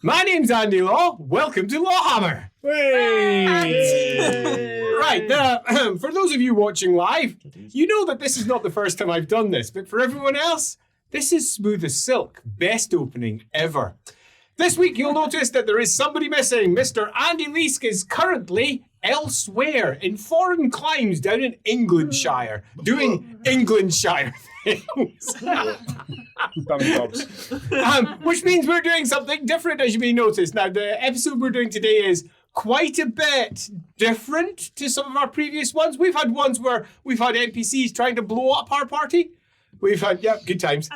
My name's Andy Law. Welcome to LAWhammer. Right, for those of you watching live, you know that this is not the first time I've done this, but for everyone else, this is smooth as silk. Best opening ever. This week, you'll notice that there is somebody missing. Mr. Andy Leask is currently elsewhere in foreign climes down in Englandshire, doing Englandshire things. Which means we're doing something different, as you may notice. Now, the episode we're doing today is quite a bit different to some of our previous ones. We've had ones where we've had NPCs trying to blow up our party. We've had, good times.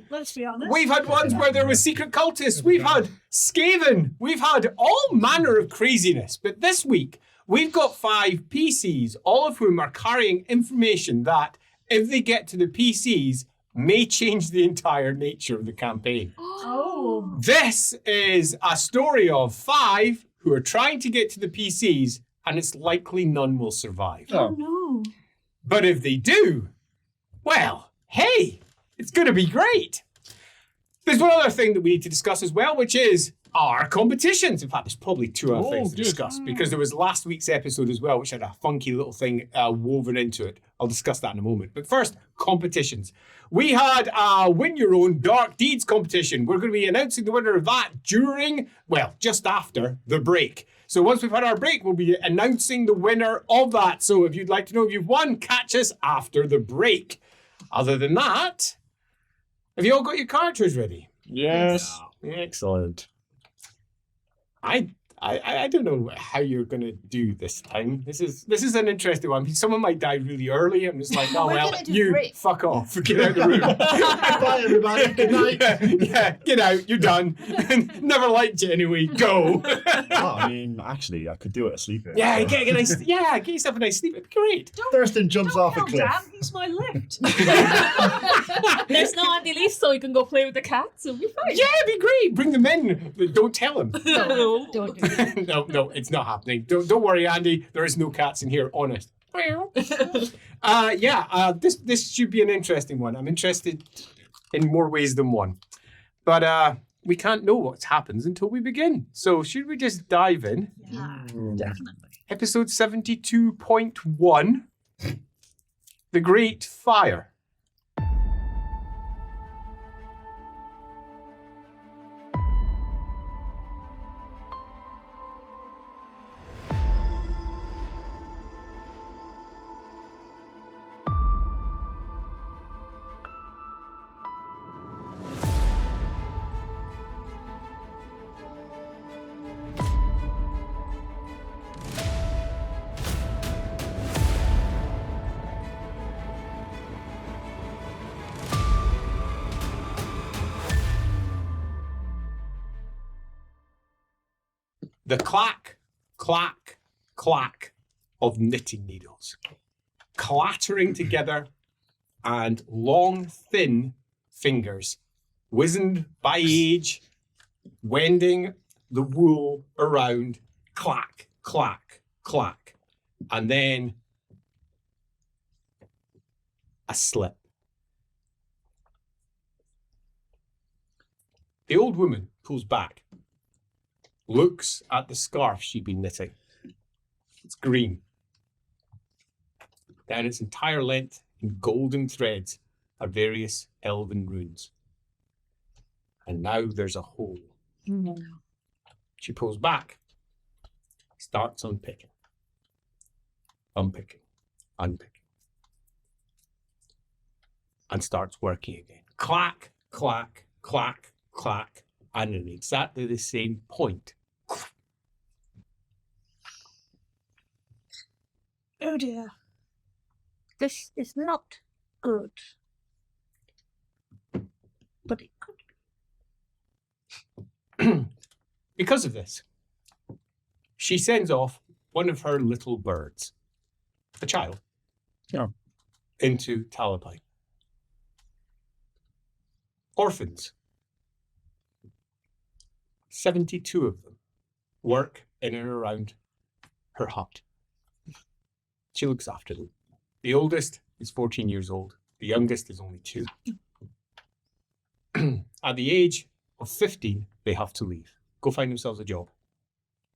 Let's be honest. We've had ones where there was secret cultists. We've had Skaven. We've had all manner of craziness. But this week, we've got 5 PCs, all of whom are carrying information that, if they get to the PCs, may change the entire nature of the campaign. Oh. This is a story of 5 who are trying to get to the PCs, and it's likely none will survive. Oh, no. But if they do, well, hey, it's going to be great. There's one other thing that we need to discuss as well, which is our competitions. In fact, there's probably 2 other things to discuss, because there was last week's episode as well, which had a funky little thing woven into it. I'll discuss that in a moment. But first, competitions. We had a Win Your Own Dark Deeds competition. We're going to be announcing the winner of that just after the break. So once we've had our break, we'll be announcing the winner of that. So if you'd like to know if you've won, catch us after the break. Other than that, have you all got your characters ready? Yes. Excellent. I don't know how you're going to do this time. This is an interesting one. Someone might die really early. I'm just like, fuck off. Get out of the room. Bye, everybody. Good night. Yeah, get out. You're done. Never liked you anyway. Go. Actually, I could do it asleep. Yeah, get yourself a nice sleep. It'd be great. Thurston jumps off a cliff. Damn, he's my lift. There's no Andy Leaf, so you can go play with the cats. It'll be fine. Yeah, it'd be great. Bring them in. Don't tell them. No, don't do that. No, it's not happening. Don't worry, Andy. There is no cats in here. Honest. This should be an interesting one. I'm interested in more ways than one, but we can't know what happens until we begin. So should we just dive in? Yeah, Definitely. Episode 72.1, The Great Fire. The clack, clack, clack of knitting needles, clattering together, and long, thin fingers, wizened by age, wending the wool around, clack, clack, clack, and then a slip. The old woman pulls back, looks at the scarf she'd been knitting. It's green. Down its entire length, in golden threads, are various elven runes. And now there's a hole. She pulls back, starts unpicking. Unpicking. Unpicking. And starts working again. Clack, clack, clack, clack. And at exactly the same point, Oh dear. This is not good. But it could be. Because of this, she sends off one of her little birds, a child, into Talabheim. Orphans. 72 of them work in and around her hut. She looks after them. The oldest is 14 years old. The youngest is only 2. At the age of 15, they have to leave. go find themselves a job.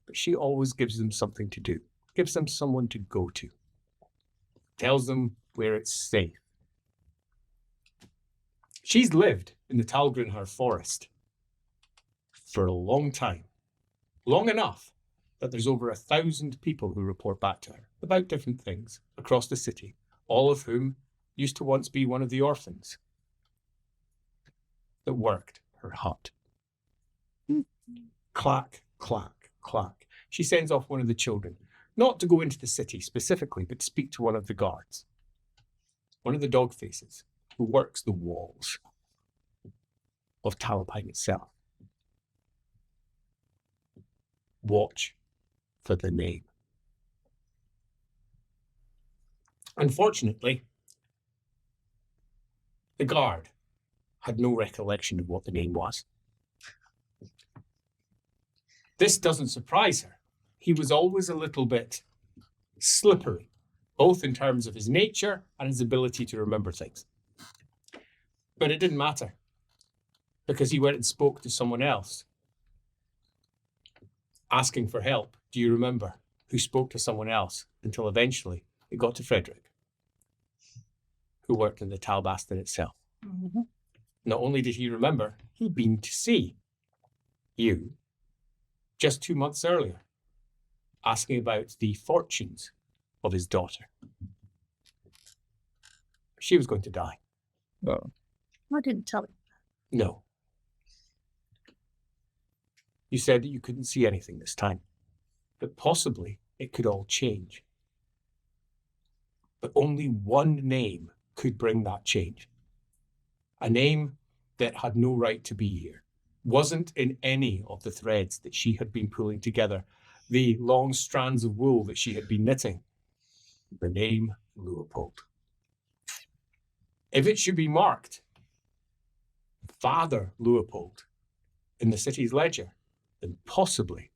But she always gives them something to do, gives them someone to go to, tells them where it's safe. She's lived in the Talgrinhar forest for a long time, long enough that there's over 1,000 people who report back to her about different things across the city, all of whom used to once be one of the orphans that worked her hut. Clack, clack, clack. She sends off one of the children, not to go into the city specifically, but to speak to one of the guards, one of the dog faces, who works the walls of Talabheim itself. Watch for the name. Unfortunately, the guard had no recollection of what the name was. This doesn't surprise her. He was always a little bit slippery, both in terms of his nature and his ability to remember things. But it didn't matter, because he went and spoke to someone else, asking for help. Do you remember? Who spoke to someone else until eventually it got to Frederick, who worked in the Talbaston itself. Mm-hmm. Not only did he remember, he'd been to see you just 2 months earlier, asking about the fortunes of his daughter. She was going to die. Oh. I didn't tell him. No. You said that you couldn't see anything this time, that possibly it could all change. But only one name could bring that change. A name that had no right to be here, wasn't in any of the threads that she had been pulling together, the long strands of wool that she had been knitting. The name Leopold. If it should be marked Father Leopold in the city's ledger, then possibly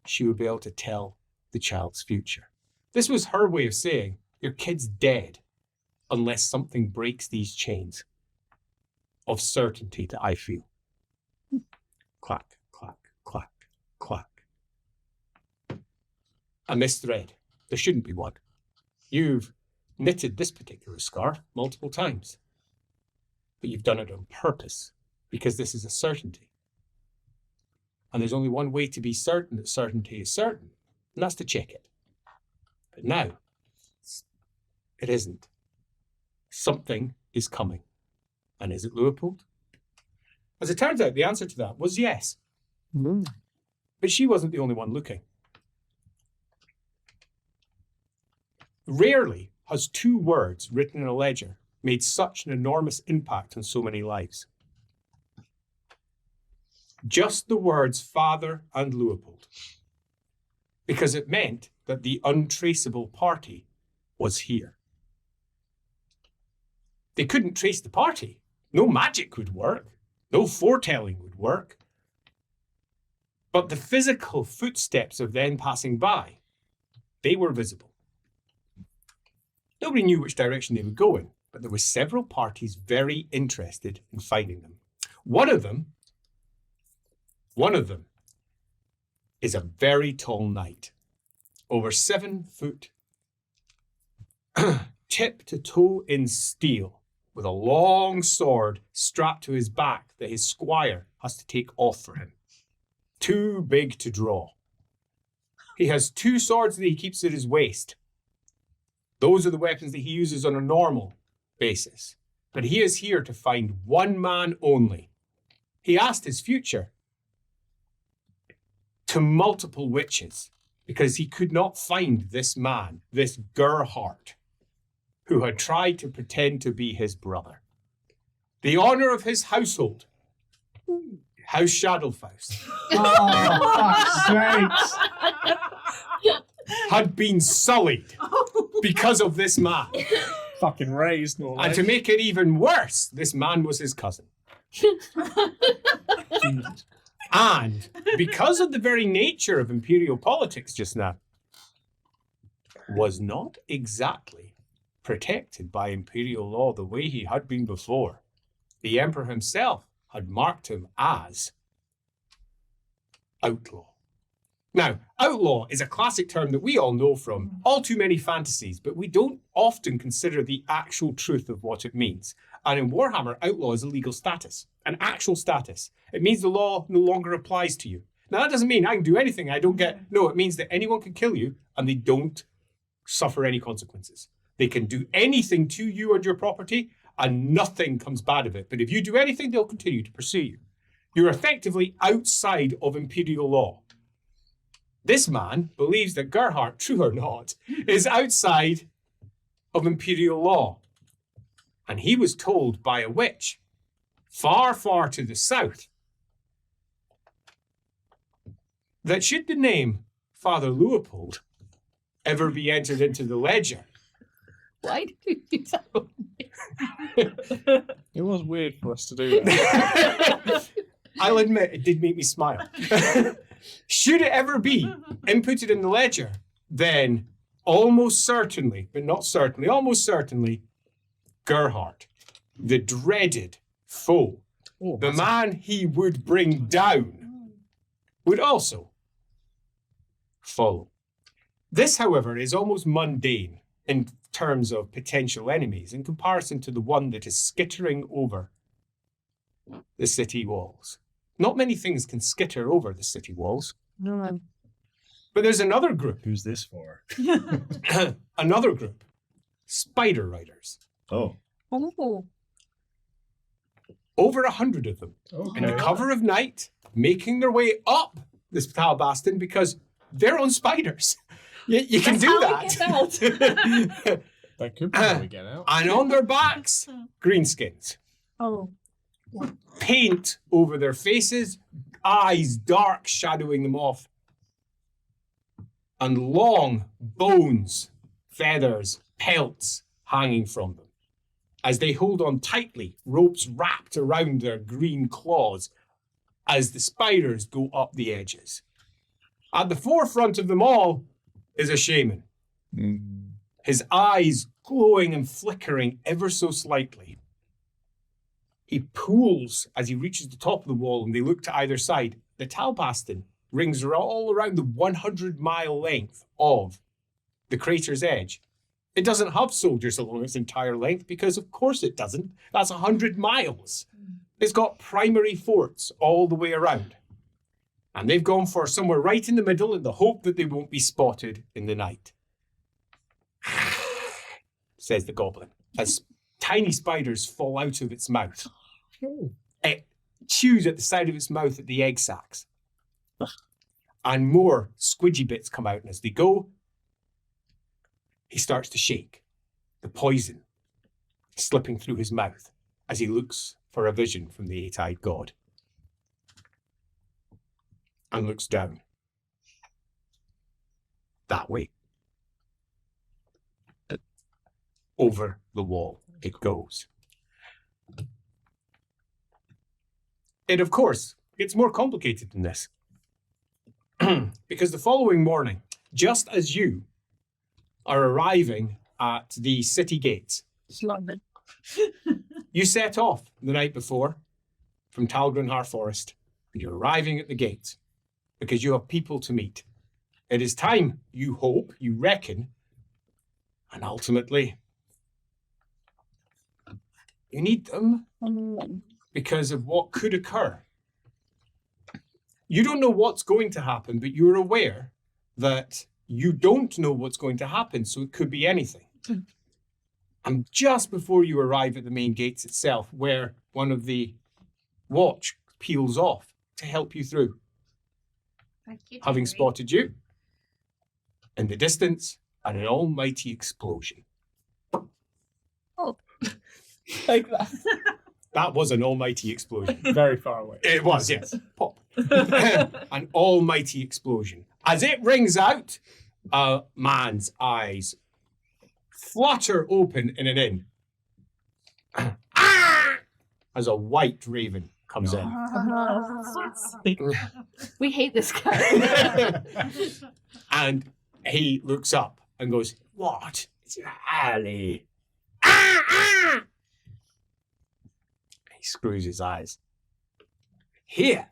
she would be able to tell the child's future. This was her way of saying, your kid's dead unless something breaks these chains of certainty that I feel. Clack, clack, clack, clack. A missed thread. There shouldn't be one. You've knitted this particular scarf multiple times, but you've done it on purpose because this is a certainty. And there's only one way to be certain that certainty is certain, and that's to check it. But now, it isn't. Something is coming. And is it Leopold? As it turns out, the answer to that was yes. Mm. But she wasn't the only one looking. Rarely has 2 words written in a ledger made such an enormous impact on so many lives. Just the words father and Leopold. Because it meant that the untraceable party was here. They couldn't trace the party. No magic would work. No foretelling would work. But the physical footsteps of them passing by, they were visible. Nobody knew which direction they would go in, but there were several parties very interested in finding them. One of them is a very tall knight, over 7 foot, tip to toe in steel, with a long sword strapped to his back that his squire has to take off for him. Too big to draw. He has 2 swords that he keeps at his waist. Those are the weapons that he uses on a normal basis. But he is here to find one man only. He asked his future to multiple witches because he could not find this man, this Gerhardt, who had tried to pretend to be his brother. The honor of his household, House Shadowfaust, Oh, fuck's sakes. had been sullied because of this man. Fucking raised, no And to make it even worse, this man was his cousin. And because of the very nature of imperial politics just now, was not exactly protected by imperial law the way he had been before. The emperor himself had marked him as outlaw. Now, outlaw is a classic term that we all know from all too many fantasies, but we don't often consider the actual truth of what it means. And in Warhammer, outlaw is a legal status, an actual status. It means the law no longer applies to you. Now, that doesn't mean I can do anything I don't get. No, it means that anyone can kill you and they don't suffer any consequences. They can do anything to you or your property and nothing comes bad of it. But if you do anything, they'll continue to pursue you. You're effectively outside of imperial law. This man believes that Gerhardt, true or not, is outside of imperial law. And he was told by a witch, far, far to the south, that should the name Father Leopold ever be entered into the ledger, Why did you do that? It was weird for us to do that. I'll admit it did make me smile. Should it ever be inputted in the ledger, then almost certainly, but not certainly, almost certainly, Gerhardt, the dreaded foe, the man he would bring down, would also follow. This, however, is almost mundane in terms of potential enemies in comparison to the one that is skittering over the city walls. Not many things can skitter over the city walls. No. But there's another group. Who's this for? Another group. Spider riders. Oh. Oh. Over 100 of them. In the cover of night, making their way up this Talabheim because they're on spiders. You can That's do how we get out. that. That could be how we get out. And on their backs, greenskins. Oh. Paint over their faces, eyes dark shadowing them off, and long bones, feathers, pelts hanging from them. As they hold on tightly, ropes wrapped around their green claws as the spiders go up the edges. At the forefront of them all is a shaman, his eyes glowing and flickering ever so slightly. He pulls as he reaches the top of the wall and they look to either side. The Talabheim rings all around the 100-mile length of the crater's edge. It doesn't have soldiers along its entire length because of course it doesn't. That's 100 miles. It's got primary forts all the way around. And they've gone for somewhere right in the middle in the hope that they won't be spotted in the night. Says the goblin, as tiny spiders fall out of its mouth. It chews at the side of its mouth at the egg sacs. And more squidgy bits come out. And as they go, he starts to shake. The poison slipping through his mouth as he looks for a vision from the eight-eyed god. And looks down. That way. Over the wall it goes. It, of course, gets more complicated than this. Because the following morning, just as you are arriving at the city gates, London. you set off the night before from Talgrenhar Forest, and you're arriving at the gates because you have people to meet. It is time, you hope, you reckon, and ultimately, you need them because of what could occur. You don't know what's going to happen, but you're aware that you don't know what's going to happen, so it could be anything. And just before you arrive at the main gates itself, where one of the watch peels off to help you through, having spotted you, in the distance, an almighty explosion. Oh. Like that. That was an almighty explosion. Very far away. It was, yes. Pop. An almighty explosion. As it rings out, a man's eyes flutter open in an inn. As a white raven comes in. We hate this guy. And he looks up and goes, "What? It's Ali." He screws his eyes. Here.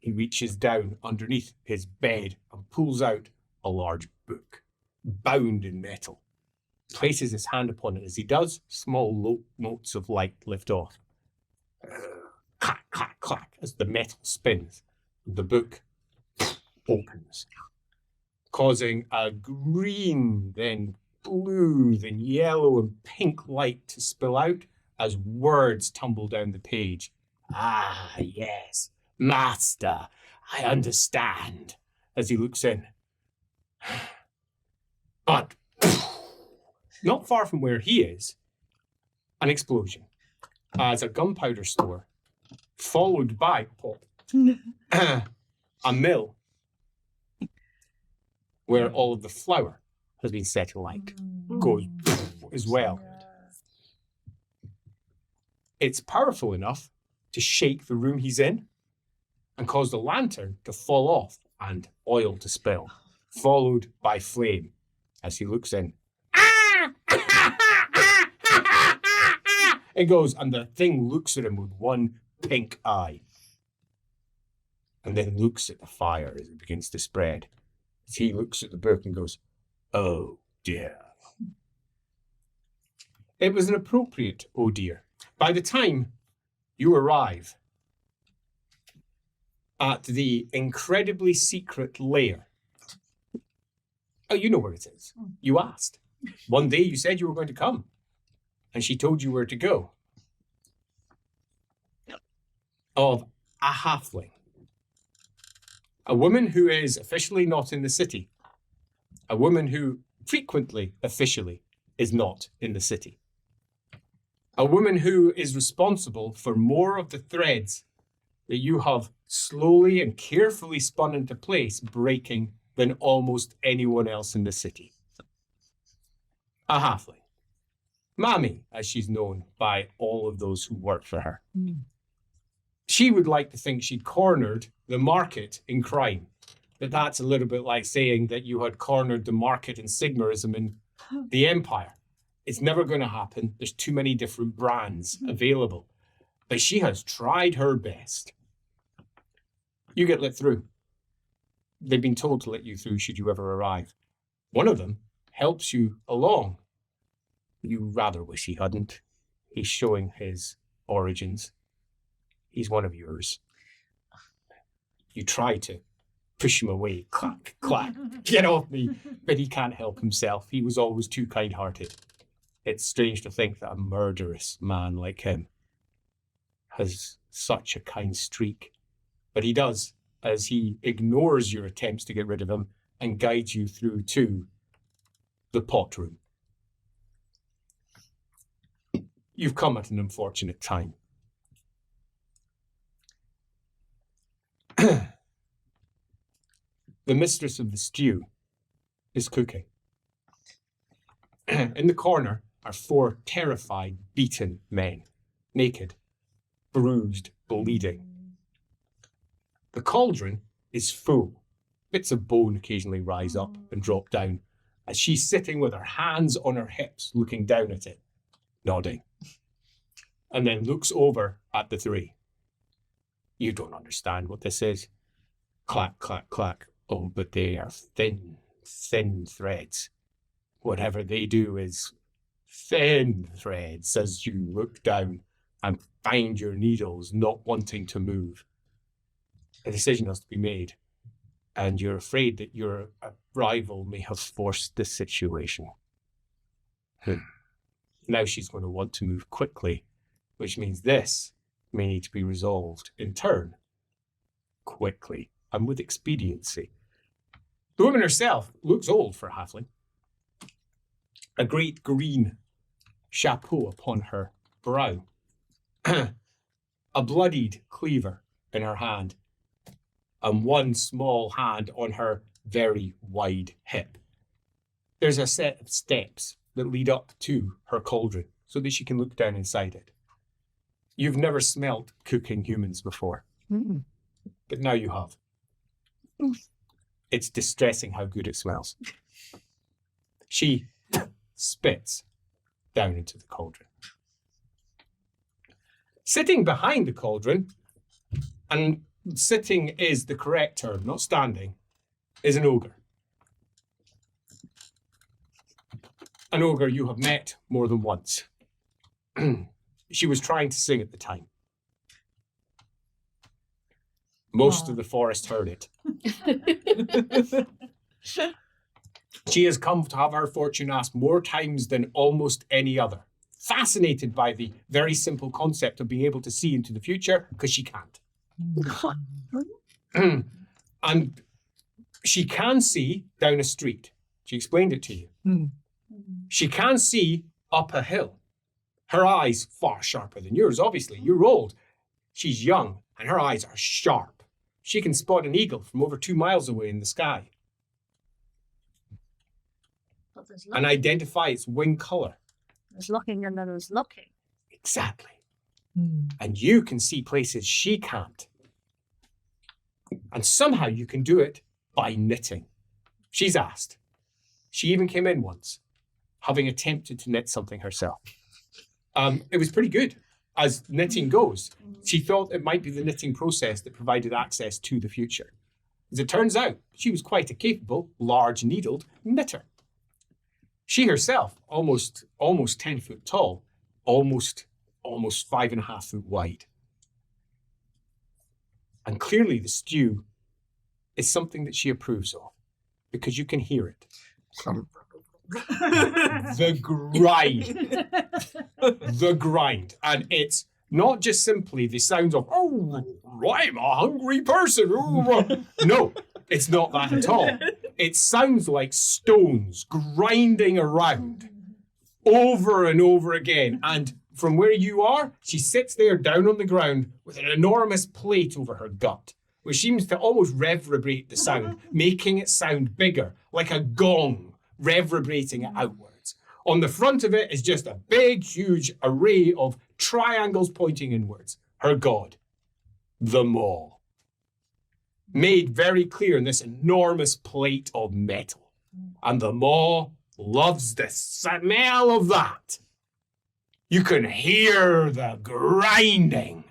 He reaches down underneath his bed and pulls out a large book, bound in metal. Places his hand upon it. As he does, small notes of light lift off. Clack, clack, clack, as the metal spins. The book opens, causing a green, then blue, then yellow and pink light to spill out as words tumble down the page. Ah, yes, master, I understand, as he looks in. But not far from where he is, an explosion as a gunpowder store, followed by a mill where all of the flour has been set alight, goes as well. It's powerful enough to shake the room he's in and cause the lantern to fall off and oil to spill, followed by flame as he looks in. It goes, and the thing looks at him with one pink eye, and then looks at the fire as it begins to spread. As he looks at the book and goes, oh dear. It was an appropriate oh dear. By the time you arrive at the incredibly secret lair, oh, you know where it is. You asked. One day you said you were going to come, and she told you where to go. Of a halfling. A woman who is officially not in the city. A woman who frequently, officially, is not in the city. A woman who is responsible for more of the threads that you have slowly and carefully spun into place breaking than almost anyone else in the city. A halfling. Mammy, as she's known by all of those who work for her. She would like to think she'd cornered the market in crime. But that's a little bit like saying that you had cornered the market in Sigmarism in the Empire. It's never going to happen. There's too many different brands available. But she has tried her best. You get let through. They've been told to let you through should you ever arrive. One of them helps you along. You rather wish he hadn't. He's showing his origins. He's one of yours. You try to push him away. Clack, clack, get off me. But he can't help himself. He was always too kind-hearted. It's strange to think that a murderous man like him has such a kind streak. But he does, as he ignores your attempts to get rid of him and guides you through to the pot room. You've come at an unfortunate time. The mistress of the stew is cooking. In the corner are 4 terrified, beaten men, naked, bruised, bleeding. The cauldron is full. Bits of bone occasionally rise up and drop down as she's sitting with her hands on her hips, looking down at it, nodding, and then looks over at the 3. You don't understand what this is. Clack, clack, clack. Oh, but they are thin, thin threads. Whatever they do is thin threads as you look down and find your needles not wanting to move. A decision has to be made, and you're afraid that your rival may have forced the situation. Now she's going to want to move quickly, which means this may need to be resolved in turn, quickly and with expediency. The woman herself looks old for a halfling. A great green chapeau upon her brow. A bloodied cleaver in her hand, and one small hand on her very wide hip. There's a set of steps that lead up to her cauldron so that she can look down inside it. You've never smelt cooking humans before, but now you have. It's distressing how good it smells. She spits down into the cauldron. Sitting behind the cauldron, and sitting is the correct term, not standing, is an ogre. An ogre you have met more than once. She was trying to sing at the time. Most of the forest heard it. She has come to have her fortune asked more times than almost any other. Fascinated by the very simple concept of being able to see into the future, because she can't. And she can see down a street. She explained it to you. She can see up a hill. Her eyes far sharper than yours, obviously. You're old. She's young, and her eyes are sharp. She can spot an eagle from over 2 miles away in the sky and identify its wing color. There's looking and then there's looking. Exactly. And you can see places she can't. And somehow you can do it by knitting. She's asked. She even came in once, having attempted to knit something herself. It was pretty good, as knitting goes. She thought it might be the knitting process that provided access to the future. As it turns out, she was quite a capable, large-needled knitter. She herself, almost 10 foot tall, almost 5.5 foot wide. And clearly the stew is something that she approves of, because you can hear it. The grind. And it's not just simply the sounds of, oh, I'm a hungry person. No, it's not that at all. It sounds like stones grinding around over and over again. And from where you are, she sits there down on the ground with an enormous plate over her gut, which seems to almost reverberate the sound, making it sound bigger, like a gong reverberating it outwards. On the front of it is just a big, huge array of triangles pointing inwards. Her god, the Maw. Made very clear in this enormous plate of metal. And the Maw loves the smell of that. You can hear the grinding.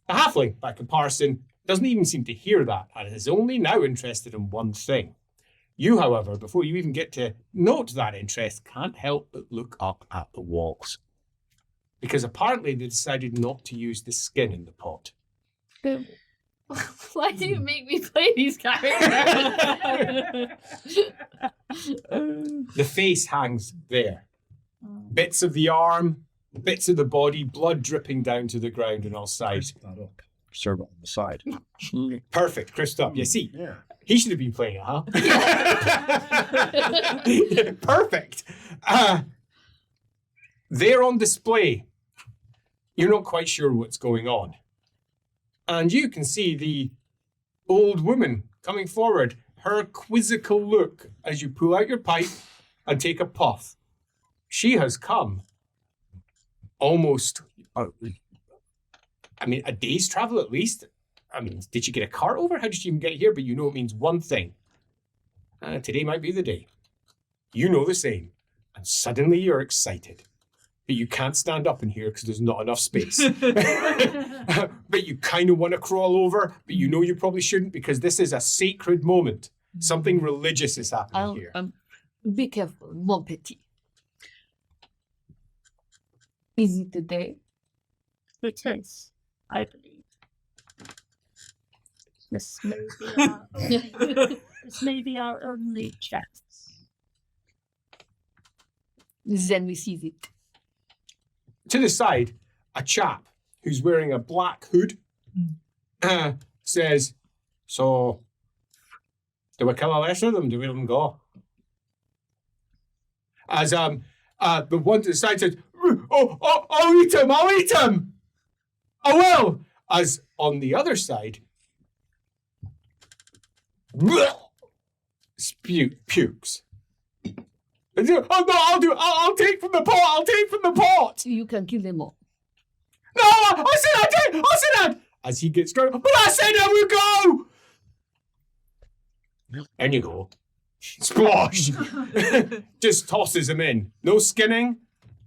A halfling, by comparison, doesn't even seem to hear that and is only now interested in one thing. You, however, before you even get to note that interest, can't help but look up at the walls. Because apparently they decided not to use the skin in the pot. Why do you make me play these characters? The face hangs there. Bits of the arm, bits of the body, blood dripping down to the ground on all sides. Serve it on the side. Perfect, crisped up. You see, Yeah. he should have been playing it, huh? Perfect. They're on display. You're not quite sure what's going on. And you can see the old woman coming forward, her quizzical look as you pull out your pipe and take a puff. She has come almost, a day's travel at least. Did you get a cart over? How did you even get here? But you know it means one thing. Today might be the day. You know the same. And suddenly you're excited. But you can't stand up in here because there's not enough space. But you kind of want to crawl over, but you know you probably shouldn't because this is a sacred moment. Something religious is happening here. Be careful, mon petit. Is it the day? It is, I believe. This may be our only chance. Then we seize it. To the side, a chap who's wearing a black hood says, so, do we kill the rest of them? Do we let them go? As the one to the side says, I'll eat him, I will. As on the other side, pukes. Oh, no, I'll take from the pot. You can kill them all. No, I said that. As he gets going, but I said I would go. And you go. Splosh. Just tosses him in. No skinning,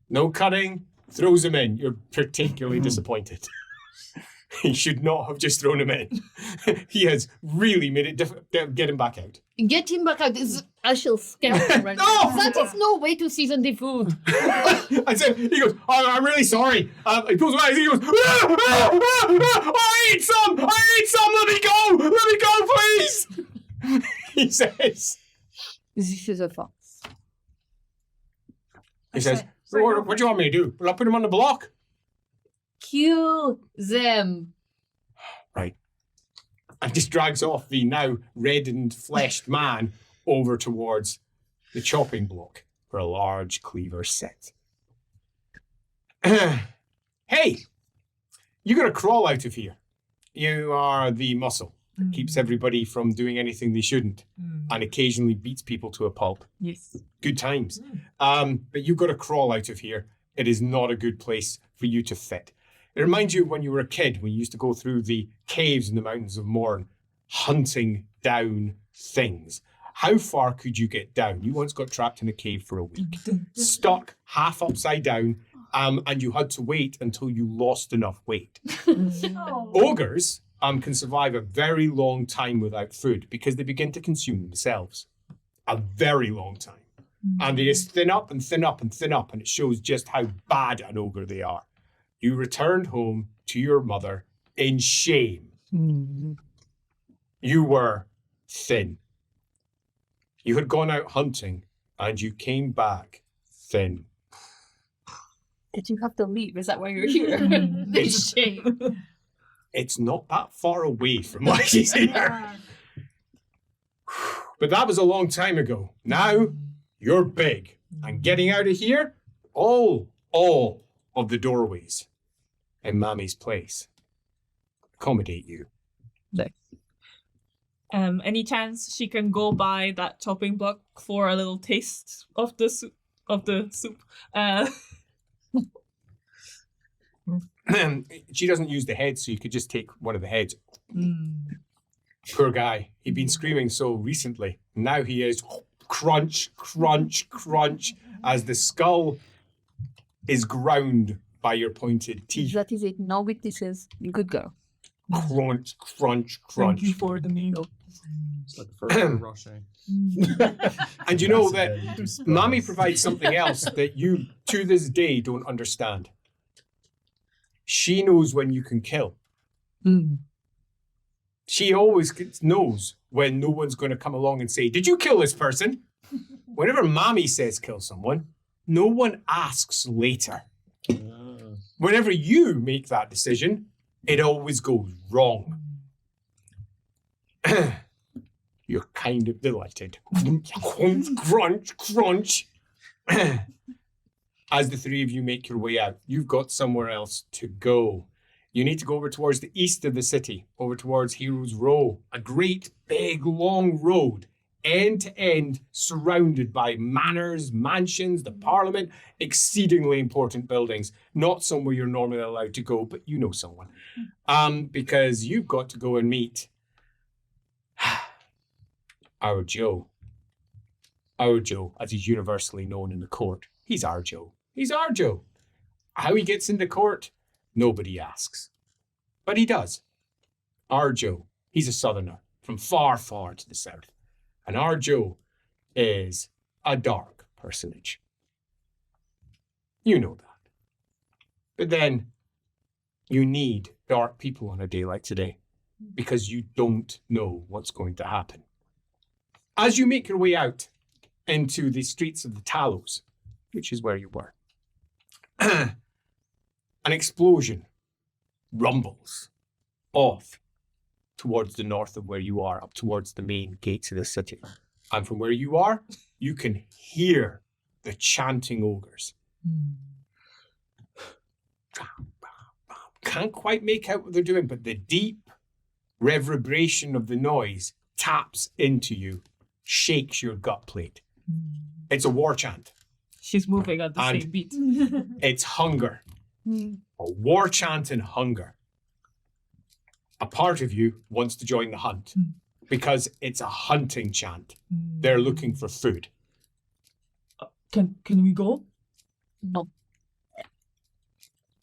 no cutting, throws him in. You're particularly disappointed. He should not have just thrown him in. He has really made it difficult. Get him back out. Get him back out. I shall scare him right now. No! That is no way to season the food. I said, he goes, oh, I'm really sorry. He pulls him out. He goes, I need some. Let me go, please. He says. This is a fox. He says, what do you want me to do? Will I put him on the block? Kill them. Right. And just drags off the now reddened, fleshed man over towards the chopping block where a large cleaver sits. Hey, you got to crawl out of here. You are the muscle that keeps everybody from doing anything they shouldn't and occasionally beats people to a pulp. Yes. Good times. But you've got to crawl out of here. It is not a good place for you to fit. It reminds you of when you were a kid, when you used to go through the caves in the mountains of Morn, hunting down things. How far could you get down? You once got trapped in a cave for a week, stuck half upside down, and you had to wait until you lost enough weight. Oh. Ogres can survive a very long time without food because they begin to consume themselves. A very long time. And they just thin up and thin up and thin up, and it shows just how bad an ogre they are. You returned home to your mother in shame. You were thin. You had gone out hunting, and you came back thin. Did you have to leave? Is that why you're here? It's- Shame. It's not that far away from why she's here. But that was a long time ago. Now, you're big. And getting out of here, all of the doorways in Mammy's place accommodate you. Any chance she can go by that chopping block for a little taste of the soup? She doesn't use the head, so you could just take one of the heads. Poor guy. He'd been screaming so recently. Now he is crunch, crunch, crunch, as the skull is ground by your pointed teeth. That is it. No weaknesses. Good girl. Crunch, crunch, crunch. Thank you for the meal. It's like the first Rocher. And you know that Mommy provides something else that you, to this day, don't understand. She knows when you can kill. She always knows when no one's going to come along and say, did you kill this person? Whenever Mommy says kill someone, no one asks later. Whenever you make that decision, it always goes wrong. You're kind of delighted. Crunch, crunch, crunch. As the three of you make your way out, you've got somewhere else to go. You need to go over towards the east of the city, over towards Heroes Row, a great, big, long road, end to end, surrounded by manors, mansions, the parliament, exceedingly important buildings. Not somewhere you're normally allowed to go, but you know someone. Because you've got to go and meet our Joe. Our Joe, as he's universally known in the court. He's our Joe. He's our Joe. How he gets into court, nobody asks. But he does. Our Joe, he's a southerner from far, far to the south. And our Joe is a dark personage. You know that. But then you need dark people on a day like today because you don't know what's going to happen. As you make your way out into the streets of the Talos, which is where you were, an explosion rumbles off towards the north of where you are, up towards the main gates of the city. And from where you are, you can hear the chanting ogres. Can't quite make out what they're doing, but the deep reverberation of the noise taps into you, shakes your gut plate. It's a war chant. She's moving at the And- same beat. It's hunger. A war chant and hunger. A part of you wants to join the hunt because it's a hunting chant. They're looking for food. Can we go? No.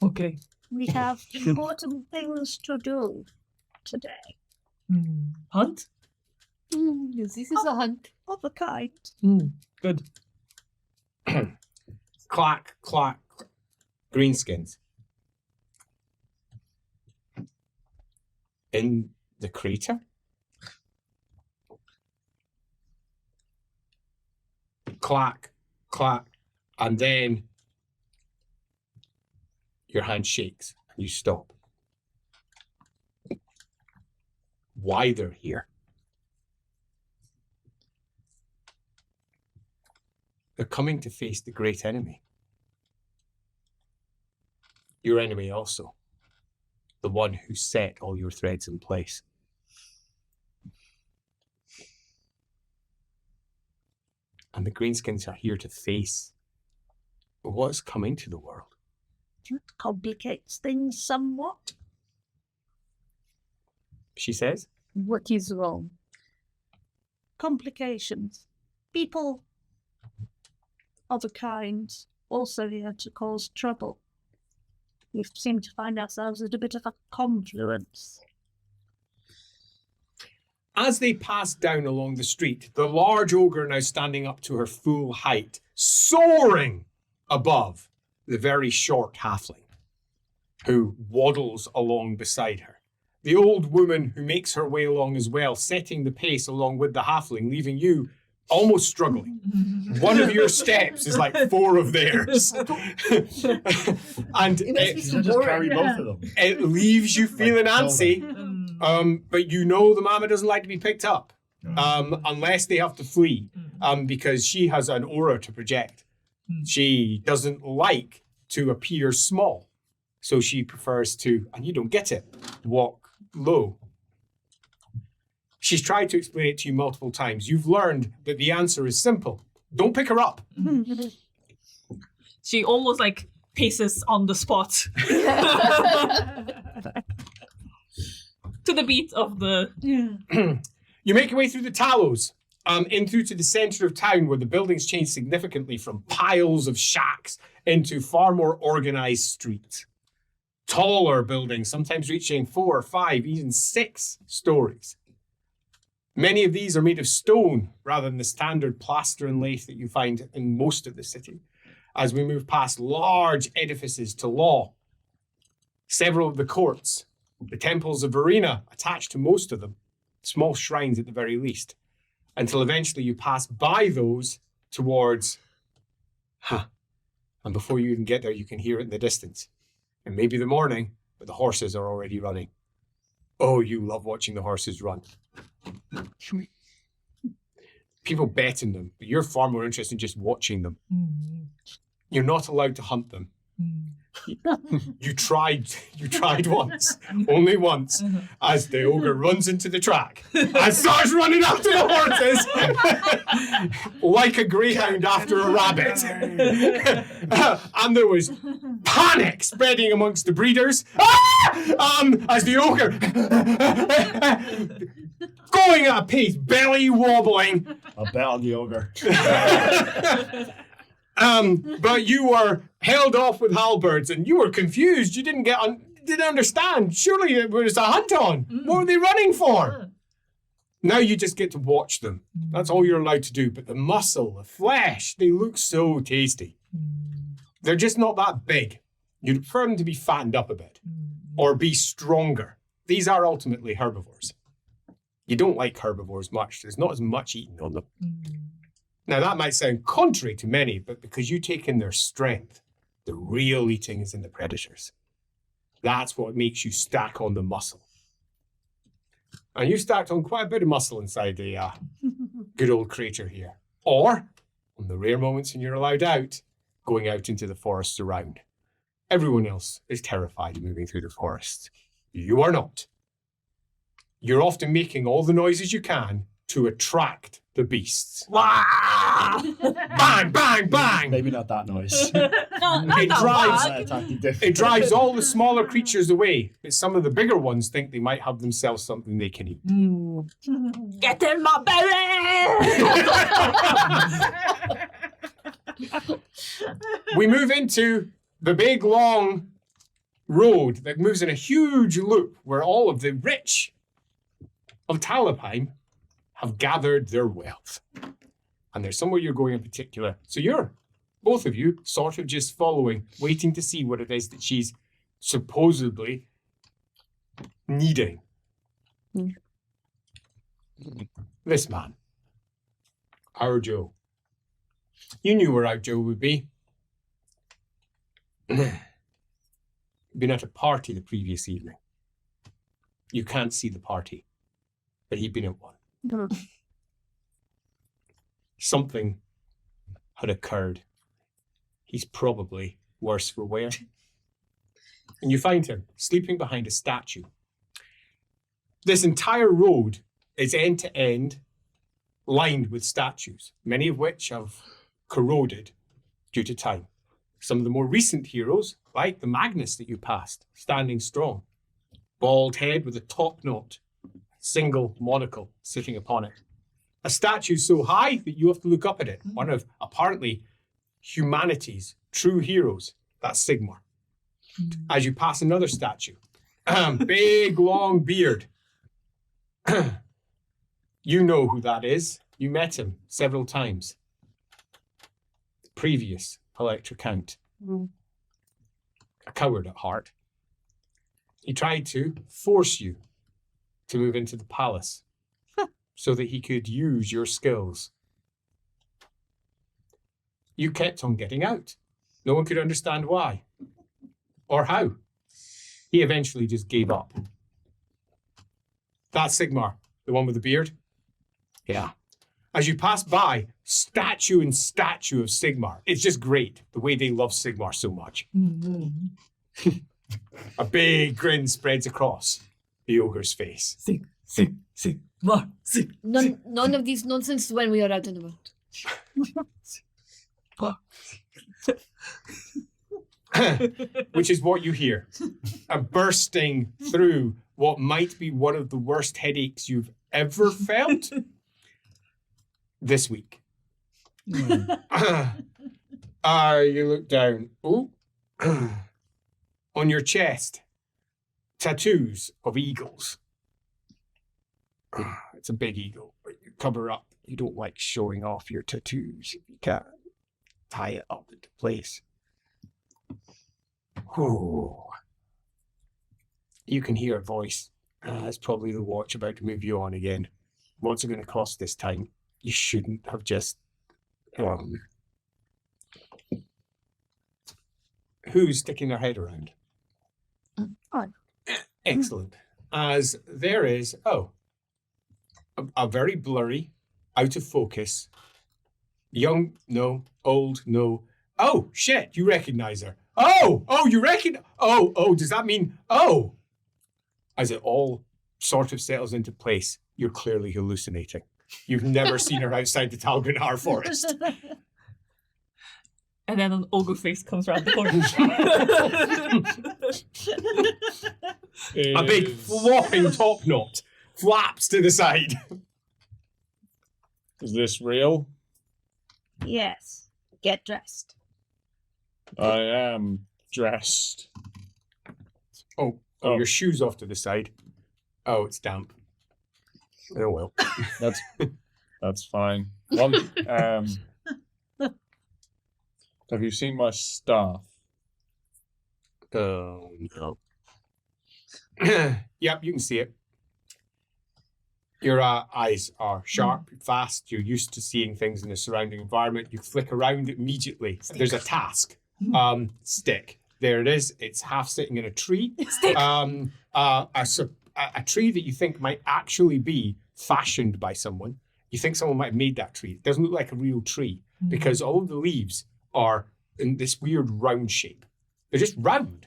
Okay. We have important things to do today. Hunt? This is a hunt. Of a kind. Good. Clack, clack. Greenskins. In the crater? Clack, clack, and then your hand shakes and you stop. Why they're here? They're coming to face the great enemy. Your enemy also. The one who set all your threads in place. And the Greenskins are here to face what's coming to the world. It complicates things somewhat. She says, What is wrong? Complications. People of a kind also here to cause trouble. We seem to find ourselves at a bit of a confluence. as they pass down along the street, the large ogre now standing up to her full height, soaring above the very short halfling, who waddles along beside her. The old woman who makes her way along as well, setting the pace along with the halfling, leaving you almost struggling. One of your steps is like 4 of theirs. And It must be so Just carry boring. both of them. it leaves you feeling Like, antsy. But you know the mama doesn't like to be picked up unless they have to flee, because she has an aura to project. She doesn't like to appear small, so she prefers to, and you don't get it, walk low. She's tried to explain it to you multiple times. You've learned that the answer is simple. Don't pick her up. She almost like paces on the spot to the beat of the. You make your way through the tallows, in through to the centre of town, where the buildings change significantly from piles of shacks into far more organised streets. Taller buildings, sometimes reaching 4 or 5, even 6 stories. Many of these are made of stone rather than the standard plaster and lath that you find in most of the city. As we move past large edifices to law, several of the courts, the temples of Verena attached to most of them, small shrines at the very least, until eventually you pass by those towards, and before you even get there, you can hear it in the distance. It may be the morning, but the horses are already running. Oh, you love watching the horses run. People bet in them, but you're far more interested in just watching them. You're not allowed to hunt them. You tried once, only once, as the ogre runs into the track and starts running after the horses like a greyhound after a rabbit. And there was panic spreading amongst the breeders as the ogre going at a pace, belly wobbling. I'll bet on the ogre. But you were held off with halberds, and you were confused. You didn't understand. Surely it was a hunt on. What were they running for? Now you just get to watch them. That's all you're allowed to do. But the muscle, the flesh, they look so tasty. They're just not that big. You'd prefer them to be fattened up a bit or be stronger. These are ultimately herbivores. You don't like herbivores much. There's not as much eaten on them. Now, that might sound contrary to many, but because you take in their strength, the real eating is in the predators. That's what makes you stack on the muscle. And you stacked on quite a bit of muscle inside the good old crater here. Or, on the rare moments when you're allowed out, going out into the forests around. Everyone else is terrified of moving through the forests. You are not. You're often making all the noises you can to attract the beasts. Bang, bang, bang! Maybe not that noise. It drives all the smaller creatures away, but some of the bigger ones think they might have themselves something they can eat. Get in my belly! We move into the big, long road that moves in a huge loop where all of the rich of Talabheim have gathered their wealth. And there's somewhere you're going in particular. So you're, both of you, sort of just following, waiting to see what it is that she's supposedly needing. This man, our Joe. You knew where our Joe would be. Been at a party the previous evening. You can't see the party, but he'd been at one. Something had occurred. He's probably worse for wear. And you find him sleeping behind a statue. This entire road is end to end lined with statues, many of which have corroded due to time. Some of the more recent heroes, like the Magnus that you passed, standing strong. Bald head with a top knot, single monocle sitting upon it. A statue so high that you have to look up at it. One of, apparently, humanity's true heroes. That's Sigmar. As you pass another statue. Big, long beard. You know who that is. You met him several times. The previous Electrocount. A coward at heart. He tried to force you to move into the palace so that he could use your skills. You kept on getting out. No one could understand why or how. He eventually just gave up. That's Sigmar, the one with the beard. Yeah. As you pass by, statue and statue of Sigmar. It's just great, the way they love Sigmar so much. A big grin spreads across the ogre's face. Sigmar. None of this nonsense when we are out and about. Which is what you hear. A bursting through what might be one of the worst headaches you've ever felt this week. You look down. Oh. On your chest, tattoos of eagles. It's a big eagle, but you cover up. You don't like showing off your tattoos. You can't tie it up into place. Oh. You can hear a voice. It's probably the watch about to move you on again. What's it going to cost this time? You shouldn't have just... Who's sticking their head around? Excellent. As there is, a very blurry, out of focus, young, no, old, no. Oh, shit, you recognize her. You recognize, does that mean, As it all sort of settles into place, you're clearly hallucinating. You've never seen her outside the Talgrenar forest. And then an ogre face comes around the corner. A big flopping top knot flaps to the side. Is this real? Yes. Get dressed. I am dressed. Oh, your shoes off to the side. Oh, it's damp. Oh well. That's fine. Have you seen my staff? Oh no. Yep, you can see it. Your eyes are sharp, fast. You're used to seeing things in the surrounding environment. You flick around immediately. There's a task. Stick. There it is. It's half sitting in a tree. Stick. A tree that you think might actually be fashioned by someone. You think someone might have made that tree. It doesn't look like a real tree because all of the leaves are in this weird round shape. They're just round.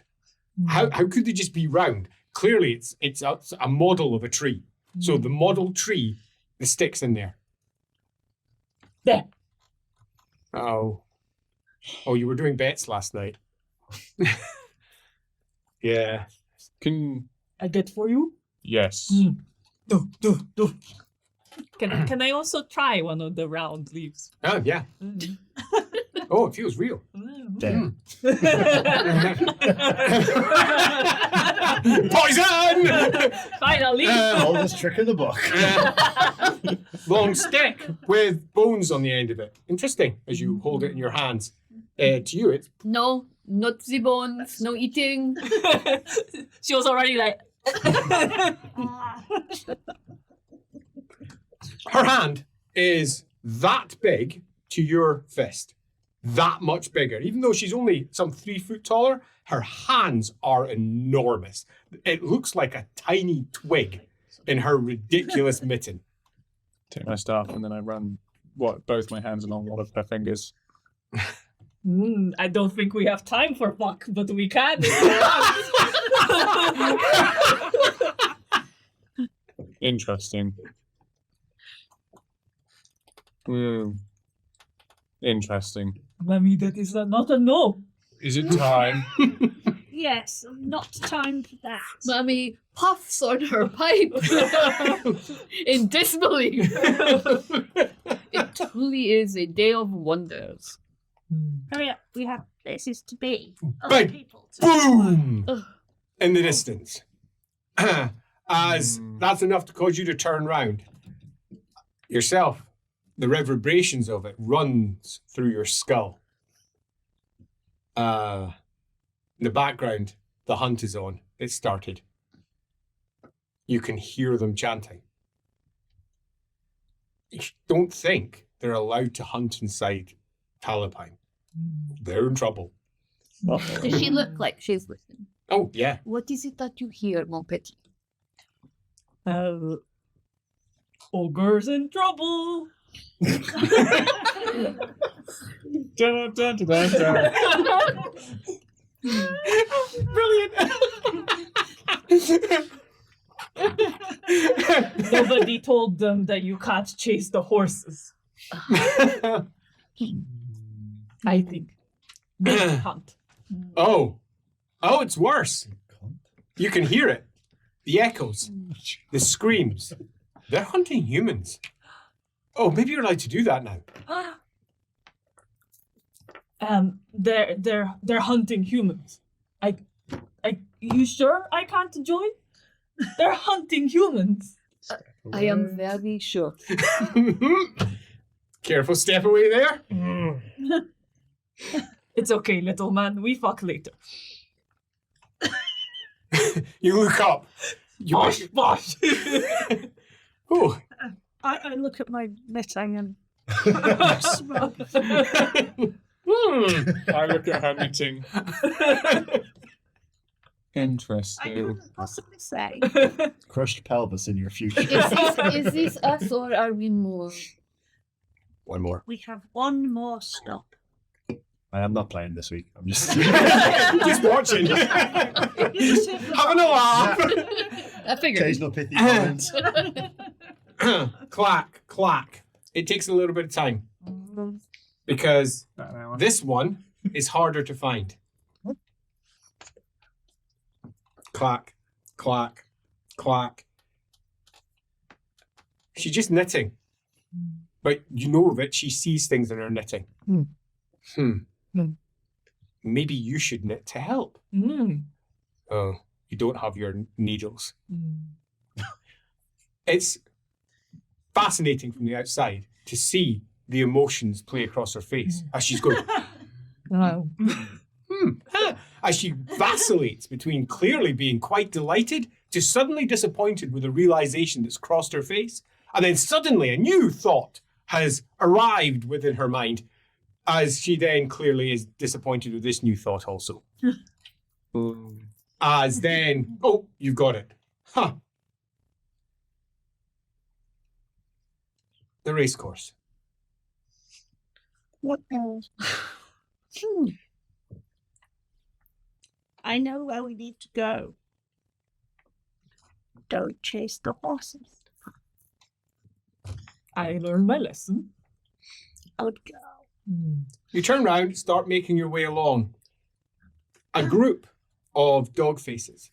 How could they just be round? Clearly, it's a model of a tree. So the model tree, the stick's in there. There. Oh, you were doing bets last night. Yeah. Can I get for you? yes. Do. Can I also try one of the round leaves? Oh, yeah. Oh, it feels real. Damn. Poison! Finally. Oldest trick in the book. Long stick with bones on the end of it. Interesting, as you hold it in your hands. To you, it's No, not the bones. No eating. She was already like, her hand is that big to your fist. That much bigger. Even though she's only some 3 foot taller, her hands are enormous. It looks like a tiny twig in her ridiculous mitten. Take my staff and then I run both my hands along one of her fingers. I don't think we have time for fuck, but we can. Interesting. Interesting. Mommy, that is not a no. Is it time? Yes, not time for that. Mommy puffs on her pipe in disbelief. It truly is a day of wonders. Hurry up, we have places to be. Big People to boom! Ugh. In the distance. As that's enough to cause you to turn round. Yourself, the reverberations of it runs through your skull. In the background, the hunt is on. It started. You can hear them chanting. You don't think they're allowed to hunt inside Talabheim. They're in trouble. Does she look like she's listening? Oh, yeah. What is it that you hear, mon petit? Ogres in trouble. Dun, dun, dun, dun, dun. Brilliant. Nobody told them that you can't chase the horses. I think. Big hunt. Oh, it's worse. You can hear it. The echoes, the screams. They're hunting humans. Oh, maybe you're allowed to do that now. They're hunting humans. You sure I can't join? They're hunting humans. I am very sure. Careful step away there. It's okay, little man. We fuck later. You look up. Bosh, bosh. Oh. I look at my knitting and smoke. I look at her knitting. I Interesting. couldn't possibly say. Crushed pelvis in your future. Is this us or are we more? One more. We have one more stop. I am not playing this week. I'm just. Just watching. Having a laugh. I figured. Occasional pithy comments. Clack, clack. It takes a little bit of time because this one is harder to find. Clack, clack, clack. She's just knitting. But you know that she sees things in her knitting. Maybe you should knit to help. Oh, you don't have your needles. It's fascinating from the outside to see the emotions play across her face as she's going. As she vacillates between clearly being quite delighted to suddenly disappointed with the realization that's crossed her face, and then suddenly a new thought has arrived within her mind, as she then clearly is disappointed with this new thought also. As then, oh, you've got it. Huh. The racecourse. What else? I know where we need to go. Don't chase the horses. I learned my lesson. I would go. You turn around, start making your way along. A group of dog faces.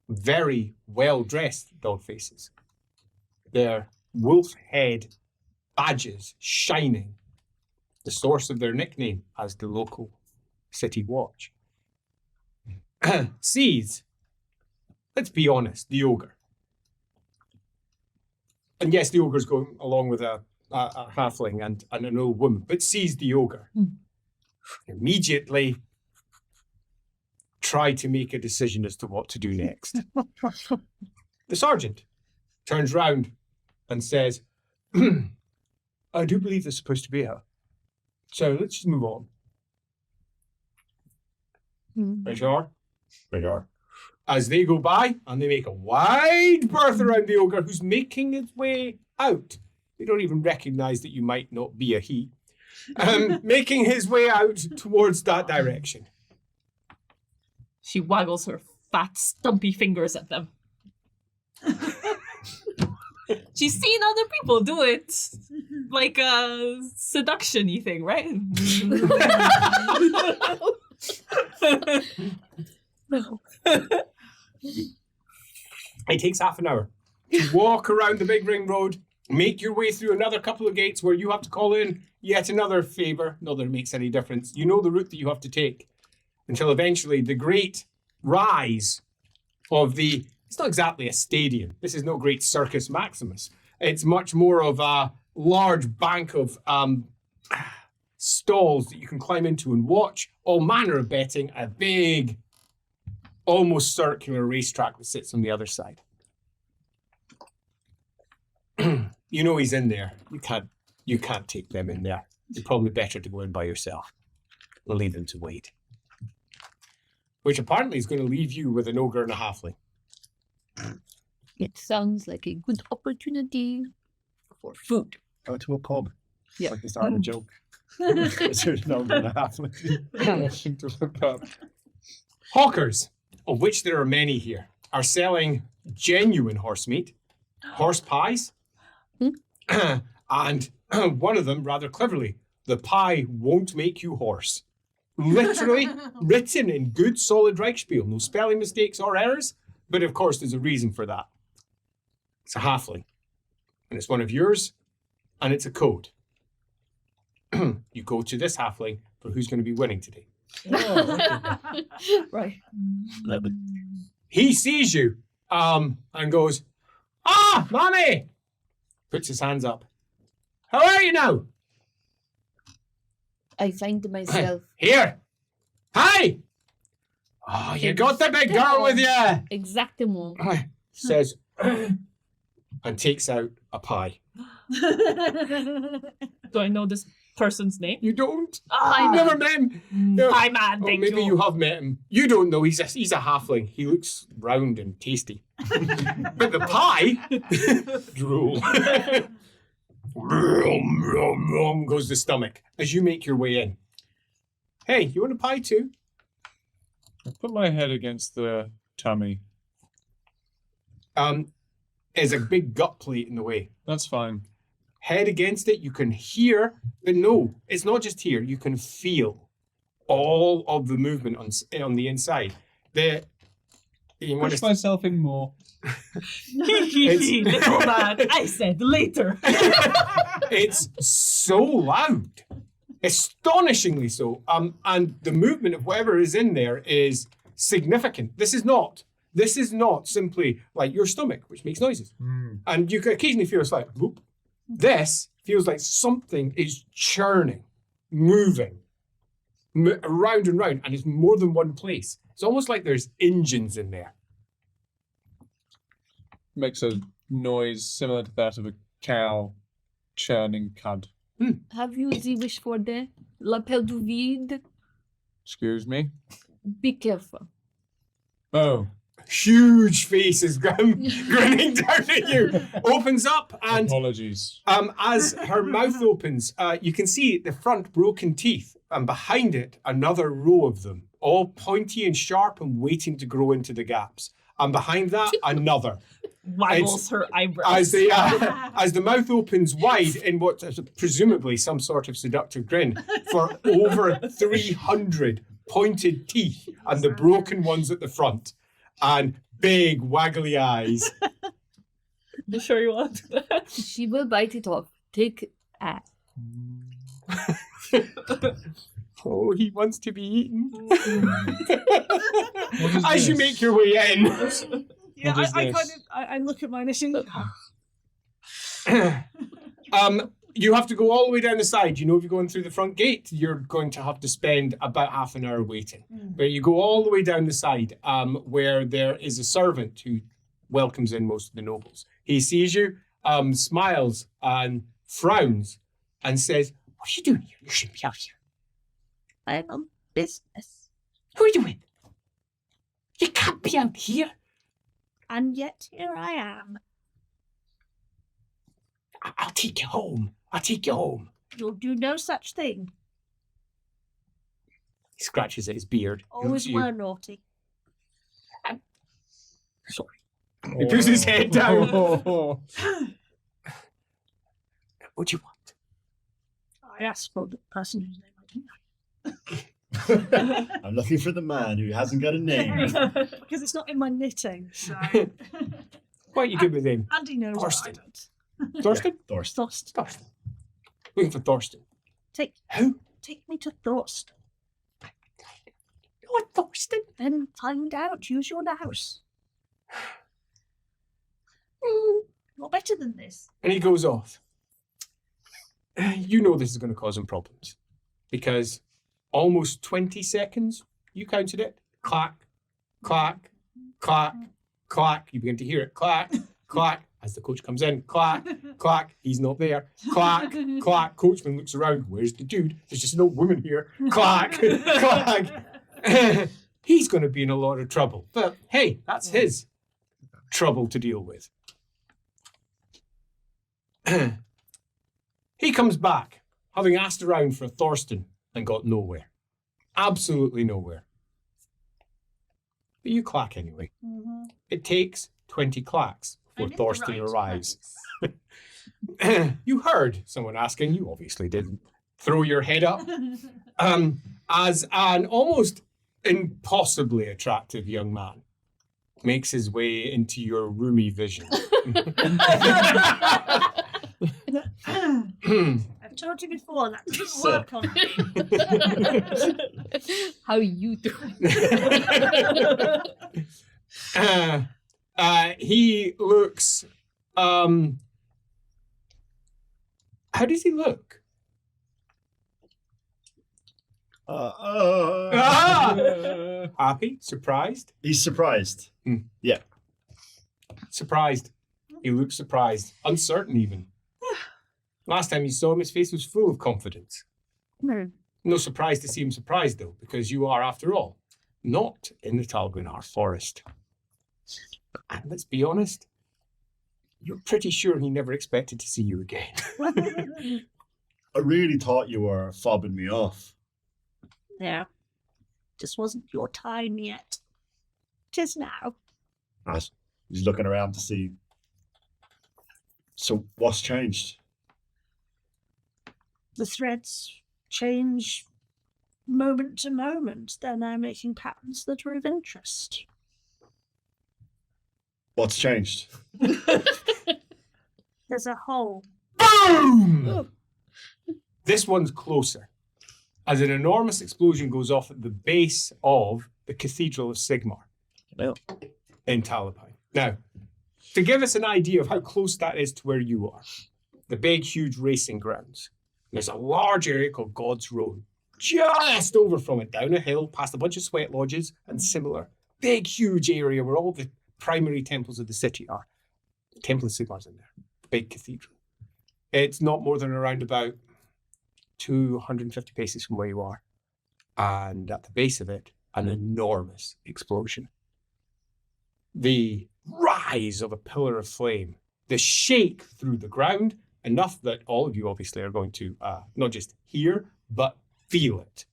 Very well-dressed dog faces. Their wolf head badges shining. the source of their nickname as the local city watch, sees, let's be honest, the ogre. And yes, the ogre's going along with a halfling and an old woman, but sees the ogre. Immediately try to make a decision as to what to do next. The sergeant turns round and says, I do believe there's supposed to be her. So let's just move on. Radar. As they go by and they make a wide berth around the ogre who's making his way out. They don't even recognize that you might not be a he. Making his way out towards that direction. She waggles her fat, stumpy fingers at them. She's seen other people do it. Like a seduction-y thing, right? It takes half an hour to walk around the big ring road, make your way through another couple of gates where you have to call in yet another favor. Not that it makes any difference. You know the route that you have to take until eventually the great rise of the... It's not exactly a stadium. This is no great Circus Maximus. It's much more of a large bank of stalls that you can climb into and watch all manner of betting, a big, almost circular racetrack that sits on the other side. You know he's in there. You can't take them in there. You're probably better to go in by yourself. We'll leave them to wait. Which apparently is going to leave you with an ogre and a halfling. It sounds like a good opportunity for food. Go to a pub. Yeah. Like they started a joke. There's no one a halfling. Into a pub. Hawkers, of which there are many here, are selling genuine horse meat, horse pies, and one of them, rather cleverly, the pie won't make you horse. Literally written in good solid Reichspiel, no spelling mistakes or errors, but of course there's a reason for that. It's a halfling, and it's one of yours, and it's a code. You go to this halfling for who's going to be winning today. Right. He sees you and goes, "Ah, mommy!" Puts his hands up. "How are you now?" I find myself "Here. Hi. Oh, you got the big girl with you." exactement. Says, and takes out a pie. Do I know this person's name? You don't? I You've never met him? No. Hi, man. Oh, Thank maybe you have met him. You don't know. He's a halfling. He looks round and tasty. But the pie, drool. Rum, rum, rum goes the stomach as you make your way in. Hey, you want a pie too? I put my head against the tummy. There's a big gut plate in the way. That's fine. Head against it, you can hear, but no, it's not just here. You can feel all of the movement on the inside. You want Push to myself in more. Little man. I said later. It's so loud, astonishingly so. And the movement of whatever is in there is significant. This is not simply like your stomach, which makes noises. And you can occasionally feel a slight whoop. This feels like something is churning, moving around and round, and it's more than one place. It's almost like there's engines in there. Makes a noise similar to that of a cow churning cud. Have you the wish for the lapel du vide? Excuse me? Be careful. Oh, Huge faces grinning down at you. Opens up, and apologies. as her mouth opens, you can see the front broken teeth, and behind it, another row of them, all pointy and sharp and waiting to grow into the gaps. And behind that, another. Waggles her eyebrows. As the mouth opens wide in what is presumably some sort of seductive grin for over 300 pointed teeth and the broken ones at the front and big waggly eyes. You sure you want that? She will bite it off. Take Oh, he wants to be eaten. What is As you this? make your way in. Yeah, What is I this? kind of I look at my initiative. You have to go all the way down the side. You know, if you're going through the front gate, you're going to have to spend about half an hour waiting. But you go all the way down the side, where there is a servant who welcomes in most of the nobles. He sees you, smiles and frowns, and says, "What are you doing here? You shouldn't be out here. I'm on business. What are you doing? You can't be out here. And yet here I am. I'll take you home. I'll take you home." You'll do no such thing. He scratches at his beard. He looks Always at you. were naughty. Sorry. He puts his head down. Oh. What do you want? I asked for the person whose name I didn't know. I'm looking for the man who hasn't got a name. Because it's not in my knitting, so. What are you good with him? Andy knows what I Thorsten. don't. Thorsten? Thorsten. Thorsten. Thorsten. Looking for Thorsten. Take Who? me to Thorsten. What Thorsten? Then find out. Use your nous. You're better than this. And he goes off. You know this is going to cause him problems. Because almost 20 seconds, you counted it. Clack, clack, clack, clack. You begin to hear it. Clack, clack. As the coach comes in, clack, clack. He's not there. Clack, clack. Coachman looks around. Where's the dude? There's just an old woman here. Clack, clack. He's going to be in a lot of trouble. But hey, that's his trouble to deal with. He comes back, having asked around for Thorsten and got nowhere. Absolutely nowhere. But you clack anyway. It takes 20 clacks before Thorsten arrives. You heard someone asking, you obviously didn't. Throw your head up. As an almost impossibly attractive young man makes his way into your roomy vision. I've told you before that didn't work on me. How you doing? He looks. How does he look? Happy? Surprised? He's surprised. Surprised. He looks surprised. Uncertain, even. Last time you saw him, his face was full of confidence. No. No surprise to see him surprised, though, because you are, after all, not in the Talabheim forest. And let's be honest, you're pretty sure he never expected to see you again. I really thought you were fobbing me off. Yeah. Just wasn't your time yet. Tis now. He's looking around to see. So what's changed? The threads change moment to moment. They're now making patterns that are of interest. What's changed? There's a hole. Boom! This one's closer, as an enormous explosion goes off at the base of the Cathedral of Sigmar in Talabheim. Now, to give us an idea of how close that is to where you are, the big, huge racing grounds, there's a large area called God's Road, just over from it, down a hill, past a bunch of sweat lodges and similar. Big, huge area where all the primary temples of the city are. The Temple of Sigmar's in there, big cathedral. It's not more than around about 250 paces from where you are. And at the base of it, an enormous explosion. The rise of a pillar of flame, the shake through the ground, enough that all of you obviously are going to not just hear, but feel it.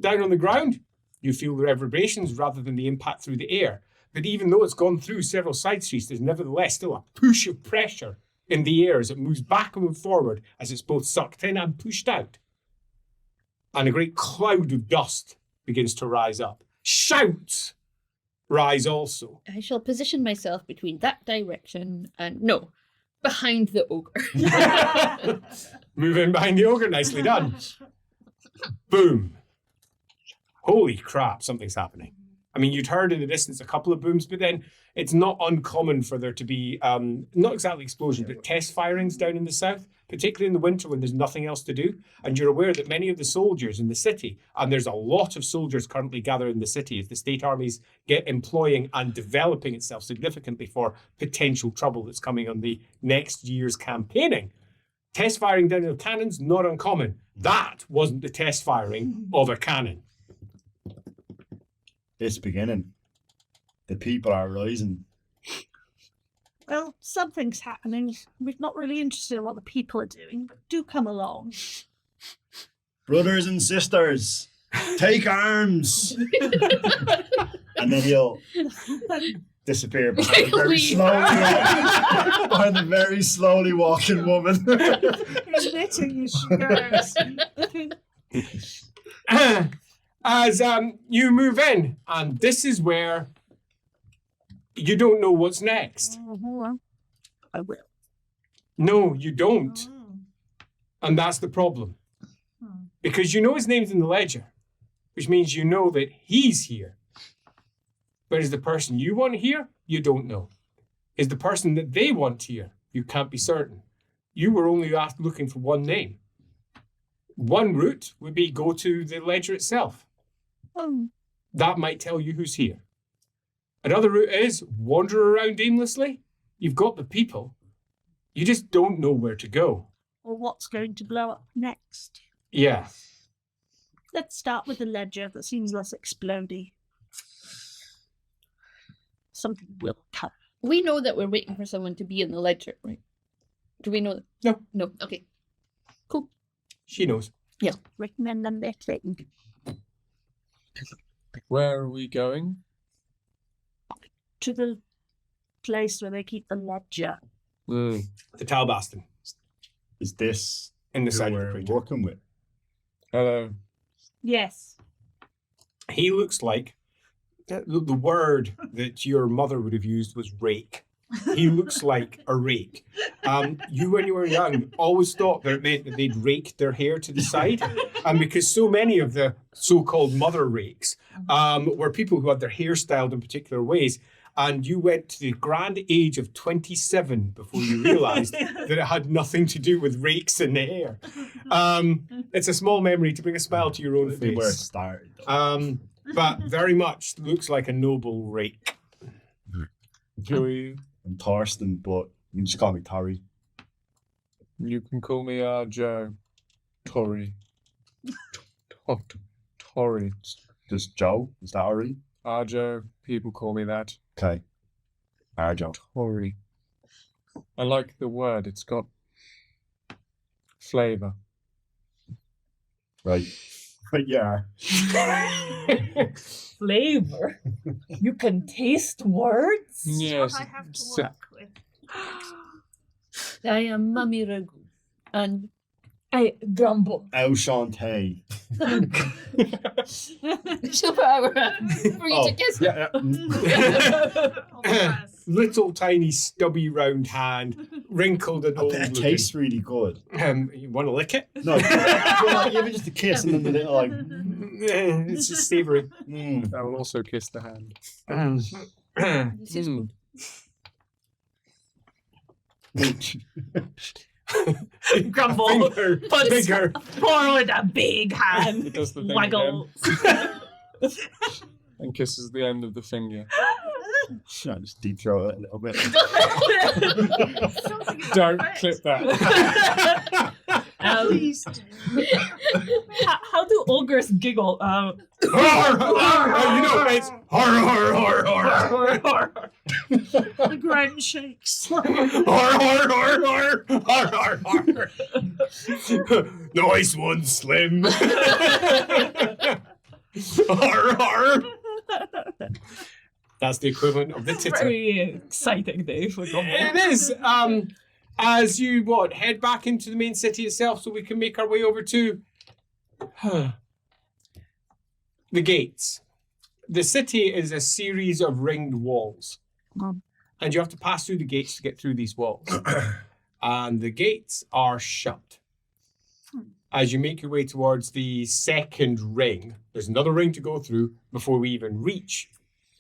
Down on the ground, you feel the reverberations rather than the impact through the air. But even though it's gone through several side streets, there's nevertheless still a push of pressure in the air as it moves back and forward, as it's both sucked in and pushed out. And a great cloud of dust begins to rise up. Shouts rise also. I shall position myself between that direction and behind the ogre. Move in behind the ogre, nicely done. Boom. Holy crap, something's happening. I mean, you'd heard in the distance a couple of booms, but then it's not uncommon for there to be, not exactly explosions, but test firings down in the south, particularly in the winter when there's nothing else to do. And you're aware that many of the soldiers in the city, and there's a lot of soldiers currently gathered in the city as the state armies get employing and developing itself significantly for potential trouble that's coming on the next year's campaigning. Test firing down of cannons, not uncommon. That wasn't the test firing of a cannon. It's beginning. The people are rising. Well, something's happening. We're not really interested in what the people are doing, but do come along. Brothers and sisters, take arms. And then he'll disappear behind the very slowly walking woman. Knitting as she goes. As you move in, and this is where you don't know what's next. Well, I will. No, you don't. And that's the problem. Because you know his name's in the ledger, which means you know that he's here. But is the person you want here? You don't know. Is the person that they want here? You can't be certain. You were only looking for one name. One route would be go to the ledger itself. That might tell you who's here. Another route is wander around aimlessly. You've got the people. You just don't know where to go. Or what's going to blow up next. Yeah. Let's start with the ledger that seems less explodey. Something will come. We know that we're waiting for someone to be in the ledger, right? Do we know that? No. No. Okay. She knows. Yeah. Recommend them their thing. Where are we going? To the place where they keep the ledger. The Talabheim Is this in the who side of the we're crater. working with? Hello. Yes. He looks like the word that your mother would have used was rake. He looks like a rake. You, when you were young, always thought that it meant that they'd rake their hair to the side. And because so many of the so-called mother rakes were people who had their hair styled in particular ways, and you went to the grand age of 27 before you realised that it had nothing to do with rakes in the hair. It's a small memory to bring a smile to your own Maybe where it face. started. But very much looks like a noble rake. Joey, I'm Thorsten, but you can just call me Tori. you can call me Joe. Tori. Tori. Just Joe? Is that alright? Arjo, people call me that. Okay. Joe. Tori. I like the word, it's got flavour. Right. Yeah. Flavor. You can taste words. Yes. I have to so- work with. I am Mummy Ragu. And I grumble. El Shante. she'll put out her hand for you to kiss. Yeah. Little tiny stubby round hand, wrinkled and old. It looking. tastes really good. You want to lick it? No, well, even just a kiss and then the little like. It's just savoury. I will also kiss the hand. This is good. Grumble. Finger, Puts bigger. forward a big hand. It does the thing Waggle. And kisses the end of the finger. I just deep throat it a little bit. Don't clip that. Please do. How do ogres giggle? You know, it's horror, horror, horror, horror. The ground shakes. Horror. Nice one, Slim. Horror. That's the equivalent of the titter. Very exciting day for Grumble. It is. As you head back into the main city itself, so we can make our way over to the gates. The city is a series of ringed walls, and you have to pass through the gates to get through these walls. And the gates are shut. as you make your way towards the second ring. There's another ring to go through before we even reach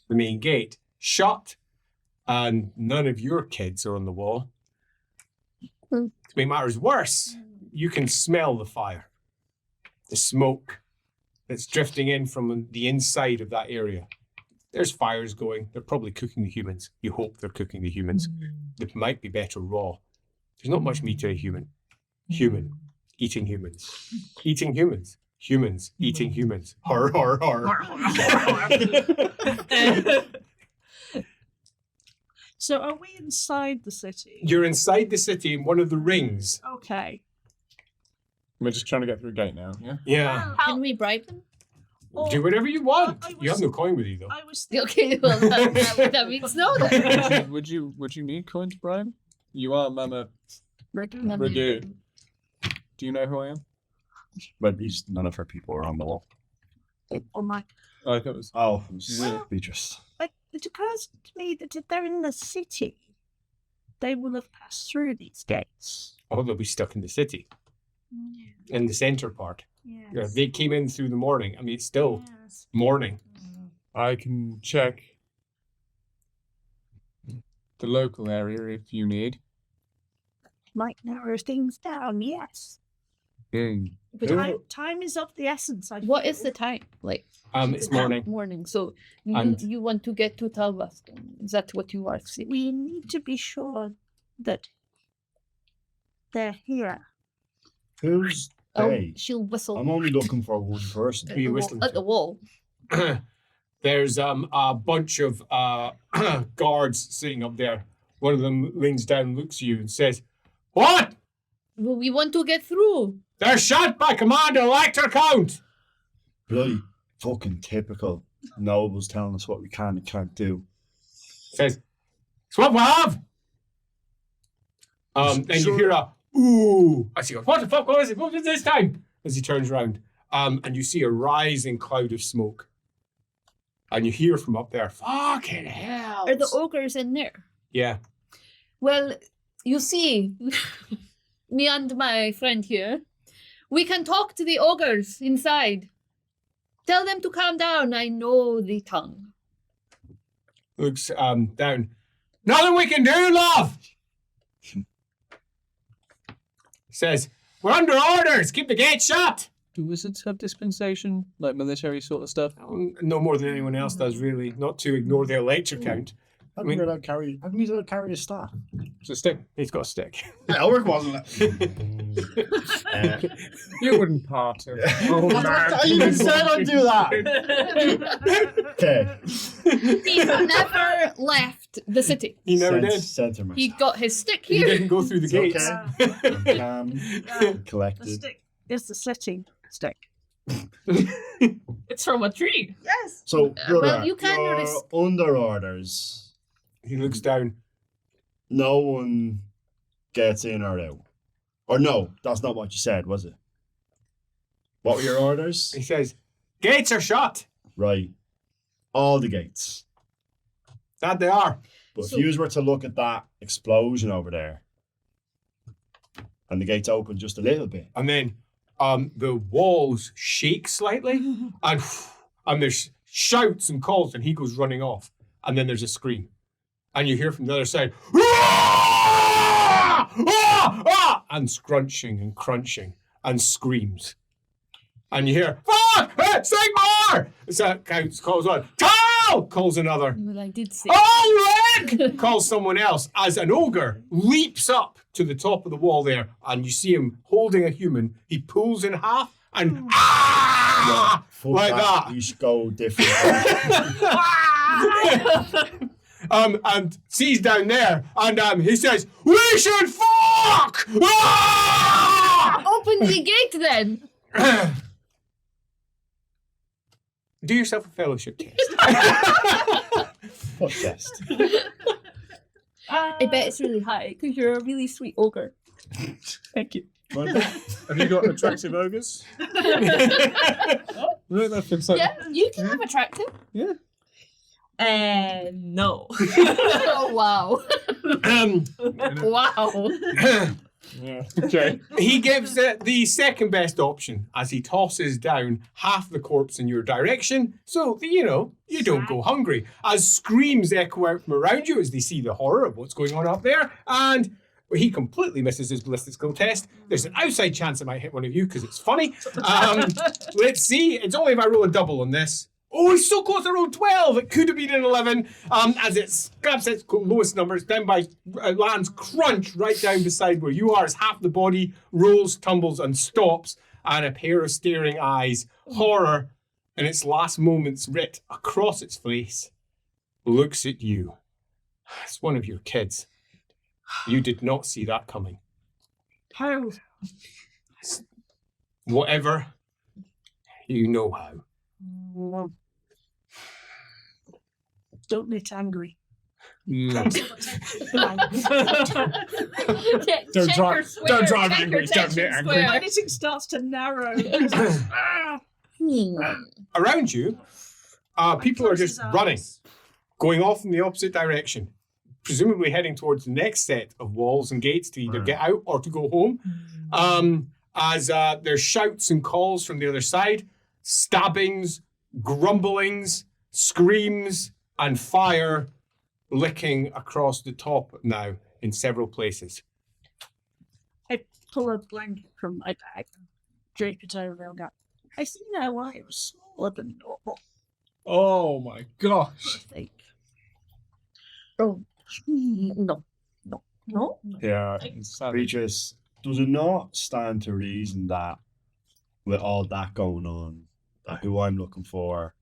the main gate. Shut, and none of your kids are on the wall. To make matters worse, you can smell the fire, the smoke that's drifting in from the inside of that area. There's fires going. They're probably cooking the humans. You hope they're cooking the humans. They might be better raw. There's not much meat to a human. Human eating humans. Eating humans. Humans eating humans. Har, har, har. So are we inside the city? You're inside the city in one of the rings. Okay. We're just trying to get through a gate now, yeah? Yeah. Can we bribe them? Do whatever you want. I You have was- no coin with you, though. I was Okay, well, that means no then. would you need coin to bribe? You are Mama Remember- Radu. Do you know who I am? But at least none of her people are on the wall. on my. Oh, I thought it was. Oh, it was Well- Beatrice. Like, it occurs to me that if they're in the city, they will have passed through these gates. Oh, they'll be stuck in the city, in the center part. Yes. Yeah, they came in through the morning. I mean, it's still Yes. morning. I can check the local area if you need. Might narrow things down, yes. But Time is of the essence. I what feel. is the time? Like It's morning. Morning. So And- you want to get to Talabheim? Is that what you are saying? We need to be sure that they're here. Who's Oh, they? she'll whistle I'm only looking for one person. at, Who you the wall, whistling at to? the wall. There's a bunch of guards sitting up there. One of them leans down, looks at you, and says, "What? Well, we want to get through. They're shot by Commander Lecter Count." Bloody fucking typical. Nobles telling us what we can and can't do. Says, "It's what we have." And you hear a ooh. As he goes, "What the fuck? What is it? What is this time?" As he turns around, and you see a rising cloud of smoke. And you hear from up there, "Fucking hell!" Are the ogres in there? Yeah. Well, you see, me and my friend here, we can talk to the ogres inside. Tell them to calm down. I know the tongue. Looks down. "Nothing we can do, love." Says, "We're under orders. Keep the gate shut." Do wizards have dispensation, like military sort of stuff? No more than anyone else does, really. Not to ignore the electric count. How come you're allowed carry? How come he's allowed to carry a staff? It's a stick. He's got a stick. Elric wasn't it? You wouldn't part it. Oh, I even said I'd do that. Okay. He never left the city. He never did. Center myself. He got his stick He here. didn't go through the It's gates. okay. I'm calm, The collected. stick is the sitting stick. It's from a tree. Yes. So, brother, well, you can you're res- under orders. He looks down. No one gets in or out. Or no, that's not what you said, was it? What were your orders? He says, "Gates are shut." Right. All the gates. That they are. But So- if you were to look at that explosion over there, and the gates open just a little bit, And then the walls shake slightly, and there's shouts and calls, and he goes running off. And then there's a scream. And you hear from the other side, "Ah! Ah! Ah!" and scrunching and crunching and screams. And you hear, "Fuck! Sigmar!" So calls one. "Tal!" calls another. Well, I did say. "Ulrich!" calls someone else as an ogre leaps up to the top of the wall there, and you see him holding a human. He pulls in half and ah! fuck Like that. You should go different. And sees down there, and he says, "We should fuck!" Ah! Open the gate then. Do yourself a fellowship test. Fuck test. I bet it's really high because you're a really sweet ogre. Thank you. Have you got attractive ogres? Yeah, you can have attractive. No. Oh wow! Um, Wow! Yeah. Okay. He gives it the second best option as he tosses down half the corpse in your direction so that, you don't go hungry. As screams echo out from around you as they see the horror of what's going on up there. And he completely misses his ballistic skill test. There's an outside chance it might hit one of you because it's funny. Let's see. It's only if I roll a double on this. Oh, he's so close to roll 12. It could have been an 11. As it grabs its lowest numbers down by lands crunch right down beside where you are as half the body rolls, tumbles, and stops. And a pair of staring eyes, horror, in its last moments writ across its face, looks at you. It's one of your kids. You did not see that coming. How? Whatever, you know how. Don't get angry. Don't Check drive- your square, don't drive check angry, your don't get tension angry. square. Anything starts to narrow. Around you, people are just running, going off in the opposite direction, presumably heading towards the next set of walls and gates to either get out or to go home. As there's shouts and calls from the other side, stabbings, grumblings, screams, and fire licking across the top now in several places. I pull a blanket from my bag, drape it over and go, I see now why it was smaller than normal, Oh my gosh. I think. Oh, No. Yeah. It's sad. Regis, does it not stand to reason that with all that going on, that who I'm looking for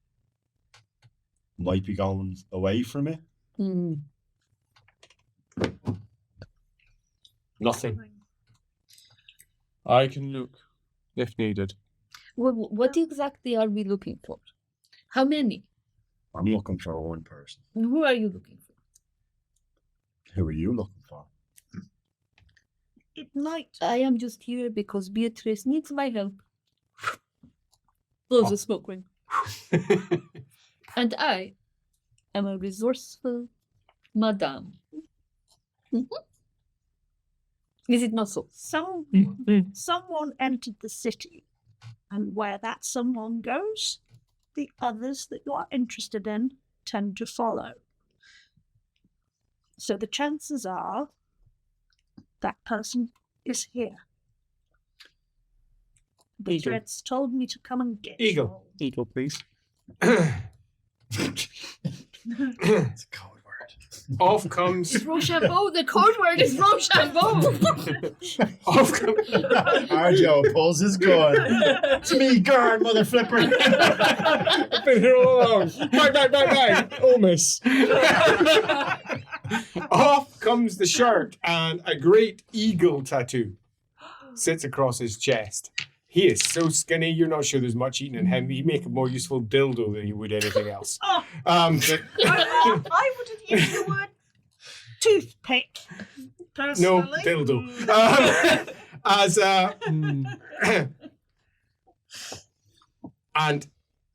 might be going away from me? Nothing. I can look if needed. what exactly are we looking for? How many? I'm looking for one person. Who are you looking for? Who are you looking for? It might. I am just here because Beatrice needs my help. Blows a smoke ring. And I am a resourceful madame. Is it not so? Someone entered the city, and where that someone goes, the others that you are interested in tend to follow. So the chances are that person is here. The Eagle. threats told me to come and get Eagle. Eagle, please. It's a code word. Off comes... It's Rochambeau. The code word is Rochambeau. off comes... Arjo pulls his gun. It's me, guard, mother flipper. I've been here all along. Bang. Oh, miss. Off comes the shirt, and a great eagle tattoo sits across his chest. He is so skinny, you're not sure there's much eating in him. He'd make a more useful dildo than he would anything else. Oh. But I would have used the word toothpick. no, Personally. dildo. And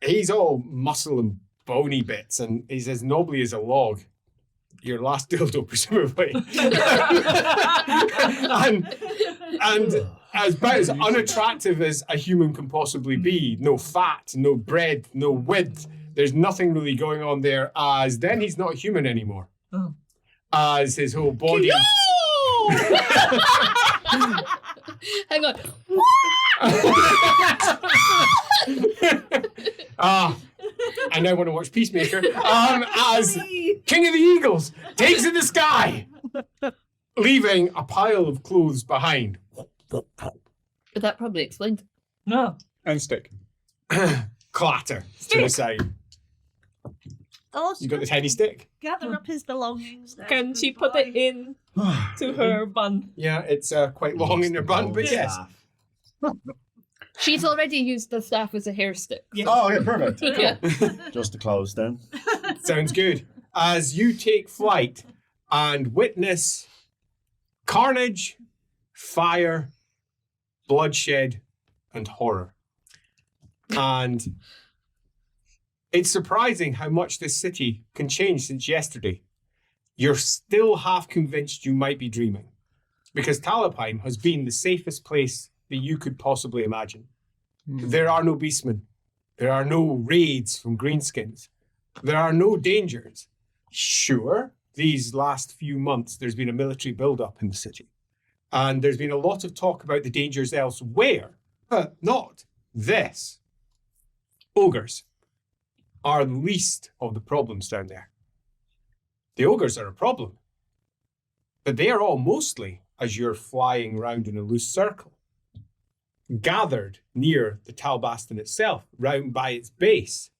he's all muscle and bony bits, and he's as knobbly as a log. Your last dildo, presumably. and as about as unattractive as a human can possibly be. No fat, no bread, no width. There's nothing really going on there, as then he's not human anymore. Oh. As his whole body... Hang on. I now want to watch Peacemaker. As King of the Eagles takes in the sky, leaving a pile of clothes behind. That probably explains it. No. And stick. Clatter to the side. You got the tiny stick? Gather up his belongings. There. Can she put it in to her bun? Yeah, it's quite long in your bun, but yes. She's already used the staff as a hair stick. Oh, yeah, perfect. Yeah. Just the clothes then. Sounds good. As you take flight and witness carnage, fire, bloodshed, and horror. And it's surprising how much this city can change since yesterday. You're still half convinced you might be dreaming. because Talabheim has been the safest place that you could possibly imagine. There are no beastmen. There are no raids from greenskins. There are no dangers. Sure, these last few months, there's been a military build-up in the city. And there's been a lot of talk about the dangers elsewhere, but not this. Ogres are the least of the problems down there. The ogres are a problem, but they are all mostly, as you're flying round in a loose circle, gathered near the Talbaston itself, round by its base,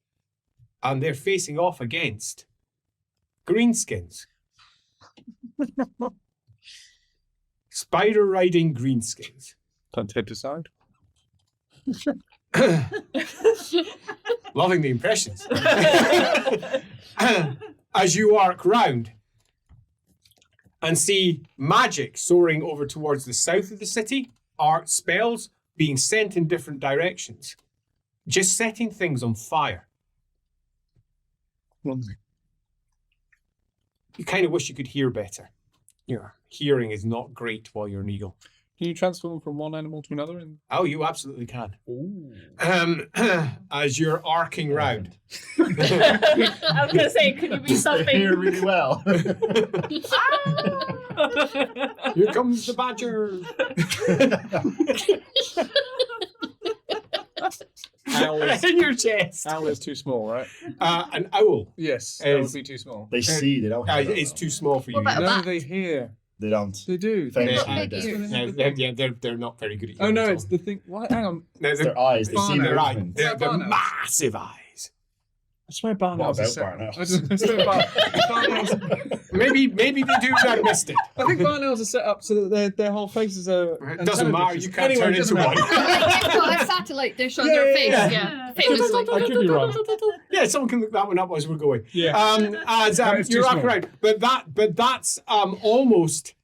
and they're facing off against greenskins. Spider riding greenskins. Don't take aside. Loving the impressions. As you arc round and see magic soaring over towards the south of the city, art spells being sent in different directions, just setting things on fire. One thing. You kind of wish you could hear better. Your hearing is not great while you're an eagle. Can you transform from one animal to another? Oh, you absolutely can. Ooh. As you're arcing round. I was gonna say, could you be They something? hear really well. Here comes the badger. Owl is, In your chest. owl is too small, right? An owl. Yes, that would Is- be too small. They see, they don't hear. It's too small for you. What about No, bat? they hear. They don't. They do. Famous They- for Big their ears. They're not very good at Oh hearing no, at it's all. the thing. What? Hang on. No, It's their eyes. They see Barn their right. movements. They're Barn owls. massive eyes. I swear barn What owls are about set- barn owls? I swear barn owls. Maybe they do, and I missed it. I think barn owls are set up so that their whole faces are. It doesn't matter, you can't turn doesn't into matter. one. They've got a satellite dish on Yeah, their yeah, face, yeah. yeah. Famously. I could be wrong. Yeah, someone can look that one up as we're going. Yeah. As No, it's too you're rocking small. around, but that's almost.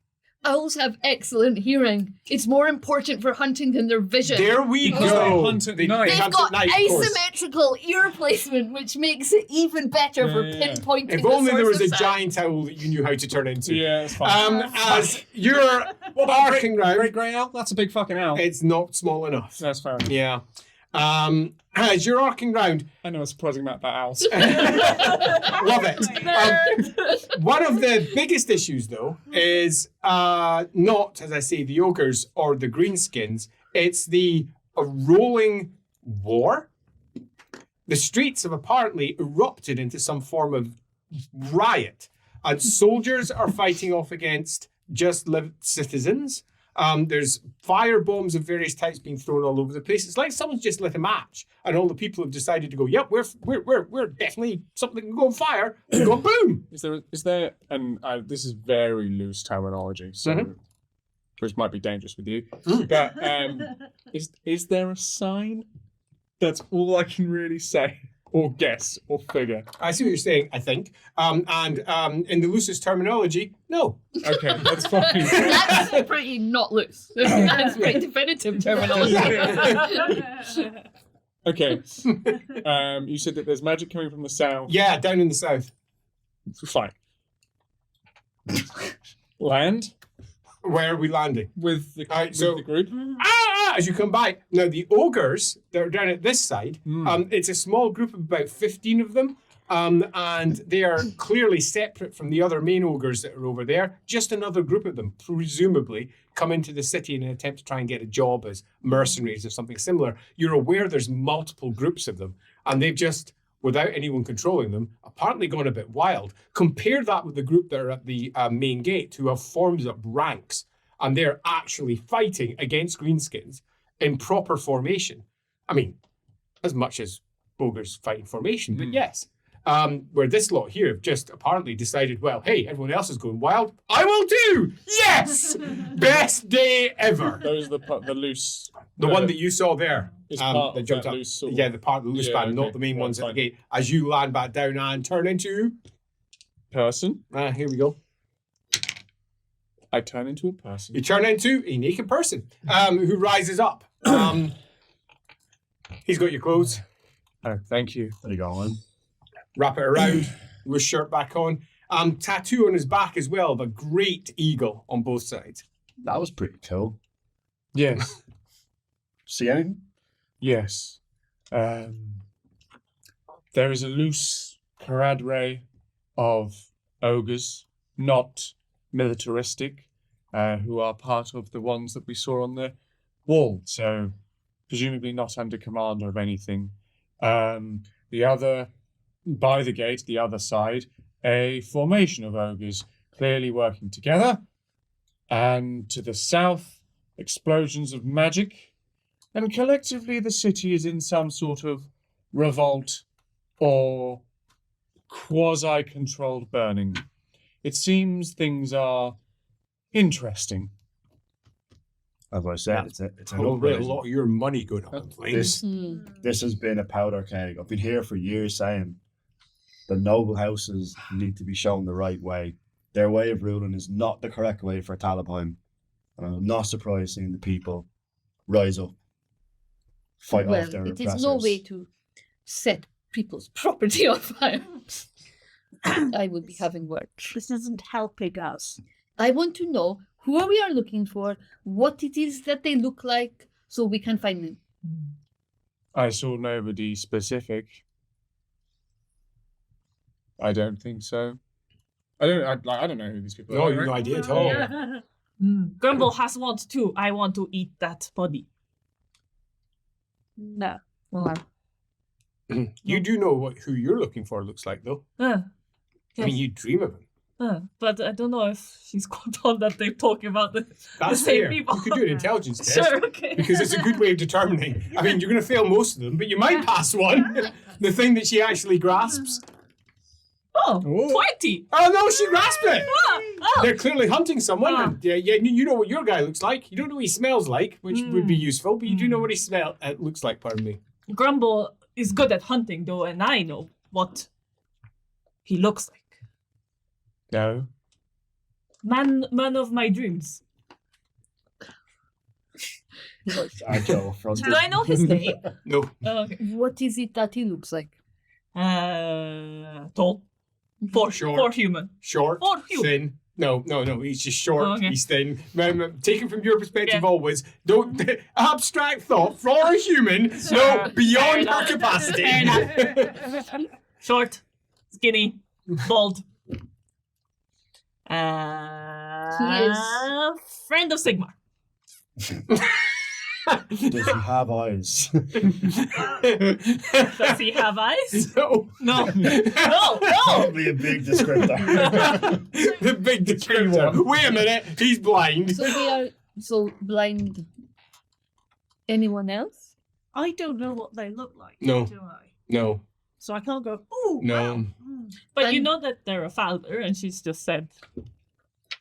Owls have excellent hearing. It's more important for hunting than their vision. There we Because go. they hunt at night. they They've hunt got at night, of course. asymmetrical ear placement, which makes it even better for Yeah. pinpointing If the only there source was a of sound. giant owl that you knew how to turn into. Yeah, it's fine. As you're arcing Great round, grey owl? That's a big fucking owl. it's not small enough. That's fair enough. Yeah. As you're arcing round, I know a surprising amount about owls. love it. One of the biggest issues, though, is not, as I say, the ogres or the greenskins. It's the rolling war. The streets have apparently erupted into some form of riot, and soldiers are fighting off against just lived citizens. There's fire bombs of various types being thrown all over the place. It's like someone's just lit a match, and all the people have decided to go, "Yep, we're definitely something can go on fire." And go boom. Is there, and this is very loose terminology, so Mhm. which might be dangerous with you, but is there a sign? That's all I can really say, or guess, or figure. I see what you're saying. I think, and in the loosest terminology, no. Okay, that's fine. That's pretty not loose. That's pretty definitive terminology. Okay. You said that there's magic coming from the south. Yeah, down in the south. Fine. Land Where are we landing? with the, Alright, with so- the group. As you come by. Now, the ogres that are down at this side, Mm. it's a small group of about 15 of them, and they are clearly separate from the other main ogres that are over there. Just another group of them, presumably, come into the city in an attempt to try and get a job as mercenaries or something similar. You're aware there's multiple groups of them, and they've just, without anyone controlling them, apparently gone a bit wild. Compare that with the group that are at the main gate, who have formed up ranks, and they're actually fighting against greenskins in proper formation. I mean, as much as ogres fight in formation, but yes. Where this lot here have just apparently decided, well, hey, everyone else is going wild, I will too! Yes! Best day ever! Those are the loose. The one that you saw there. is part that of jumped that up. loose sort of Yeah, the part of the loose Yeah, band, okay. not the main Right, ones at the fine. gate. As you land back down and turn into... person. Here we go. I turn into a person. You turn into a naked person who rises up. He's got your clothes. Oh, thank you. There you go, man. Wrap it around, with his shirt back on. Tattoo on his back as well, of a great eagle on both sides. That was pretty cool. Yes. See anything? Yes. There is a loose cadre of ogres, not militaristic, who are part of the ones that we saw on the wall. So, presumably not under commander of anything. The other, by the gate, the other side, a formation of ogres clearly working together. And to the south, explosions of magic. And collectively, the city is in some sort of revolt or quasi-controlled burning. It seems things are interesting. As I said, it's an Probably a uprising. lot of your money going up in flames. This has been a powder keg. I've been here for years saying the noble houses need to be shown the right way. Their way of ruling is not the correct way for Talabheim. And I'm not surprised seeing the people rise up, fight off their It oppressors. is no way to set people's property on fire. I will be having words. This isn't helping us. I want to know who we are looking for, what it is that they look like, so we can find them. I saw nobody specific. I don't think so. I don't know who these people No, are. you have no right? idea at all. Grumble has want too. I want to eat that body. No. You do know who you're looking for looks like, though. I mean, you dream of him. But I don't know if she's caught on that they're talking about the That's same fair. people. You could do an intelligence test. Sure, okay. Because it's a good way of determining. I mean, you're going to fail most of them, but you might pass one. The thing that she actually grasps. Oh, Ooh. 20! Oh, no, she grasped it. Oh. They're clearly hunting someone. Ah. And, you know what your guy looks like. You don't know what he smells like, which would be useful, but you do know what he looks like, pardon me. Grumble is good at hunting, though, and I know what he looks like. No. Man of my dreams. Agile front. Do I know his name? No. Okay. What is it that he looks like? Tall. For Short. For human. Short, Or human. thin. No, he's just short, Oh, okay. he's thin. Taken from your perspective Yeah. always, don't abstract thought for a human, Sure. no, beyond Fair her enough. capacity. Fair Short, skinny, bald. Friend of Sigmar. Does he have eyes? Does he have eyes? No. No. No, no! Probably a big descriptor. The big descriptor. Wait a minute, he's blind. So they are so blind. Anyone else? I don't know what they look like, No. do I? No, So I can't go, ooh, No. wow. But you And- know that they're a Falder, and she's just said,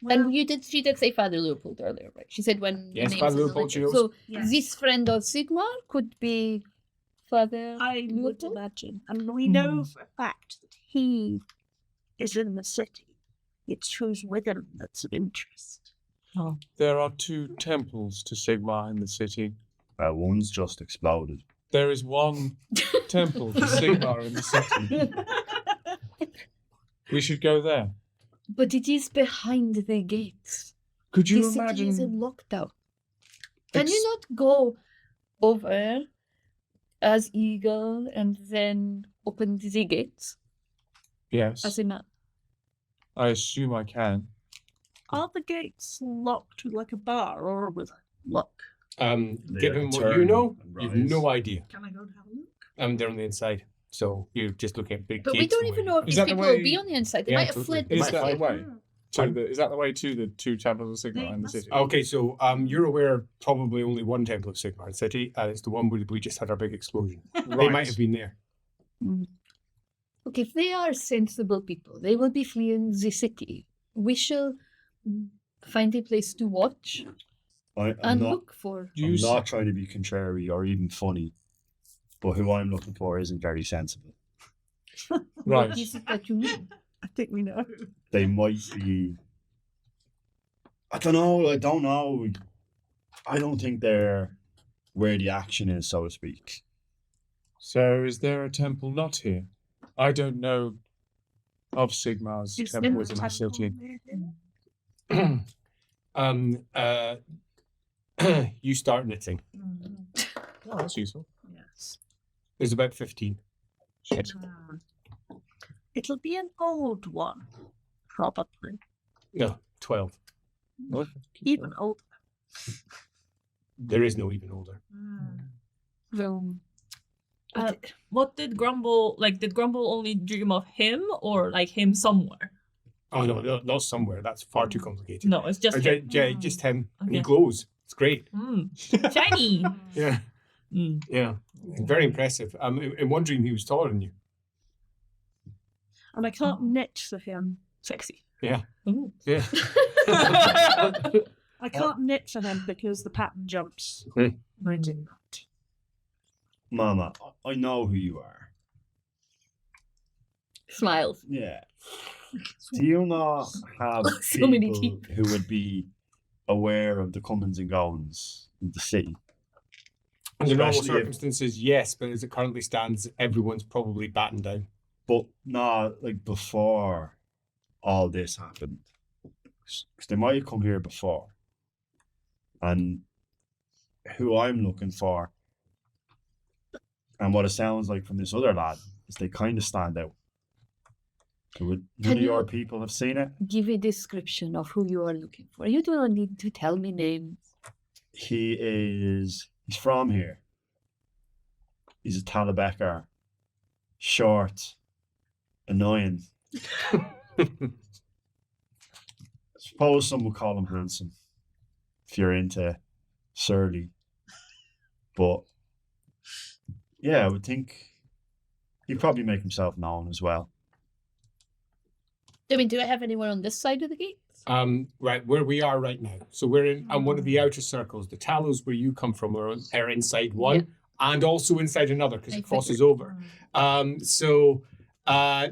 Well, And she did say Father Leopold earlier, right? She said when the Yes, names Father in the Leopold, she legend. knows. So yes. this friend of Sigmar could be Father I would Leopold? imagine. And we know for a fact that he is in the city. It's who's with him that's of interest. There are 2 temples to Sigmar in the city. One's just exploded. There is one temple to Sigmar in the city. We should go there. But it is behind the gates. Could you The city is in imagine? lockdown. Can you not go over as eagle and then open the gates Yes, as a man? I assume I can. Are the gates locked with like a bar or with a lock? They Given what turn you know, and you've rise. no idea. Can I go and have a look? They're on the inside, so you're just looking at big But gates. we don't and even where- know if Is these that the people way- will be on the inside. They Yeah, might have totally. fled. Is might that have the way? Pardon? Is that the way to the 2 temples of Sigmar in the city? Okay, so you're aware probably only one temple of Sigmar City, and it's the one where we just had our big explosion. They might have been there. Okay, if they are sensible people, they will be fleeing the city. We shall find a place to watch I'm and not, look for. Do I'm you not trying to be contrary or even funny, but who I'm looking for isn't very sensible. Right. What is it that you mean? I think we know. They might be. I don't know. I don't think they're where the action is, so to speak. So is there a temple not here? I don't know of Sigmar's Is temple there within a the temple city. near him? You start knitting. Oh, that's useful. Yes. There's about 15. Shit. It'll be an old one, probably. No, 12. Even older. There is no even older. What did Grumble like? Did Grumble only dream of him, or like him somewhere? Oh, no, not somewhere. That's far too complicated. No, it's just him. Just him. And he Okay. glows. It's great. Shiny. Yeah. Yeah. Very impressive. In one dream, he was taller than you. And I can't knit for him. Sexy. Yeah. Ooh. Yeah. I can't knit for him because the pattern jumps. Hmm. I do not. Mama, I know who you are. Smiles. Yeah. Do you not have So many people who would be aware of the comings and goings of the city? Under normal Especially if- circumstances, yes, but as it currently stands, everyone's probably battened down. But not like before all this happened. Because they might have come here before. And who I'm looking for, and what it sounds like from this other lad, is they kind of stand out. Would none Can of your you- people have seen it? Give a description of who you are looking for. You do not need to tell me names. He's from here. He's a Talabecker. Short. Annoying. Suppose some would call him handsome. If you're into surly. But yeah, I would think he'd probably make himself known as well. I mean, do I have anyone on this side of the gate? Right where we are right now. So we're in on one of the outer circles. The Talos where you come from are inside one, Yeah. and also inside another because I it crosses figured. over. So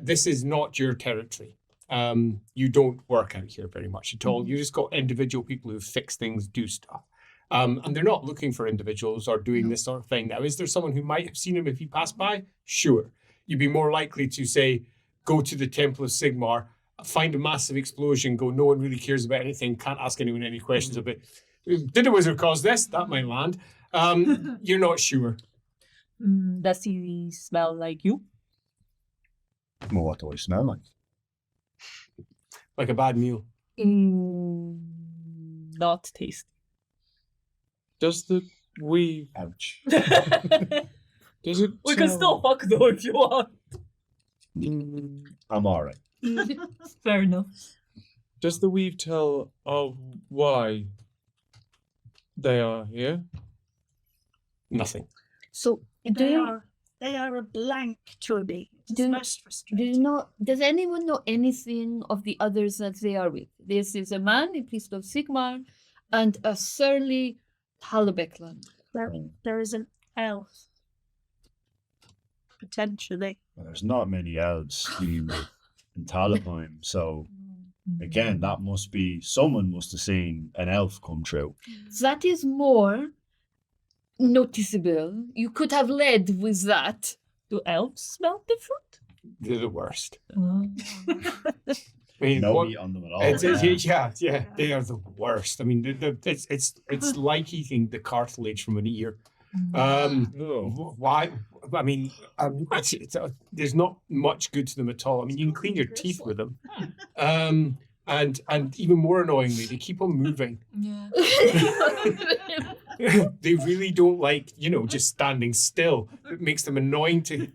this is not your territory. You don't work out here very much at all. You just got individual people who fix things, do stuff. And they're not looking for individuals or doing this sort of thing. Now, is there someone who might have seen him if he passed by? Sure. You'd be more likely to say, go to the Temple of Sigmar, find a massive explosion, go, no one really cares about anything, can't ask anyone any questions about, did a wizard cause this? That might land. You're not sure. Does he smell like you? Well, what do I smell like? Like a bad meal. Not tasty. Does the weave? Ouch. Does it? We can still fuck though if you want. I'm alright. Fair enough. Does the weave tell of why they are here? Nothing. So, do They you, are a blank to me. It's Do- most do frustrating. you know, does anyone know anything of the others that they are with? This is a man, a priest of Sigmar, and a surly Talabheim. There is an elf. Potentially. Well, there's not many elves in Talabheim, so again, that must be someone must have seen an elf come true. That is more noticeable. You could have led with that. Do elves smell different? They're the worst. I mean, No what- meat on them at all. yeah, they are the worst. I mean, it's like eating the cartilage from an ear. Why? I mean, there's not much good to them at all. I mean, you can clean your teeth with them, and even more annoyingly, they keep on moving. Yeah. They really don't like, just standing still. It makes them annoying to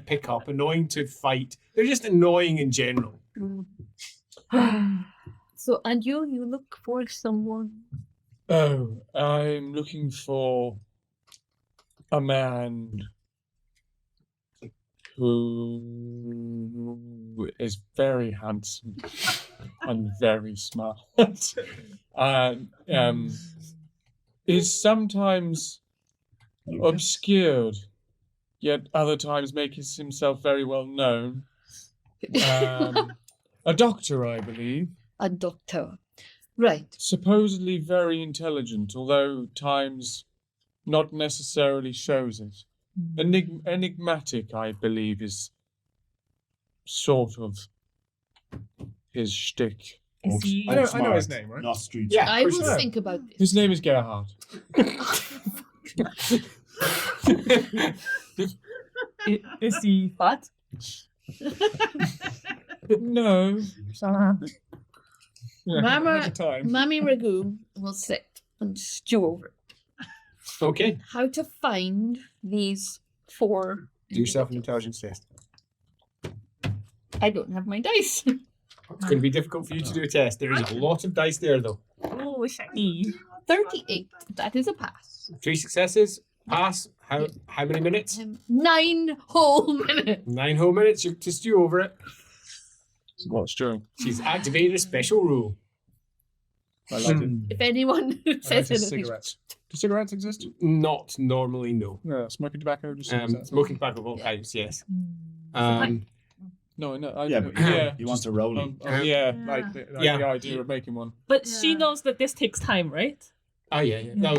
pick up, annoying to fight. They're just annoying in general. So, and you look for someone. Oh, I'm looking for a man who is very handsome and very smart, and is sometimes obscured, yet other times makes himself very well known. A doctor, I believe. A doctor. Right. Supposedly very intelligent, although times not necessarily shows it. Enigmatic, I believe, is sort of his shtick. Is he? I know Smart, his name, right? Not street. Yeah. I will sure. think about this. His name is Gerhard. Is he fat? No. Mama- At the time. Mammy Ragu will sit and stew over it. Okay. How to find these 4. Do yourself an intelligence test. I don't have my dice. It's going to be difficult for you to do a test. There is a lot of dice there, though. Oh, shiny. 38. That is a pass. 3 successes. Pass. How many minutes? 9 whole minutes. 9 whole minutes. You to stew over it. What's doing? She's activated a special rule. I like it. If anyone I says like anything. cigarettes. Do cigarettes exist? Not normally, no. No, smoking tobacco. Just Smoking tobacco of all types, yes. No, no. Yeah, but you want to roll it. Like the Yeah. idea of making one. But she knows that this takes time, right? Oh, yeah. No,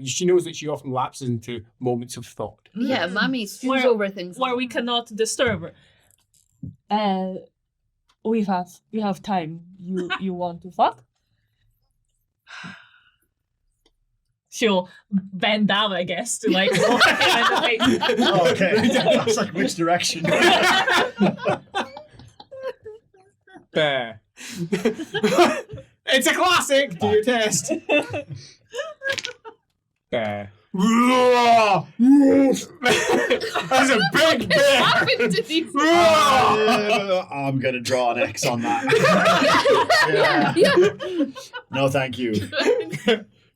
she knows that she often lapses into moments of thought. Yeah, Mammy stews Where- over things. Where we cannot disturb her. We have time. You want to fuck? She'll bend down, I guess, to like. Oh, okay. That's like which direction? Bear. It's a classic. Do your test. Bear. That's a big What bear. happened to these? I'm gonna draw an X on that. Yeah. No, thank you.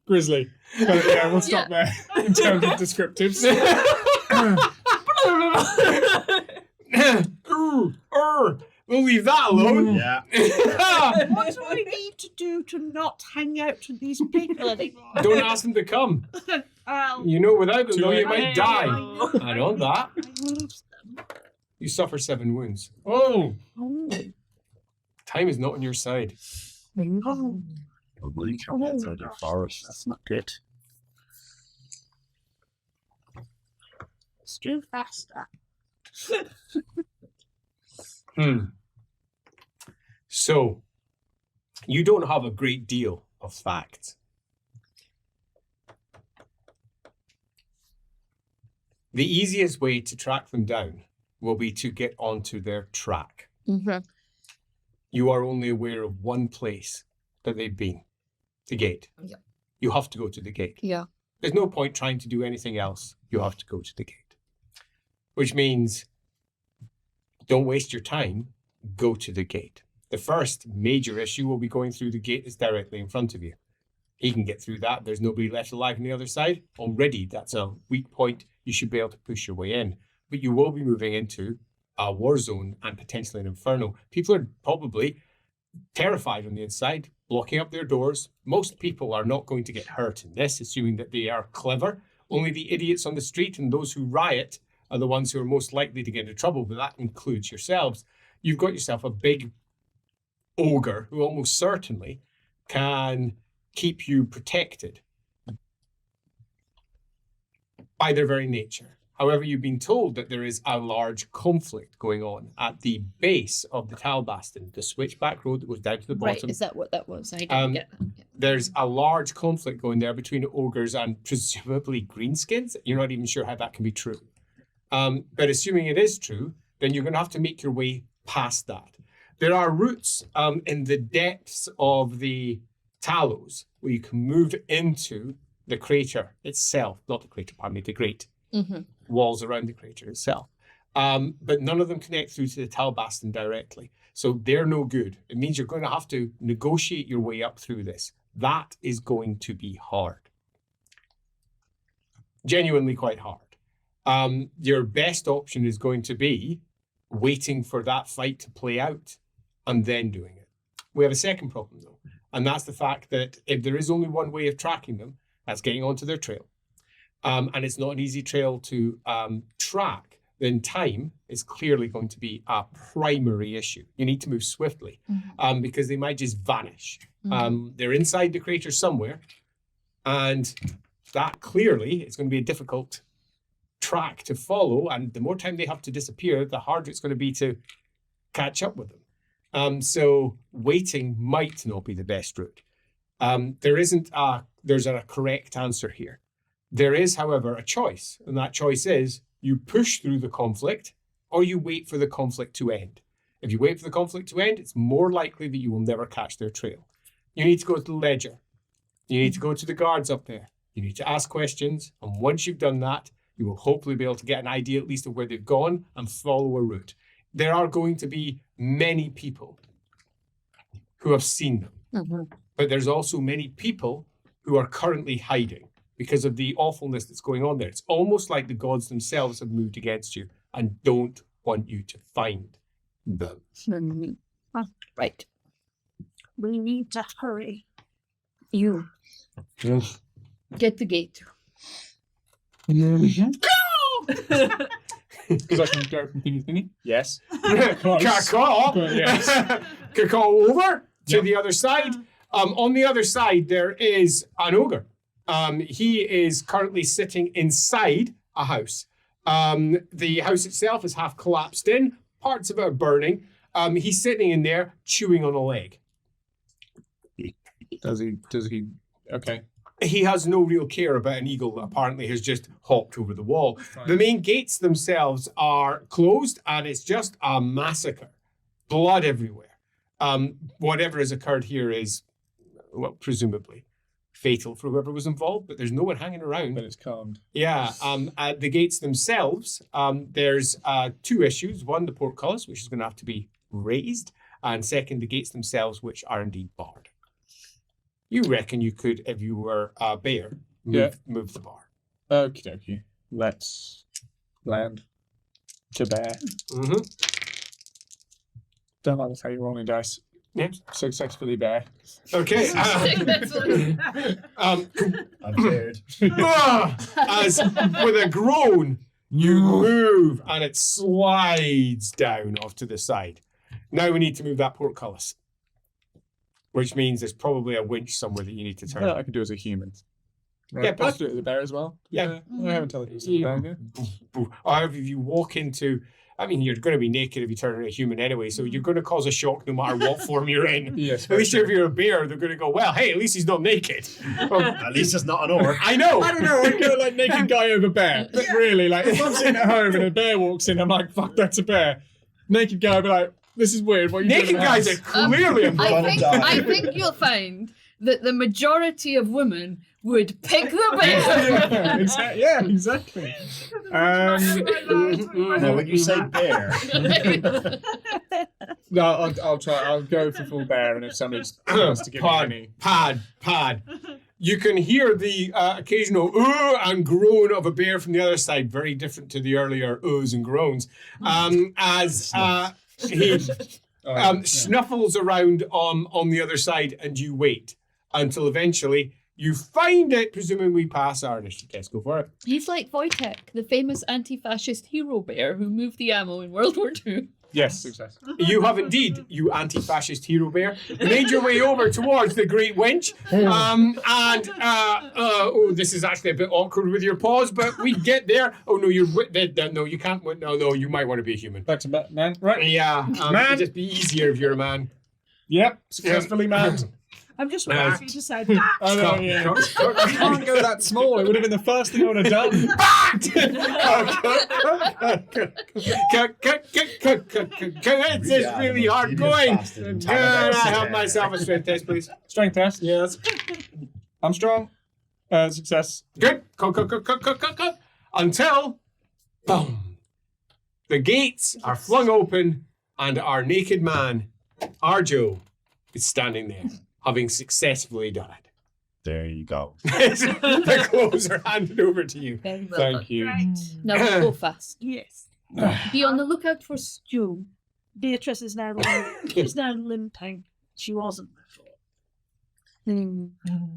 Grizzly. But yeah, we'll stop there in terms of descriptives. We'll leave that alone. Yeah. What do I need to do to not hang out with these people anymore? Don't ask them to come. You know, without them, Too though, you late. might die. I know that. I lose them. You suffer 7 wounds. Oh, Oh, time is not on your side. oh, Outside the forest. that's not good. Let's do faster. So, you don't have a great deal of facts. The easiest way to track them down will be to get onto their track. Mhm. You are only aware of one place that they've been, the gate. Yeah. You have to go to the gate. Yeah. There's no point trying to do anything else. You have to go to the gate. Which means don't waste your time, go to the gate. The first major issue will be going through the gate that's directly in front of you. He can get through that. There's nobody left alive on the other side. Already, that's a weak point. You should be able to push your way in. But you will be moving into a war zone and potentially an inferno. People are probably terrified on the inside, blocking up their doors. Most people are not going to get hurt in this, assuming that they are clever. Only the idiots on the street and those who riot are the ones who are most likely to get into trouble, but that includes yourselves. You've got yourself a big ogre who almost certainly can keep you protected by their very nature. However, you've been told that there is a large conflict going on at the base of the Talbaston, the switchback road that goes down to the Right, bottom. is that what that was? I didn't get that. Yeah. There's a large conflict going there between ogres and presumably greenskins. You're not even sure how that can be true. But assuming it is true, then you're going to have to make your way past that. There are routes in the depths of the Talos where you can move into the crater itself, not the crater, pardon me, the great walls around the crater itself. But none of them connect through to the Talbaston directly. So they're no good. It means you're going to have to negotiate your way up through this. That is going to be hard. Genuinely quite hard. Your best option is going to be waiting for that fight to play out and then doing it. We have a second problem though, and that's the fact that if there is only one way of tracking them, that's getting onto their trail. And it's not an easy trail to track, then time is clearly going to be a primary issue. You need to move swiftly because they might just vanish. They're inside the crater somewhere, and that clearly is going to be a difficult track to follow. And the more time they have to disappear, the harder it's going to be to catch up with them. So waiting might not be the best route. There's a correct answer here. There is, however, a choice, and that choice is you push through the conflict or you wait for the conflict to end. If you wait for the conflict to end, it's more likely that you will never catch their trail. You need to go to the ledger. You need to go to the guards up there. You need to ask questions, and once you've done that, you will hopefully be able to get an idea at least of where they've gone and follow a route. There are going to be many people who have seen them, but there's also many people who are currently hiding because of the awfulness that's going on there. It's almost like the gods themselves have moved against you and don't want you to find them. Right. We need to hurry. You get the gate. Because I can go from thingy thingy. Yes. Caw-caw! Yes. Caw over to the other side. On the other side, there is an ogre. He is currently sitting inside a house. The house itself is half collapsed in. Parts of it are burning. He's sitting in there chewing on a leg. Does he? Okay. He has no real care about an eagle that apparently has just hopped over the wall. The main gates themselves are closed and it's just a massacre. Blood everywhere. Whatever has occurred here is, well, presumably fatal for whoever was involved, but there's no one hanging around. But it's calmed. Yeah. At the gates themselves, there's two issues. One, the portcullis, which is going to have to be raised. And second, the gates themselves, which are indeed barred. You reckon you could, if you were a bear, move the bar. Okie dokie. Let's land to bear. Mm-hmm. Don't like that's how you're rolling dice. Yep. Successfully bear. Okay. I'm scared. As with a groan, you move and it slides down off to the side. Now we need to move that portcullis, which means there's probably a winch somewhere that you need to turn. That I can do as a human. Right. Yeah, I'll but do it as a bear as well. Yeah. I haven't teleported. Yeah. Yeah. Or if you walk into, I mean, you're going to be naked if you turn into a human anyway, so you're going to cause a shock no matter what form you're in. Yes. At least if you're a bear, they're going to go, well, hey, at least he's not naked. At least it's not an orc. I know. I don't know. I'd go like naked guy over bear. But really, like if I'm sitting at home and a bear walks in, I'm like, fuck, that's a bear. Naked guy, I'd be like, this is weird. What are you Naked doing in the guys house? are clearly involved. I think you'll find that the majority of women would pick the bear. Exactly. Now, when you say bear, No, I'll try. I'll go for full bear, and if somebody wants to give me any, Pad. You can hear the occasional and groan of a bear from the other side, very different to the earlier oohs and groans, as he snuffles around on the other side, and you wait until eventually you find it, presuming we pass our initiative test. Go for it. He's like Wojtek, the famous anti-fascist hero bear who moved the ammo in World War II. yes, success. You have indeed, you anti-fascist hero bear, made your way over towards the Great Winch. This is actually a bit awkward with your paws, but we get there. Oh no, no, you can't. No, you might want to be a human. Back to man, right? Yeah, Man. it'd just be easier if you're a man. Yep, successfully manned. I'm just waiting to say that. I know, yeah. I can't go that small. It would have been the first thing I would have done. It's just really hard going. Can I have myself a strength test, please? Strength test. Yes. I'm strong. Success. Good. Cut. Until, boom, the gates are flung open and our naked man, Arjo, is standing there, having successfully done it. there you go. The clothes are handed over to you. Very well Thank done. you. Right. Now go fast. Yes. Be on the lookout for stew. Beatrice is now limping. She wasn't before.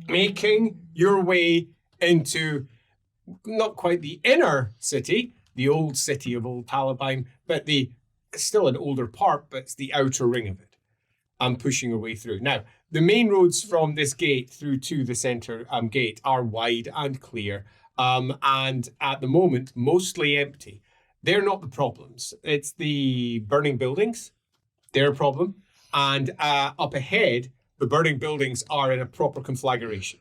Making your way into not quite the inner city, the old city of old Talabheim, but still an older part, but it's the outer ring of it. I'm pushing your way through. Now, the main roads from this gate through to the centre gate are wide and clear, and at the moment, mostly empty. They're not the problems. It's the burning buildings. They're a problem. And up ahead, the burning buildings are in a proper conflagration.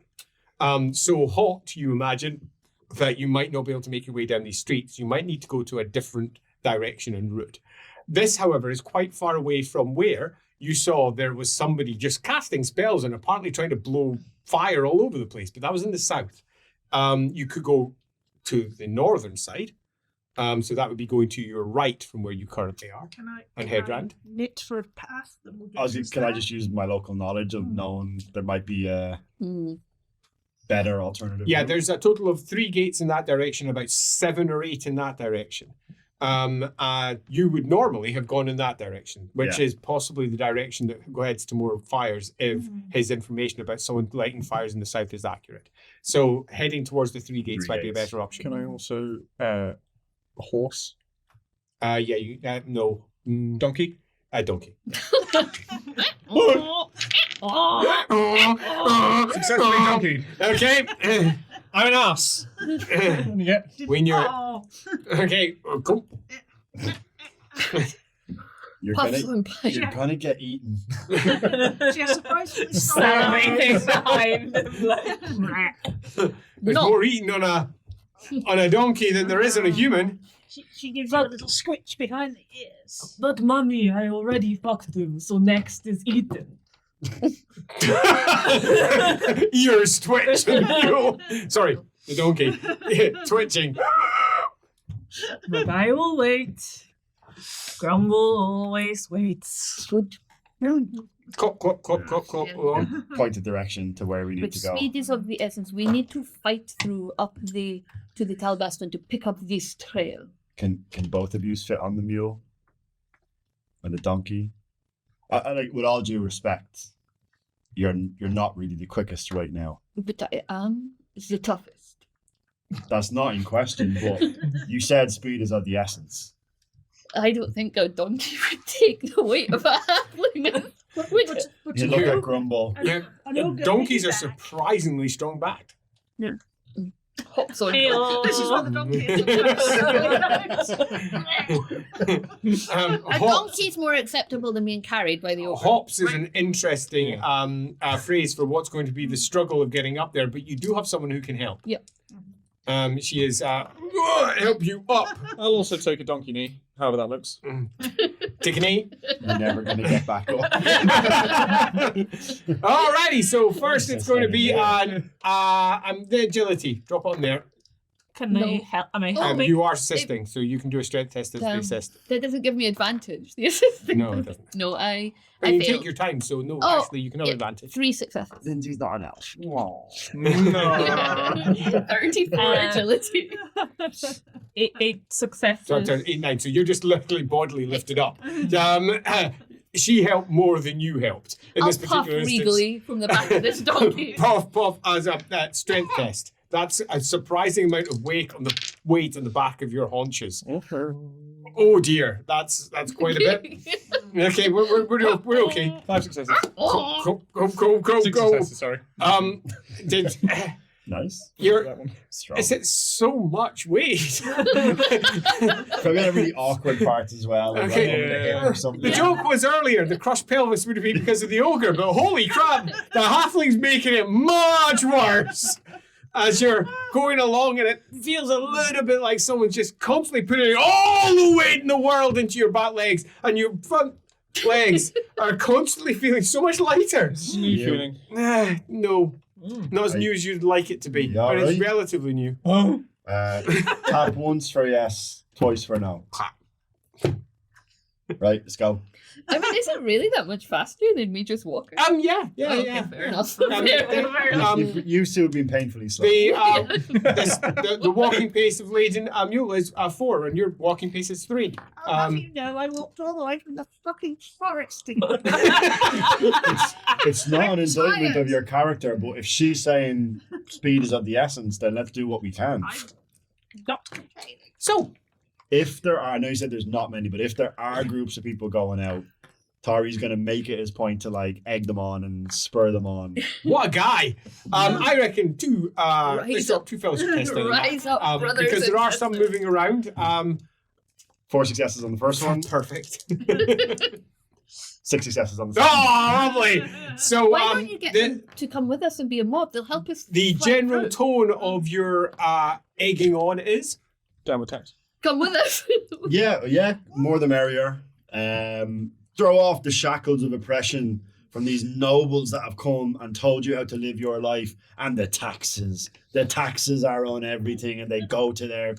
So hot, you imagine, that you might not be able to make your way down these streets. You might need to go to a different direction and route. This, however, is quite far away from where you saw there was somebody just casting spells and apparently trying to blow fire all over the place, but that was in the south. You could go to the northern side, so that would be going to your right from where you currently are, and head round. Knit for a path that will get us Can I there? just use my local knowledge of knowing there might be a better alternative? Yeah, route? there's a total of 3 gates in that direction, about 7 or 8 in that direction. You would normally have gone in that direction, which is possibly the direction that heads to more fires if his information about someone lighting fires in the south is accurate. So heading towards the 3 gates might be a better option. Can I also horse? No. Donkey? A donkey. Successfully donkeyed. Okay. I'm an ass. Yeah. When you're Oh, okay, cool. You're Puffs gonna, and pies. you're gonna get eaten. she has surprisingly Salivating behind. There's No. more eating on a donkey than there is on a human. She gives you a little scritch behind the ears. But mommy, I already fucked him, so next is eaten. Ears twitching. Sorry, the donkey twitching. But I will wait. Grumble always waits. Good. Clop, clop, clop, clop, clop. Along. Point of direction to where we need But to go. speed is of the essence. We need to fight through to the Talbaston to pick up this trail. Can both of you fit on the mule and the donkey? I like, with all due respect, you're not really the quickest right now. But I am the toughest. That's not in question. But you said speed is of the essence. I don't think a donkey would take the weight of a halfling. Would it? But You look at Grumble. Yeah, an ogre donkeys are piggyback. surprisingly strong backed. Hops on. This is what the donkey is. A Hops, donkey's more acceptable than being carried by the ogre. hops is an interesting phrase for what's going to be the struggle of getting up there, but you do have someone who can help. Yep. She is help you up. I'll also take a donkey knee, however that looks. Take a knee. You're never going to get back up. Alrighty, so first it's going to be the agility. Drop on there. Can No. I help? Am I Oh, helping? You are assisting, so you can do a strength test as the assist. That doesn't give me advantage. The assistant. No, it doesn't. No, I I mean, failed. take your time, so no, Oh, actually, you can have yeah. advantage. 3 successes. Then do that else. 34 agility. 8 successes. So 8, 9. So you're just literally bodily lifted up. She helped more than you helped in I'll this puff particular instance. regally from the back of this donkey. Puff, puff as a strength test. That's a surprising amount of weight on the back of your haunches. Oh dear, that's quite a bit. Okay, we're okay. 5 successes. Go. 6 successes, sorry. Did Nice. you're? That one. Strong. Is it so much weight? Probably a really awkward part as well. Like Okay. up in the air or something. The joke was earlier, the crushed pelvis would have been because of the ogre, but holy crap, the halfling's making it much worse. As you're going along and it feels a little bit like someone's just constantly putting all the weight in the world into your back legs, and your front legs are constantly feeling so much lighter. New Yeah. feeling. No, not as new as you'd like it to be, Yeah, but it's right. relatively new. Tap once for yes, twice for no. Right, let's go. I mean, is it really that much faster than me just walking? Yeah. Okay, fair enough. You two have been painfully slow. The walking pace of Leiden Mule is 4, and your walking pace is 3. I'll have you know, I walked all the way from the fucking forest. It's not an I'm indictment tired. of your character, but if she's saying speed is of the essence, then let's do what we can. So, If there are, I know you said there's not many, but if there are groups of people going out, Tari's going to make it his point to like egg them on and spur them on. what a guy! I reckon two Rise up. two fellows are testing Rise up, brothers because there and are some sisters. moving around. 4 successes on the first one. Perfect. 6 successes on the Oh, lovely. So Why don't you get the, them to come with us and be a mob? They'll help us. the fight general through. tone of your egging on is Downward tax. Come with us. Yeah, more the merrier. Throw off the shackles of oppression from these nobles that have come and told you how to live your life, and the taxes. The taxes are on everything, and they go to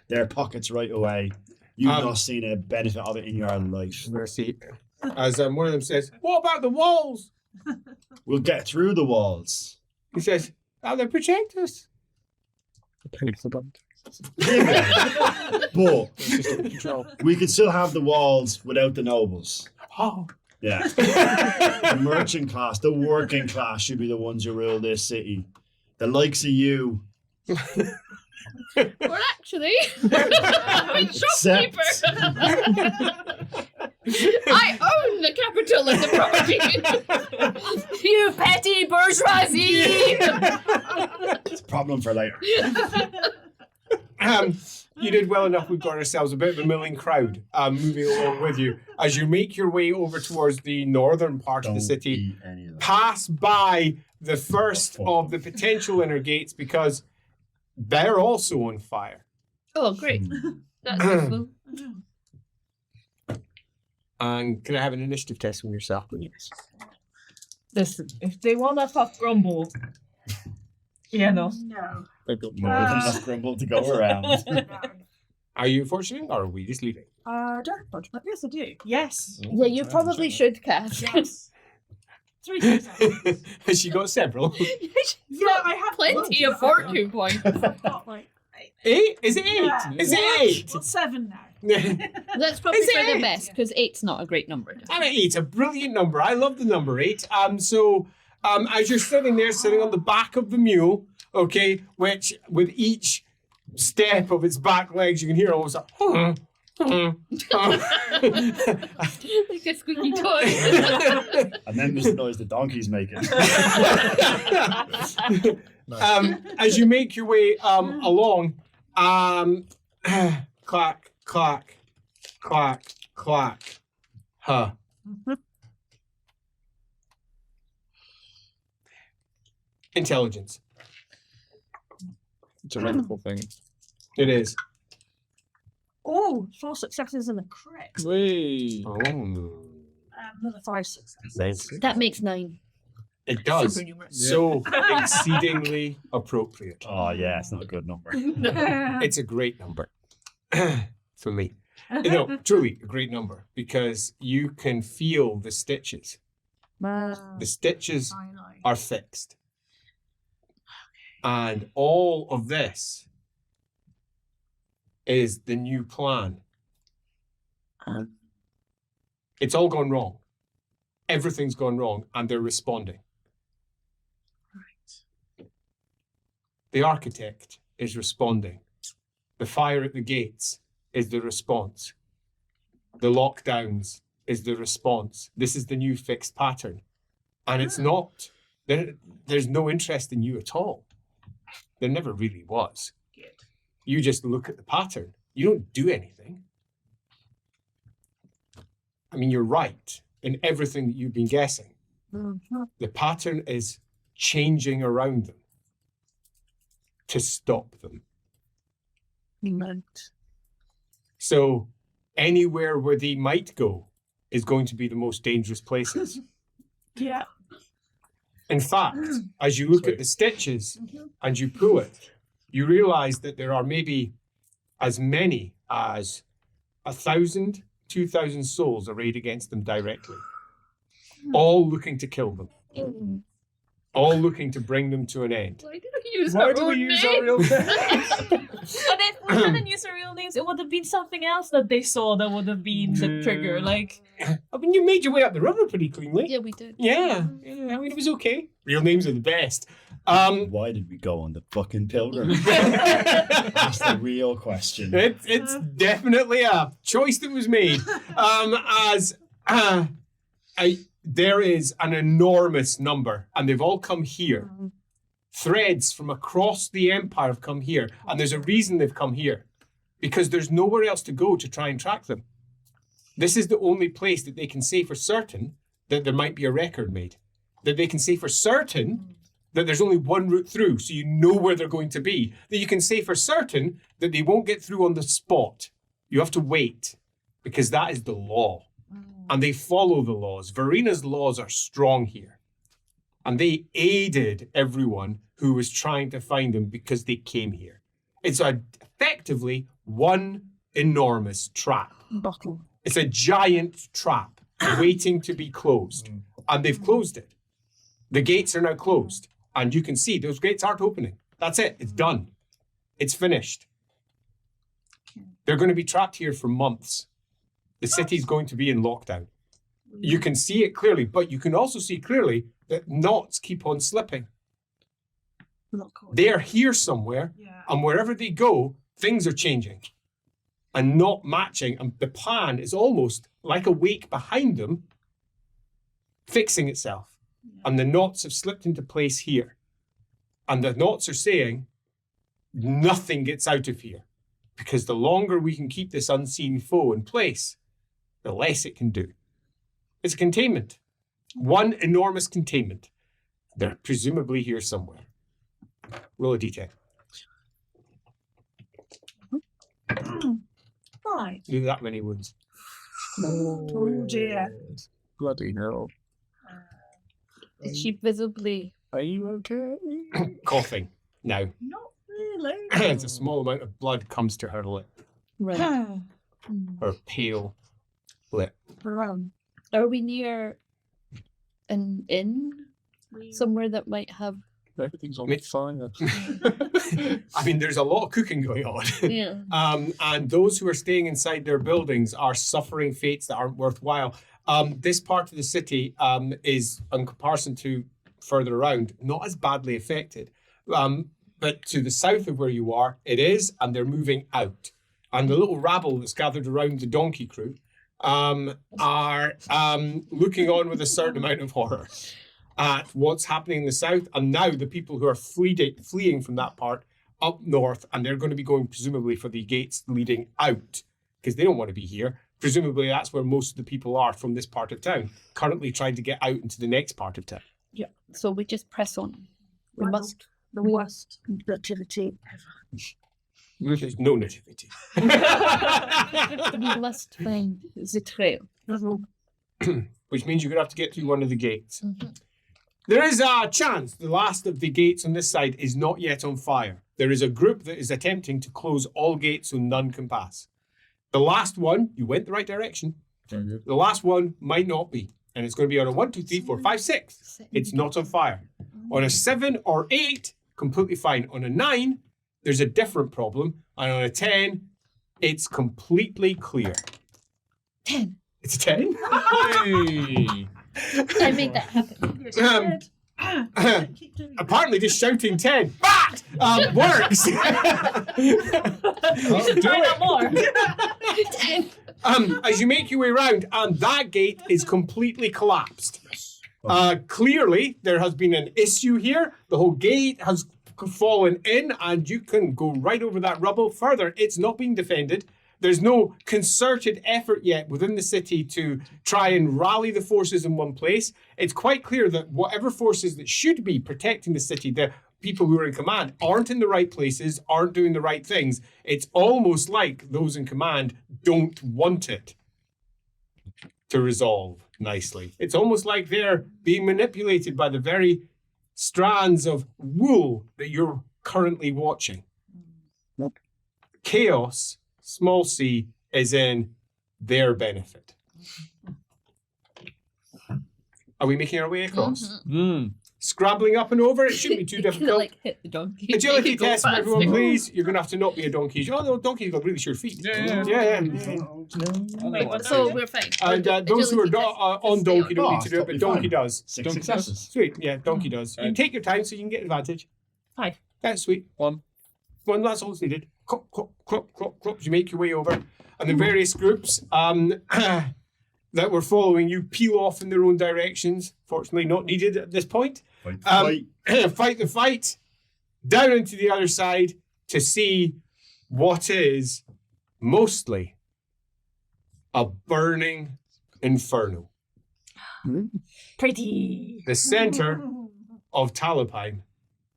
their pockets right away. You've not seen a benefit of it in your life. mercy. As one of them says, "What about the walls?" We'll get through the walls. He says, "Oh, they protect us." Paid for them. But Control. we could still have the walls without the nobles. Oh. Yeah. The merchant class, the working class should be the ones who rule this city. The likes of you. We're actually a shopkeeper. I own the capital and the property. You petty bourgeoisie. It's a problem for later. You did well enough. We've got ourselves a bit of a milling crowd moving along with you as you make your way over towards the northern part of the city. Eat any of that. Pass by the first of the potential inner gates because they're also on fire. Oh, great. That's useful. And can I have an initiative test from yourself, please? Listen, if they want to fuck Grumble, yeah, no. No. They've got More than enough grumble to go around. Are you fortunate or are we just leaving? Don't punch, but yes, I do. Yes. Yeah, you probably should, Cass. Yes. 3 successes. Has she got several? Yeah, I have Plenty of fortune points. I've got like 8? Is it 8? Yeah. Is it Well, 7 now. 8? That's probably Is for it? the best, because 8's not a great number. I'm at 8, a brilliant number. I love the number 8. So as you're sitting there, sitting on the back of the mule, okay, which with each step of its back legs, you can hear almost like, Like a squeaky toy. And then there's the noise the donkey's making. as you make your way along, clack, clack, clack, clack, huh. Intelligence. It's a wonderful thing. It is. Oh, 4 successes and a crit. Whee! Oh. Another 5 successes. That makes 9. It does. Supernumerate. So exceedingly appropriate. Oh, yeah, it's not a good number. It's a great number for me. No, truly a great number because you can feel the stitches. The stitches are fixed. And all of this is the new plan. It's all gone wrong. Everything's gone wrong, and they're responding. Right. The architect is responding. The fire at the gates is the response. The lockdowns is the response. This is the new fixed pattern. And it's not, there's no interest in you at all. There never really was. You just look at the pattern. You don't do anything. I mean, you're right in everything that you've been guessing. The pattern is changing around them to stop them. So anywhere where they might go is going to be the most dangerous places. Yeah. In fact, as you look at the stitches and you pull it, you realize that there are maybe as many as 1,000, 2,000 souls arrayed against them directly, all looking to kill them, all looking to bring them to an end. Why did we use Why our do we own use name? our real names? But if we hadn't used their real names, it would have been something else that they saw that would have been the trigger. Like, I mean, you made your way up the river pretty cleanly. Yeah, we did. Yeah, I mean, it was okay. Real names are the best. Why did we go on the fucking pilgrim? That's the real question. It's definitely a choice that was made. There is an enormous number, and they've all come here. Threads from across the empire have come here, and there's a reason they've come here, because there's nowhere else to go to try and track them. This is the only place that they can say for certain that there might be a record made. That they can say for certain that there's only one route through, so you know where they're going to be. That you can say for certain that they won't get through on the spot. You have to wait, because that is the law. And they follow the laws. Verena's laws are strong here. And they aided everyone who was trying to find them because they came here. It's effectively one enormous trap. Bottle. It's a giant trap waiting to be closed. And they've closed it. The gates are now closed. And you can see those gates aren't opening. That's it. It's done. It's finished. They're going to be trapped here for months. The city's going to be in lockdown. You can see it clearly, but you can also see clearly that knots keep on slipping. They're here somewhere, and wherever they go, things are changing and not matching. And the plan is almost like a wake behind them, fixing itself. And the knots have slipped into place here. And the knots are saying, nothing gets out of here. Because the longer we can keep this unseen foe in place, the less it can do. It's a containment. One enormous containment. They're presumably here somewhere. Roll a d10. 5. Do that many wounds. Oh dear. Bloody hell. Is she visibly... Are you okay? Coughing. Now. Not really. It's a small amount of blood comes to her lip. Right. Her pale lip. Brown. Are we near an inn? Somewhere that might have... Everything's on fire. I mean, there's a lot of cooking going on. Yeah. And those who are staying inside their buildings are suffering fates that aren't worthwhile. This part of the city is, in comparison to further around, not as badly affected. But to the south of where you are, it is, and they're moving out. And the little rabble that's gathered around the donkey crew are looking on with a certain amount of horror at what's happening in the south. And now the people who are fleeing from that part up north, and they're going to be going presumably for the gates leading out, because they don't want to be here. Presumably that's where most of the people are from this part of town, currently trying to get out into the next part of town. Yeah. So we just press on. We must... The worst nativity ever. There's no nativity. We must find the trail. Which means you're going to have to get through one of the gates. There is a chance the last of the gates on this side is not yet on fire. There is a group that is attempting to close all gates so none can pass. The last one, you went the right direction. The last one might not be. And it's going to be on a 1, 2, 3, 4, 5, 6. It's not on fire. On a 7 or 8, completely fine. On a 9, there's a different problem. And on a 10, it's completely clear. 10. It's a 10? Hey! I made that happen. Apparently just shouting 10 works. Try that more. 10. As you make your way around, and that gate is completely collapsed. Clearly, there has been an issue here. The whole gate has fallen in, and you can go right over that rubble. Further, it's not being defended. There's no concerted effort yet within the city to try and rally the forces in one place. It's quite clear that whatever forces that should be protecting the city, the people who are in command, aren't in the right places, aren't doing the right things. It's almost like those in command don't want it to resolve nicely. It's almost like they're being manipulated by the very strands of wool that you're currently watching. Chaos, small c, is in their benefit. Are we making our way across? Scrabbling up and over, it shouldn't be too difficult. Like hit the donkey. Agility Go test for fast. everyone, please. You're going to have to not be a donkey. Oh, no, donkeys got really sure feet. Yeah. Wait, so we're fine. And those who are Agility test on donkey don't Oh, need to do it, but donkey does. 6 successes. Sweet, yeah, donkey does. You can take your time so you can get advantage. 5. That's sweet. 1. That's all that's needed. Clop, clop, clop, clop, clop, as you make your way over. And the various groups that were following you peel off in their own directions. Fortunately, not needed at this point. Fight the fight, down into the other side to see what is mostly a burning inferno. Pretty. The center of Talabheim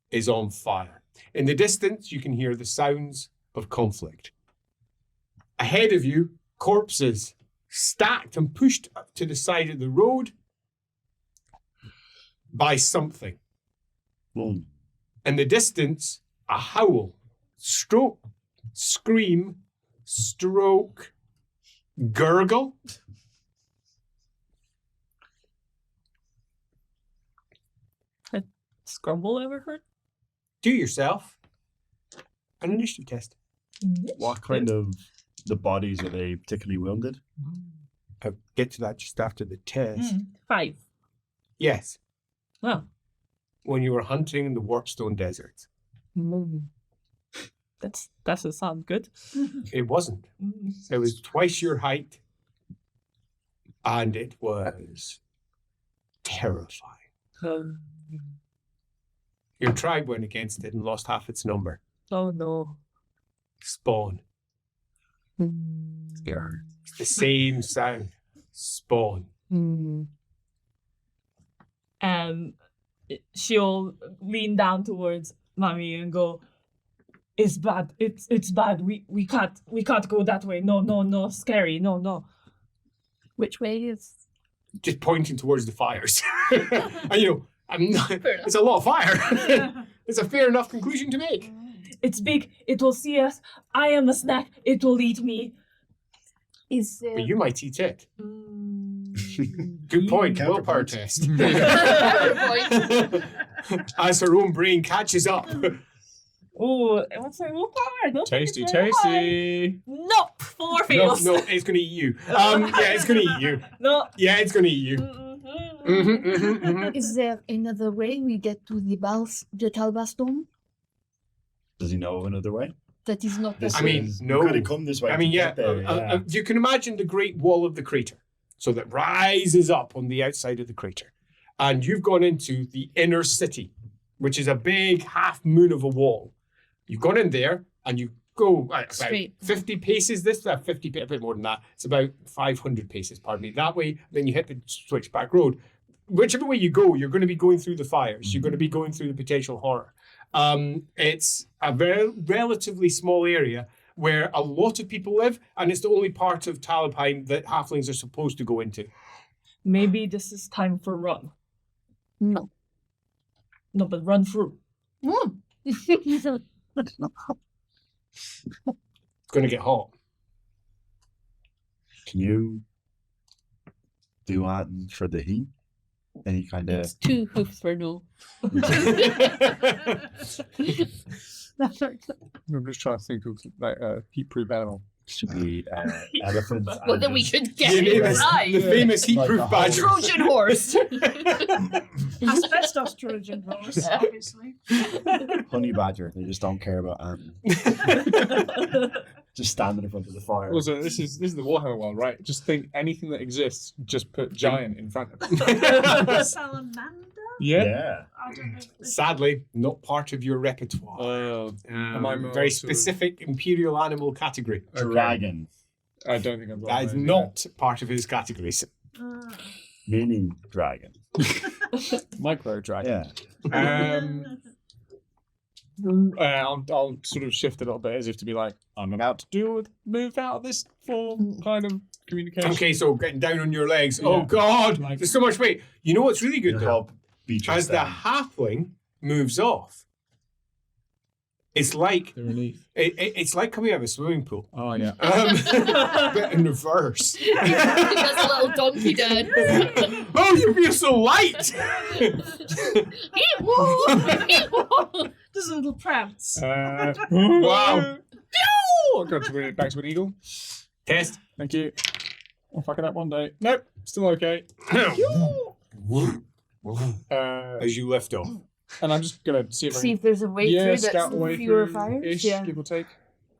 is on fire. In the distance, you can hear the sounds of conflict. Ahead of you, corpses stacked and pushed up to the side of the road by something. Boom. In the distance, a howl, stroke, scream, stroke, gurgle. Scrumble ever heard? Do yourself an initiative test. What kind of the bodies are they particularly wounded? I'll get to that just after the test. 5. Yes, Well, when you were hunting in the Warpstone Desert. that doesn't sound good. It wasn't. It was twice your height, and it was terrifying. Your tribe went against it and lost half its number. Oh no. Spawn. Scared. It's the same sound. Spawn. She'll lean down towards Mommy and go, "It's bad. It's bad. We can't go that way. No, scary. No." Which way is? Just pointing towards the fires. And I'm not. Fair enough. It's a lot of fire. It's a fair enough conclusion to make. It's big. It will see us. I am a snack. It will eat me. Is But you might eat it. Good point. Willpower test. As her own brain catches up. Oh, what's my willpower? Don't think Tasty, it's very high. tasty. Nope. 4 No, fails. no, it's going to eat you. Yeah, it's going to eat you. No. Yeah, it's going to eat you. Is there another way we get to the Talbastone? Does he know of another way? That is not. This I mean, is- no. We could have come this way. I to mean, get there, yeah. you can imagine the great wall of the crater. So that rises up on the outside of the crater. And you've gone into the inner city, which is a big half moon of a wall. You've gone in there and you go about Straight. 50 paces. This 50, a bit more than that. It's about 500 paces, pardon me. That way, then you hit the switchback road. Whichever way you go, you're going to be going through the fires. You're going to be going through the potential horror. It's a very relatively small area where a lot of people live, and it's the only part of Talabheim that halflings are supposed to go into. Maybe this is time for run. No. No, but run through. It's going to get hot. Can you do that for the heat? Any kind of It's 2 hoofs for no. I'm just trying to think of like a heat-proof animal. should be elephants? Well, and then we just should get You name it it, right. the famous heat-proof Like a badger. Trojan horse. Asbestos Trojan horse, obviously. honey badger. They just don't care about animals. Just standing in front of the fire. Also, this is the Warhammer world, right? Just think anything that exists, just put giant in front of it. Salamander? Yeah. Yeah. I don't know. Sadly, not part of your repertoire. Am I more Very sort of- specific imperial animal category. Dragon. I don't think I've got That is one, not part of his categories. Mini dragon. Micro dragon. Yeah. I'll sort of shift a little bit as if to be like, I'm about to move out of this form kind of communication. Okay, so getting down on your legs. Oh Yeah. God, Like- there's so much weight. You know what's really good To though? help Beatrice As the down. halfling moves off, it's like it's like coming out of a swimming pool. Oh yeah. But in reverse. That's a little donkey dad. Oh, you feel so light. There's a little prance. Wow. I'll go to bring it back to an eagle. Test. Thank you. I'll fuck it up one day. Nope, still okay. As you lift off. And I'm just gonna see if I See can if there's a way through scout that's away fewer through fires. ish, Yeah. give or take.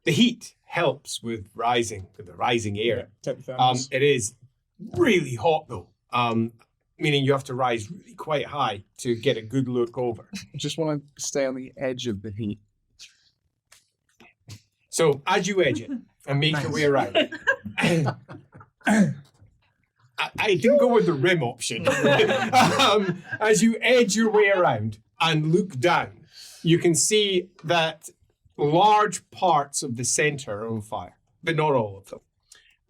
The heat helps with the rising air. Take the thermos. It is really hot though. Meaning you have to rise really quite high to get a good look over. I just want to stay on the edge of the heat. So as you edge it and make your way around, I didn't go with the rim option. As you edge your way around and look down, you can see that large parts of the center are on fire, but not all of them.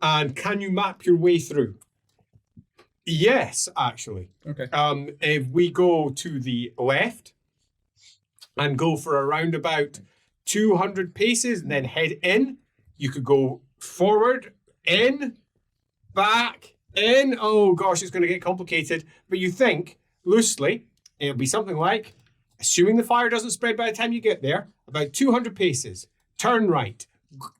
And can you map your way through? Yes, actually. Okay. If we go to the left and go for around about 200 paces and then head in, you could go forward, in, back, in. Oh gosh, it's going to get complicated. But you think, loosely, it'll be something like, assuming the fire doesn't spread by the time you get there, about 200 paces, turn right,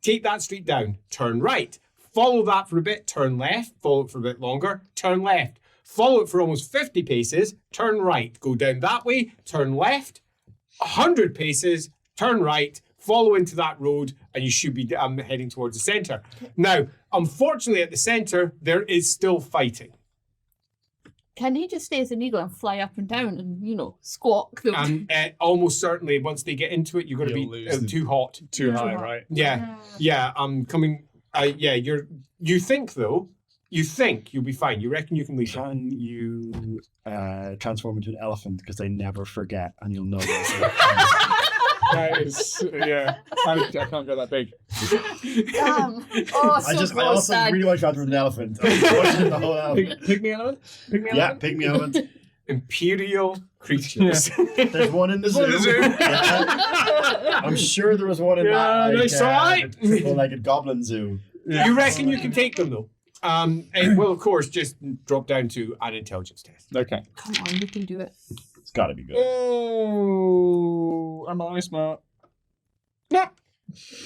take that street down, turn right, follow that for a bit, turn left, follow it for a bit longer, turn left, follow it for almost 50 paces, turn right, go down that way, turn left, 100 paces, turn right, follow into that road, and you should be heading towards the center. Now, unfortunately, at the center, there is still fighting. Can he just stay as an eagle and fly up and down and, squawk them? And almost certainly, once they get into it, you're going to You'll be lose too hot. Too high, right? Yeah. I'm coming. You think though? You think you'll be fine. You reckon you can leave? Can you transform into an elephant because they never forget, and you'll know this. That is, yeah. I can't go that big. Oh, I also really want to transform into an elephant. I'm watching the whole elephant. Pygmy elephant? Yeah, pygmy elephant. Imperial creatures. There's one in the zoo. Yeah. I'm sure there was one in that. That's right. Triple-legged goblin zoo. You reckon you can take them though? It will of course just drop down to an intelligence test. Okay. Come on, you can do it. It's got to be good. Oh, am I smart? No.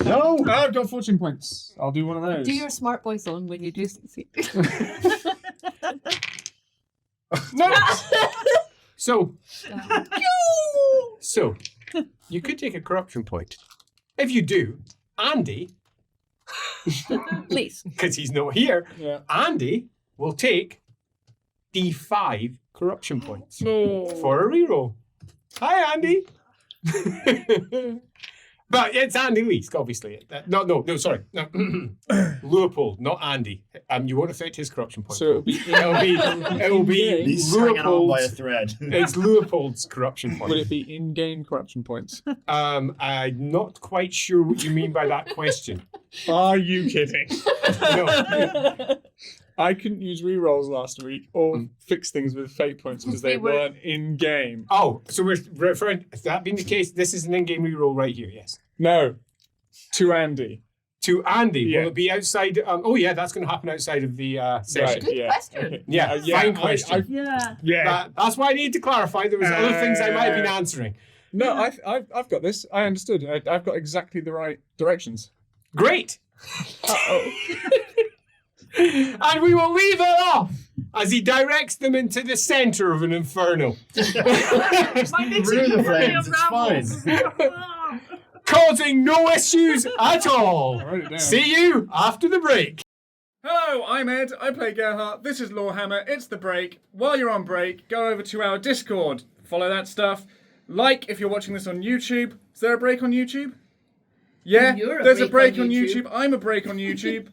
I've got 14 points. I'll do one of those. Do your smart voice on when you do succeed. No. So you could take a corruption point. If you do, Andy, Please. because he's not here, Yeah. Andy will take D5 corruption points No. for a reroll. Hi, Andy. But it's Andy Leask, obviously. No, sorry. No. Leopold, not Andy. You won't affect his corruption points. So it'll be He's hanging on by a Leopold's. thread. It's Leopold's corruption Will point. it be in-game corruption points? I'm not quite sure what you mean by that question. Are you kidding? No. I couldn't use rerolls last week or fix things with fate points because they They were- weren't in-game. Oh, so we're referring. If that being the case, this is an in-game reroll right here. Yes. No. To Andy. To Andy, Yeah. will it be outside? Oh, yeah, that's going to happen outside of the session. Right, Good yeah. question. Okay. Yeah, fine question. Yeah. Yeah. That's why I need to clarify. There was other things I might have been answering. No, I've got this. I understood. I've got exactly the right directions. Great. And we will leave it off as he directs them into the center of an inferno, Through the flames, it's fine. causing no issues at all. I wrote it down. See you after the break. Hello, I'm Ed. I play Gerhardt. This is LAWhammer. It's the break. While you're on break, go over to our Discord. Follow that stuff. Like if you're watching this on YouTube. Is there a break on YouTube? Yeah, You're a there's a break break on on YouTube. YouTube. I'm a break on YouTube.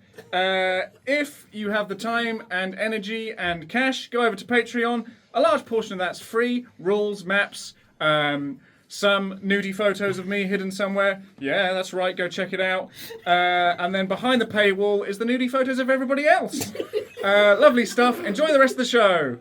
If you have the time and energy and cash, go over to Patreon. A large portion of that's free. Rules, maps, some nudie photos of me hidden somewhere. Yeah, that's right. Go check it out. And then behind the paywall is the nudie photos of everybody else. Lovely stuff. Enjoy the rest of the show.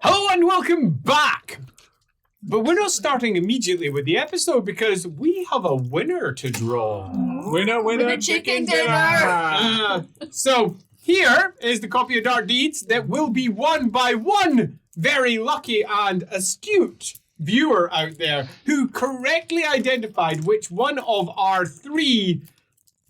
Hello and welcome back. But we're not starting immediately with the episode because we have a winner to draw. Winner, Winner, chicken dinner. So here is the copy of Dark Deeds that will be won by one very lucky and astute viewer out there who correctly identified which one of our 3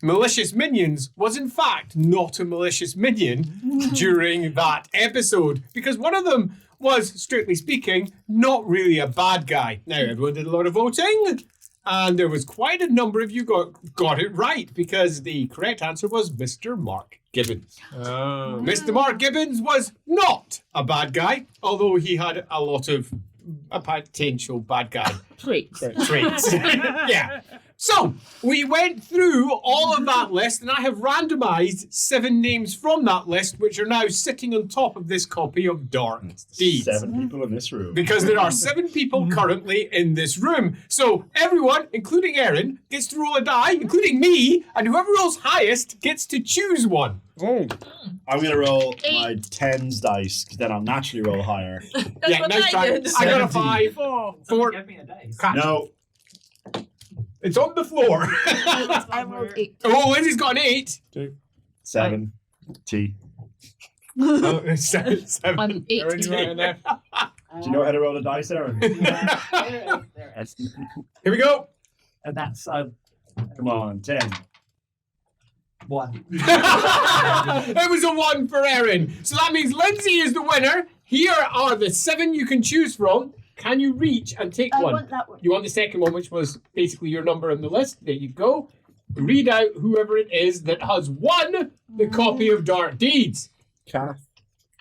malicious minions was in fact not a malicious minion during that episode, because one of them was, strictly speaking, not really a bad guy. Now, everyone did a lot of voting, and there was quite a number of you got it right, because the correct answer was Mr. Mark Gibbons. Mr. Mark Gibbons was not a bad guy, although he had a lot of a potential bad guy Traits. traits. Yeah. So we went through all of that list, and I have randomized 7 names from that list, which are now sitting on top of this copy of Dark Deeds. 7 people in this room. Because there are 7 people currently in this room. So everyone, including Erin, gets to roll a die, including me, and whoever rolls highest gets to choose one. Oh. I'm going to roll my 10s dice, because then I'll naturally roll higher. That's what nice I try. did. I got a 17. 5. 4. Give me a dice. No, It's on the floor. I rolled 8. Oh, Lindsay's got an 8. 7. T. Oh, it's 7. I'm 8. Erin, you writing there? Do you know how to roll a dice, Aaron? There it is. Here we go. And that's Come on, 10. 1. It was a 1 for Erin. So that means Lindsay is the winner. Here are the 7 you can choose from. Can you reach and take I one? want that one. You want the second one, which was basically your number on the list. There you go. Read out whoever it is that has won the copy of Dark Deeds. Kath.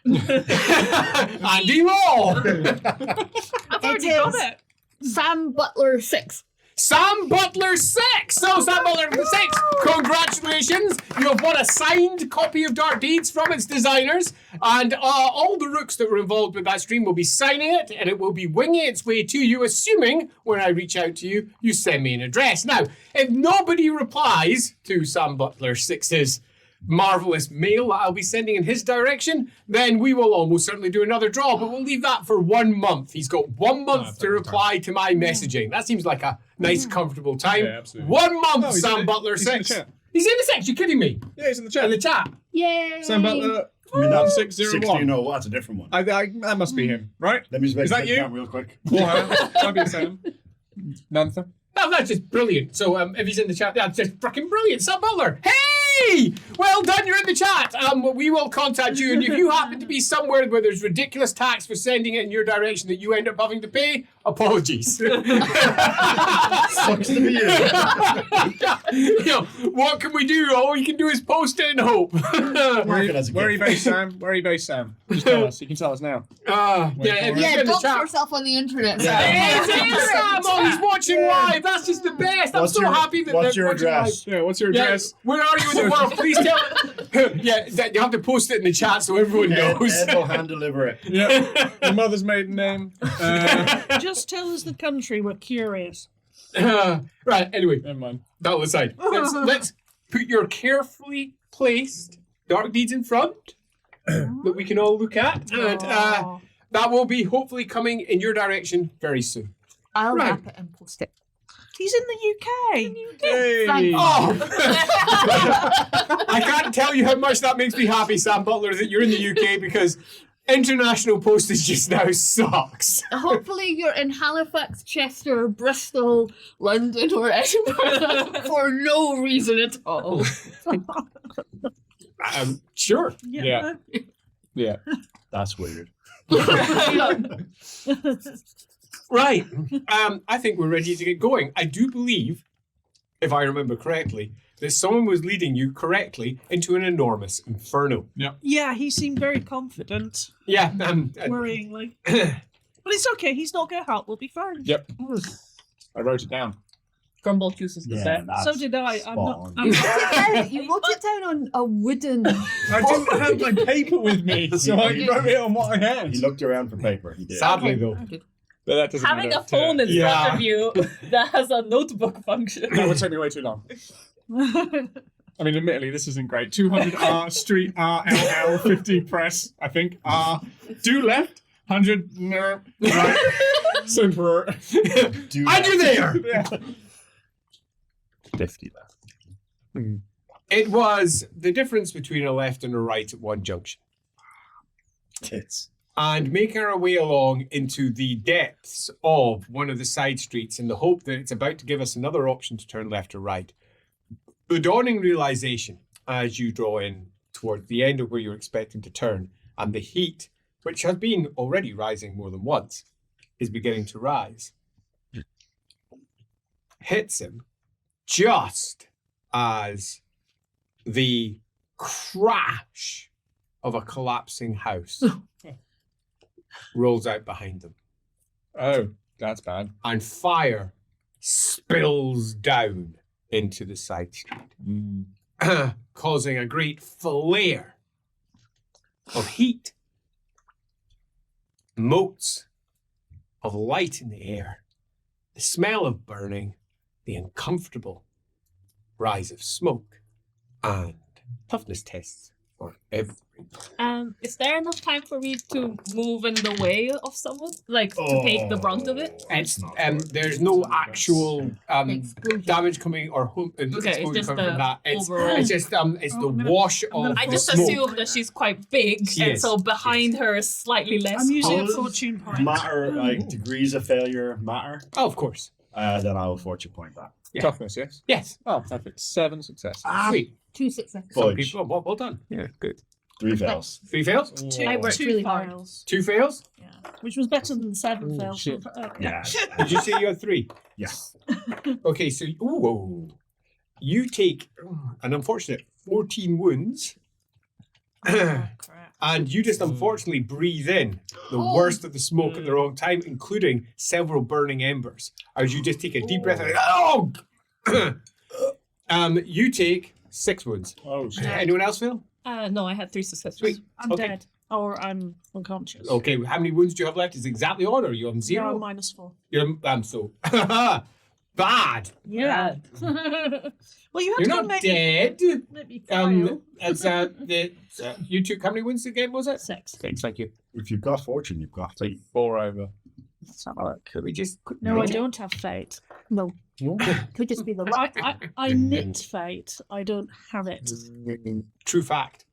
Andy Law. I've already got it. Sam Butler 6. Sam Butler 6. So Sam Butler 6, congratulations. You have won a signed copy of Dark Deeds from its designers. And all the rooks that were involved with that stream will be signing it, and it will be winging its way to you, assuming when I reach out to you, you send me an address. Now, if nobody replies to Sam Butler 6's marvelous mail that I'll be sending in his direction, then we will almost certainly do another draw, but we'll leave that for 1 month. He's got 1 month to reply to my messaging. That seems like a nice, comfortable time. Yeah, absolutely. 1 month, Oh, he's Sam in it. Butler He's in the 6. chat. He's in the 6, you're kidding me? Yeah, he's in the chat. In the chat. Yay! Sam Butler. I mean, that's 1601. 16. No, that's a different one. That must be him, right? Let me just make Is that a you? count real quick. Warhammer. Might be Sam. Nantha. No, that's just brilliant. So if he's in the chat, that's just freaking brilliant. Sam Butler. Hey! Well done, you're in the chat. We will contact you, and if you happen to be somewhere where there's ridiculous tax for sending it in your direction that you end up having to pay, apologies. Sucks to be you. You know, what can we do? All we can do is post it and hope. Mark it as a Where are you gift. based, Sam? Where are you based, Sam? Just tell us. You can tell us now. Yeah, if Yeah, he's Yeah, in the dump chat. yourself on the internet. Hey, Sam. it's Sam! Oh, he's watching live. That's just the best. I'm What's so your- happy that what's they're your watching address? Yeah, what's your live. Yeah, address? where are you in the world? Please tell. Yeah, you have to post it in the chat so everyone knows. Ed will hand deliver it. Yeah. Your mother's maiden name. Just tell us the country. We're curious. Right. Anyway, Never mind. that aside, let's put your carefully placed Dark Deeds in front that we can all look at, and that will be hopefully coming in your direction very soon. I'll Right. wrap it and post it. He's in the UK. Hey. Oh, I can't tell you how much that makes me happy, Sam Butler, that you're in the UK, because international postage just now sucks. Hopefully you're in Halifax, Chester, Bristol, London, or Edinburgh for no reason at all. Sure. Yeah. Yeah. That's weird. Right. I think we're ready to get going. I do believe, if I remember correctly, that someone was leading you correctly into an enormous inferno. Yeah, he seemed very confident, Yeah. worryingly. But it's okay. He's not going to help. We'll be fine. Yep. I wrote it down. Grumble chooses the Yeah, set. that's So did I. I'm spot not. on. I'm not You wrote it down on a wooden. I didn't have my paper with me, so I wrote it on what I had. He looked around for paper. He did. Sadly, though. But that doesn't Having matter. a phone in Yeah. front of you that has a notebook function. That would take me way too long. I mean, admittedly, this isn't great. 200R Street RLL 50 press, I think. Do left. 100 no, right. Simper. And you're there! 50 left. It was the difference between a left and a right at one junction. Tits. And making our way along into the depths of one of the side streets in the hope that it's about to give us another option to turn left or right. The dawning realization as you draw in towards the end of where you're expecting to turn, and the heat, which has been already rising more than once, is beginning to rise, hits him just as the crash of a collapsing house rolls out behind them. Oh, that's bad. And fire spills down into the side street, causing a great flare of heat, motes of light in the air, the smell of burning, the uncomfortable rise of smoke, and toughness tests for everything. Is there enough time for me to move in the way of someone? Like, to take the brunt of it? It's there's no actual damage coming or it's exposure just coming from the that. It's overall- it's the wash of I the just smoke. assumed that she's quite big, She and is, so she behind her is slightly less. I'm using a Does fortune point. Matter, like degrees of failure matter? Oh, of course. Then I will fortune point that. Yeah. Toughness, yes? Yes. Oh, perfect. 7 successes. Sweet. 2 successes. Some Fudge. people, well done. Yeah, good. 3 fails. 3 fails? I worked Two really hard. fails. 2 fails? Yeah. Which was better than 7 Ooh, fails. shit. Okay. Yeah. Did you say you had 3? Yes. Okay, so you take an unfortunate 14 wounds, and you just unfortunately breathe in the worst of the smoke at the wrong time, including several burning embers. As you just take a deep breath, and you take 6 wounds. Oh, shit. Anyone else feel? No, I had 3 successes. Sweet. I'm Okay. dead. Or I'm unconscious. Okay, how many wounds do you have left? Is it exactly on, or are you on 0? No, -4. You're so bad. Yeah. Well, you had You're to not make dead. Let me file. It's you took how many wins again? Was it 6. 6? Thank you. If you've got fortune, you've got fate. 4 over. Let's have a look. Could we just? No, I don't have fate. No. Could just be the luck. I knit fate. I don't have it. True fact.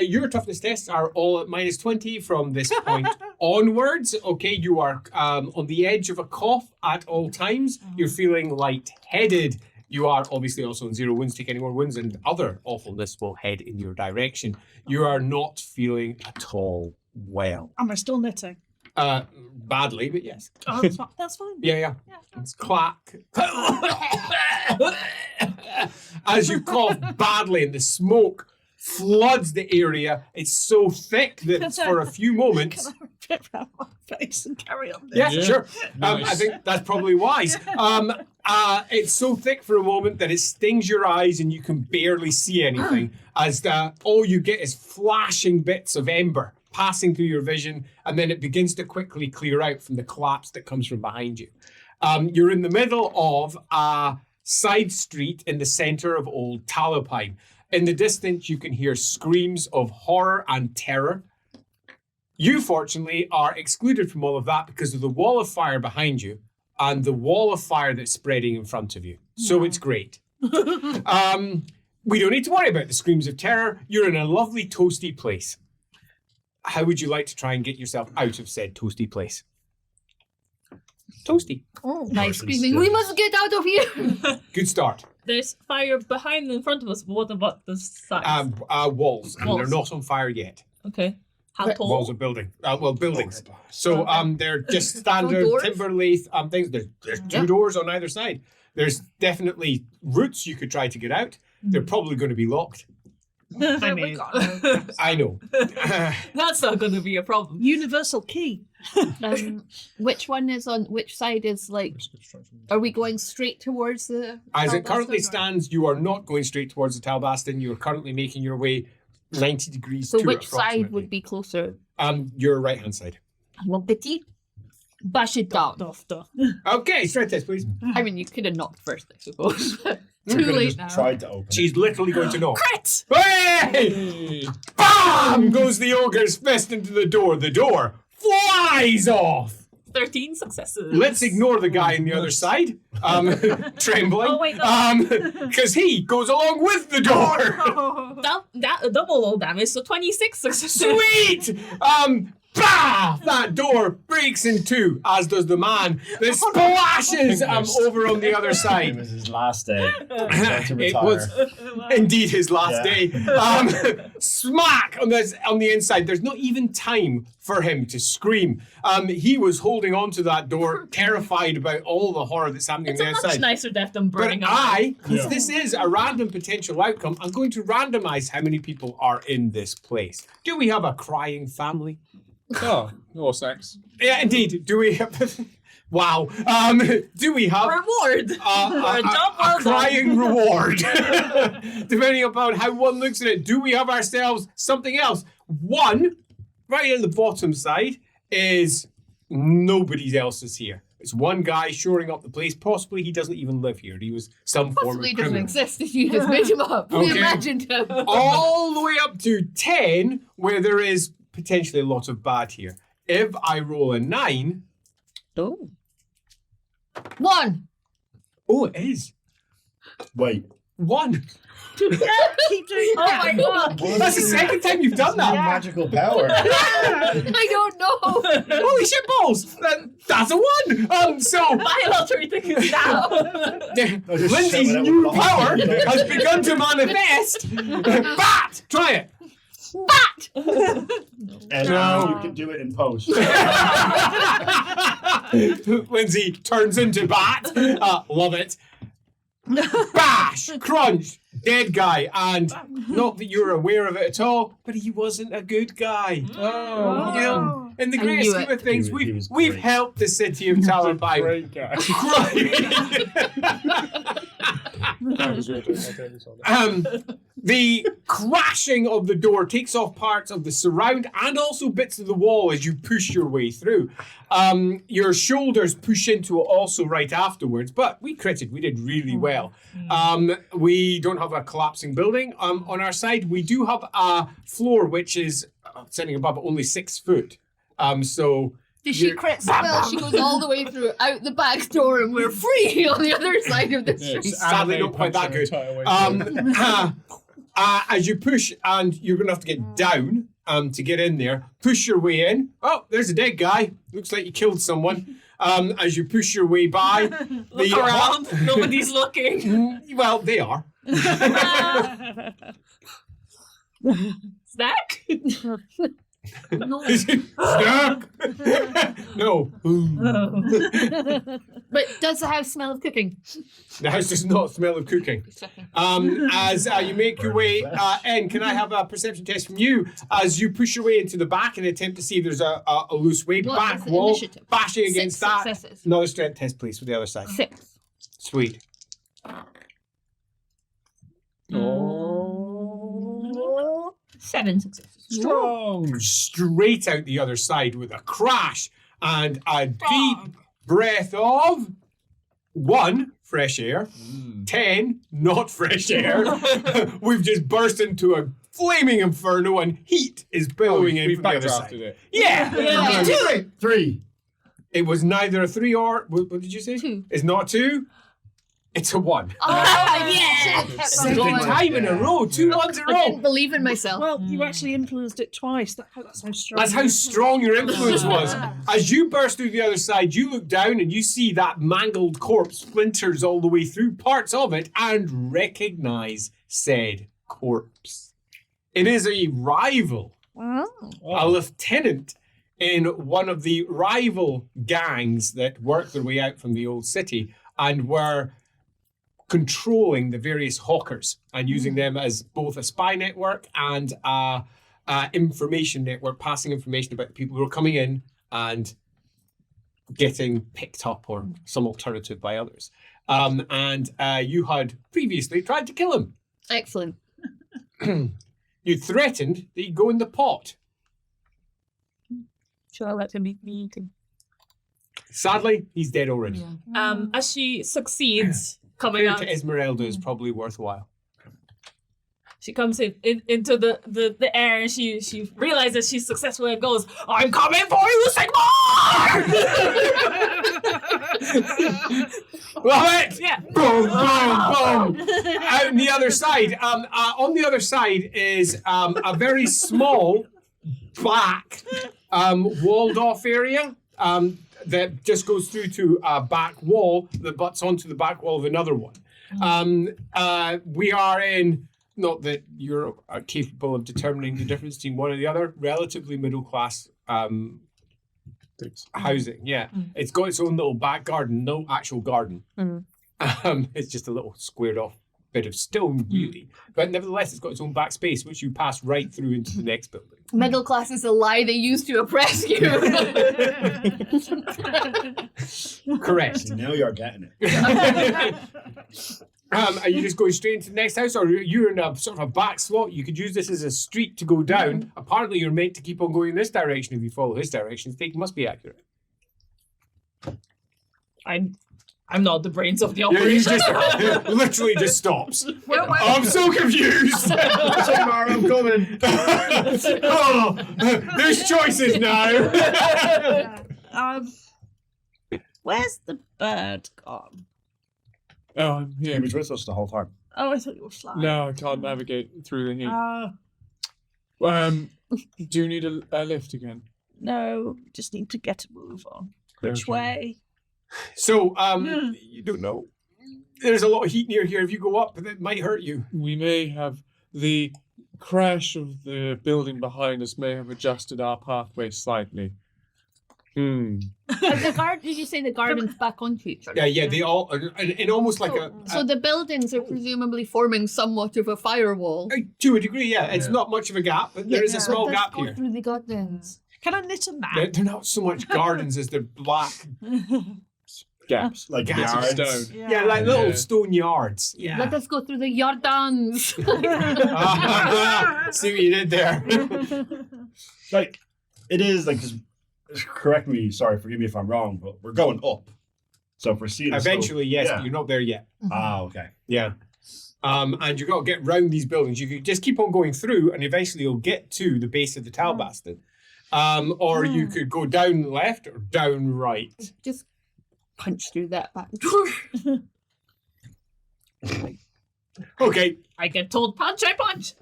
Your toughness tests are all at -20 from this point onwards. Okay, you are on the edge of a cough at all times. You're feeling lightheaded. You are obviously also on 0 wounds. Take any more wounds, and other awfulness will head in your direction. You are not feeling at all well. Am I still knitting? Badly, but yes. Oh, that's fine. That's fine. Yeah. that's Clack. As you cough badly and the smoke floods the area, it's so thick that for a few moments. Can I rip around my face and carry on? Yes, Yeah. sure. I Nice. think that's probably wise. It's so thick for a moment that it stings your eyes and you can barely see anything, as all you get is flashing bits of ember passing through your vision, and then it begins to quickly clear out from the collapse that comes from behind you. You're in the middle of a side street in the center of old Talabheim. In the distance, you can hear screams of horror and terror. You, fortunately, are excluded from all of that because of the wall of fire behind you and the wall of fire that's spreading in front of you. So it's great. We don't need to worry about the screams of terror. You're in a lovely toasty place. How would you like to try and get yourself out of said toasty place? Toasty. Oh, nice screaming. We must get out of here. Good start. There's fire behind and in front of us. But what about the side? Walls, and they're Walls. not on fire yet. Okay. How tall? Walls of building. Buildings. So they're just standard doors? timber lathe things. There's 2 doors on either side. There's definitely routes you could try to get out. They're probably going to be locked. I mean, I know. That's not going to be a problem. universal key. Which one is on which side is like, are we going straight towards the As it Talbaston, currently or- stands, you are not going straight towards the Talbaston. You are currently making your way 90 degrees So to it, which side approximately. would be closer? Your right hand side. Well, Betty, bash it down. Dofter. Okay, straight test, please. I mean, you could have knocked first, I suppose. You Too could have late just now. tried to open She's literally going to knock. Crit! Hey! BAM! Goes the ogre's fist into the door. The door flies off. 13 successes. Let's ignore the guy on the other side, trembling. Oh, wait, no. Because he goes along with the door. Double roll damage, so 26 successes. Sweet! Bah! That door breaks in two, as does the man that splashes over on the other It side. was his last day. He was about to It retire. was indeed his last Yeah. day. Smack on the inside. There's not even time for him to scream. He was holding on to that door, terrified about all the horror that's happening It's on a the much outside. nicer death than But burning up. because this is a random potential outcome, I'm going to randomize how many people are in this place. Do we have a crying family? Oh, or sex. Yeah, indeed. Do we have... Wow. Do we have Reward. a Job well done. crying reward? Depending upon how one looks at it, do we have ourselves something else? One, right at the bottom side, is nobody else is here. It's one guy shoring up the place. Possibly he doesn't even live here. He was some form Possibly of doesn't criminal. exist if you just made him up. We Okay. imagined him. All the way up to 10, where there is potentially a lot of bad here. If I roll a 9, Oh. 1. oh, it is. Wait. 1. Keep doing Oh that. my god. That's the second time you've done that. Magical power. I don't know. Holy shit balls! That's a 1! So, My lottery tickets now. just Lindsay's shout it out new with power laughter. has begun to manifest. Bat! Try it. And No. you can do it in post. Lindsay turns into Bat. Love it. Bash! Crunch! Dead guy. And not that you're aware of it at all, but he wasn't a good guy. Oh, You know, in the I greatest knew scheme it. of things, He was we've great. helped the city of Talabheim. great guy. The crashing of the door takes off parts of the surround and also bits of the wall as you push your way through. Your shoulders push into it also right afterwards, but we critted. We did really well. We don't have a collapsing building on our side. We do have a floor which is sitting above it, only 6 foot. So Did she You're- crit spell? She goes all the way through out the back door and we're free on the other side of the street. Sadly not quite that good. As you push, and you're going to have to get down to get in there, push your way in. Oh, there's a dead guy. Looks like you killed someone. As you push your way by, Look around. Nobody's looking. Well, they are. Snack? No. Snark! No. But does the house smell of cooking? The house does not smell of cooking. As you make your way in, can I have a perception test from you as you push your way into the back and attempt to see if there's a loose way? What Back is the wall, initiative? bashing 6 against that. successes. Another strength test, please, for the other side. 6. Sweet. Oh, 7 successes. strong. Straight out the other side with a crash and a deep breath of 1, fresh air, 10, not fresh air. We've just burst into a flaming inferno and heat is billowing in We've from the other side. backdrafted it. Yeah. Yeah. 3. It was neither a 3 or, what did you say? 2. It's not 2. It's a 1. Oh, yeah! Second time in a row, 2 ones in a I row. didn't believe in myself. Well, you actually influenced it twice. That's how strong. That's how strong your influence was. As you burst through the other side, you look down and you see that mangled corpse splinters all the way through parts of it and recognize said corpse. It is a rival, Oh. a lieutenant in one of the rival gangs that worked their way out from the old city and were controlling the various hawkers and using them as both a spy network and a information network, passing information about the people who are coming in and getting picked up or some alternative by others. And you had previously tried to kill him. Excellent. You threatened that he'd go in the pot. Should I let him eat me eating? Sadly, he's dead already. As she succeeds coming Compared out. to Esmeralda is probably worthwhile. She comes into the air and she realizes she's successful and goes, I'm coming for you, Sigmar! Love it! Yeah. Boom, boom, boom. Out on the other side. On the other side is a very small back walled off area that just goes through to a back wall that butts onto the back wall of another one. We are in, not that you're capable of determining the difference between one or the other, relatively middle class housing. Yeah, it's got its own little back garden, no actual garden. It's just a little squared off bit of stone, really. But nevertheless, it's got its own back space, which you pass right through into the next building. Middle class is a lie they used to oppress you. Correct. See, now you're getting it. Are you just going straight into the next house, or you're in a sort of a back slot? You could use this as a street to go down. Apparently, you're meant to keep on going in this direction if you follow his directions. They must be accurate. I'm not the brains of the Yeah, he operation. just literally just stops. I'm so confused. Tomorrow I'm coming. Oh, there's choices now. Where's the bird gone? Oh, I'm He here. was with us the whole time. Oh, I thought you were flying. No, I can't navigate through the heat. Do you need a lift again? No, just need to get a move on. Which Okay. way? So, you don't know. There's a lot of heat near here. If you go up, it might hurt you. We may have the crash of the building behind us may have adjusted our pathway slightly. Did you say the gardens back onto each other? Yeah, they all, in almost like So the buildings are presumably forming somewhat of a firewall. to a degree, yeah. It's not much of a gap, but there is a small Let's gap go here. through the gardens. Can I knit a map? They're not so much gardens as they're black. Gaps. Like Gaps of yards. stone. Yeah, like little Yeah. stone yards. Let us go through the Jordans. See what you did there. Like, it is like, 'cause- correct me, sorry, forgive me if I'm wrong, but we're going up. So if we're seeing Eventually, yes, yeah. but you're not there yet. Ah, okay. Yeah. And you've got to get round these buildings. You could just keep on going through, and eventually you'll get to the base of the Talbaston. Or you could go down left or down right. Just punch through that back door. Okay, I get told punch, I punch.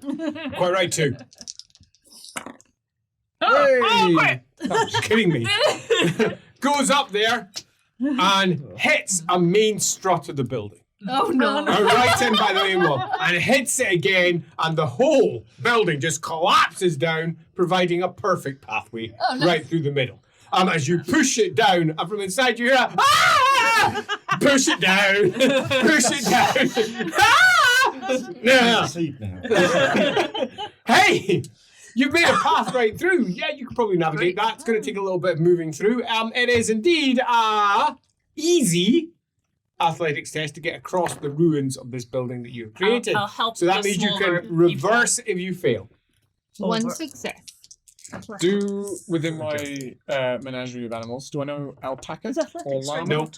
quite right too. Oh, great. You're kidding me. Goes up there and hits a main strut of the building. Oh no. Right in by the main wall. And hits it again, and the whole building just collapses down, providing a perfect pathway right through the middle. As you push it down, and from inside you hear a, ah! Push it down, push it down. Ah! No. Sleep now. Hey, you've made a path right through. Yeah, you could probably navigate that. It's going to take a little bit of moving through. It is indeed easy athletics test to get across the ruins of this building that you've created. I'll help So that the means you smaller can reverse if you fail. One success. Do within my menagerie of animals, do I know alpaca Is or athletics llama? No.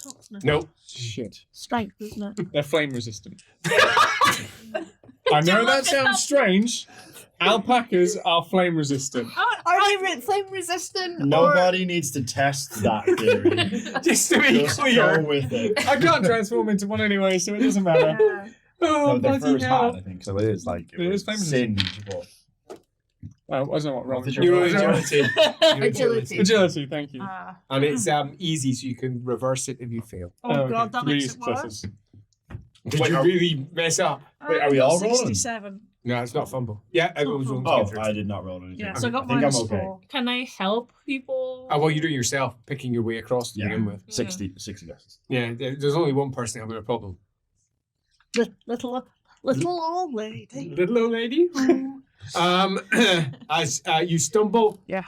No. Shit. Strength, isn't it? They're flame resistant. I know that sounds strange. Alpacas are flame resistant. Are they flame resistant? Nobody needs to test that theory. Just to be Just clear. go with it. I can't transform into one anyway, so it doesn't matter. Oh, No, their bloody first hell. hat, I think. So it is like It is famous. singed, but I don't know what wrong. What did Your your- agility. Your Agility. Agility, thank you. And it's easy, so you can reverse it if you fail. Oh, Okay, God, that 3 makes it worse. successes. Did Wait, you are- really mess up? Wait, are we all rolling? 67. No, it's not fumble. Yeah, everyone's rolling to oh, get through. I did not roll anything. Yeah, so I got think I'm minus okay. 4. Can I help people? Well, you do it yourself, picking your way across to Yeah. begin with. 60 guesses. Yeah, there's only one person having a problem. Little old lady. Little old lady. As you stumble, Yeah.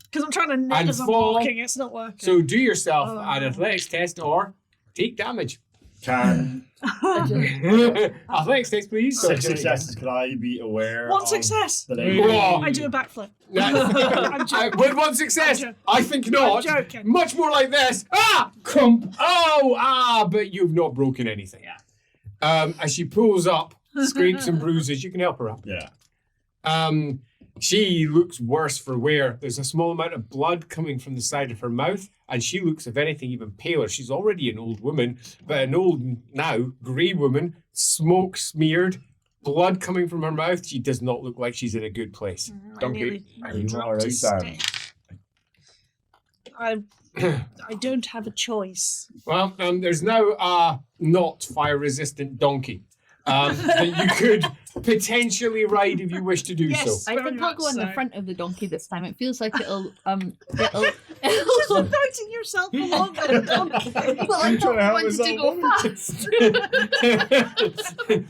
Because I'm trying to knit And as I'm fall. walking, it's not working. so do yourself Oh. an athletics test or take damage. Can Athletics test, please. 6 successes, could I be aware One of success. the lady? Whoa. I do a backflip. I'm joking. with one success, I'm joking. I think not. I'm joking. Much more like this. But you've not broken anything. As she pulls up scrapes and bruises. You can help her up. Yeah. She looks worse for wear. There's a small amount of blood coming from the side of her mouth, and she looks, if anything, even paler. She's already an old woman, but an old, now, grey woman, smoke smeared, blood coming from her mouth. She does not look like she's in a good place. Donkey. You are right, Sam. I don't have a choice. Well, there's now a not fire-resistant donkey that you could potentially ride if you wish to do so. I think I'll go on the front of the donkey this time. It feels like it'll You're supporting yourself along with a donkey. Well, I trying to help wanted to go fast.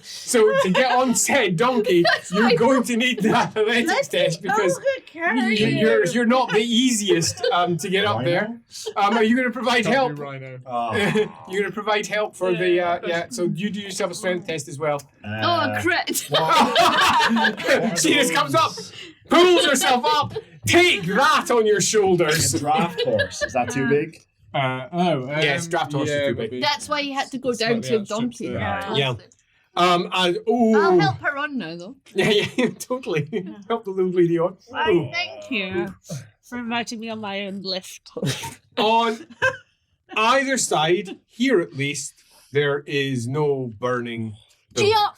So to get on said donkey, you're going to need the athletics test because you're not the easiest to get up there. Are you going to provide help? Rhino. You're going to provide help for the yeah. So you do yourself a strength test as well. Oh, crit! She just comes up, pulls herself up. Take that on your shoulders. Draft horse. Is that too big? Yes, draft horse is too big. maybe. That's why you had to go down to a donkey. Yeah. And I'll help her on now, though. yeah, totally. Help the little lady on. Ooh. Thank you for inviting me on my own lift. On either side, here at least, there is no burning. Gee up!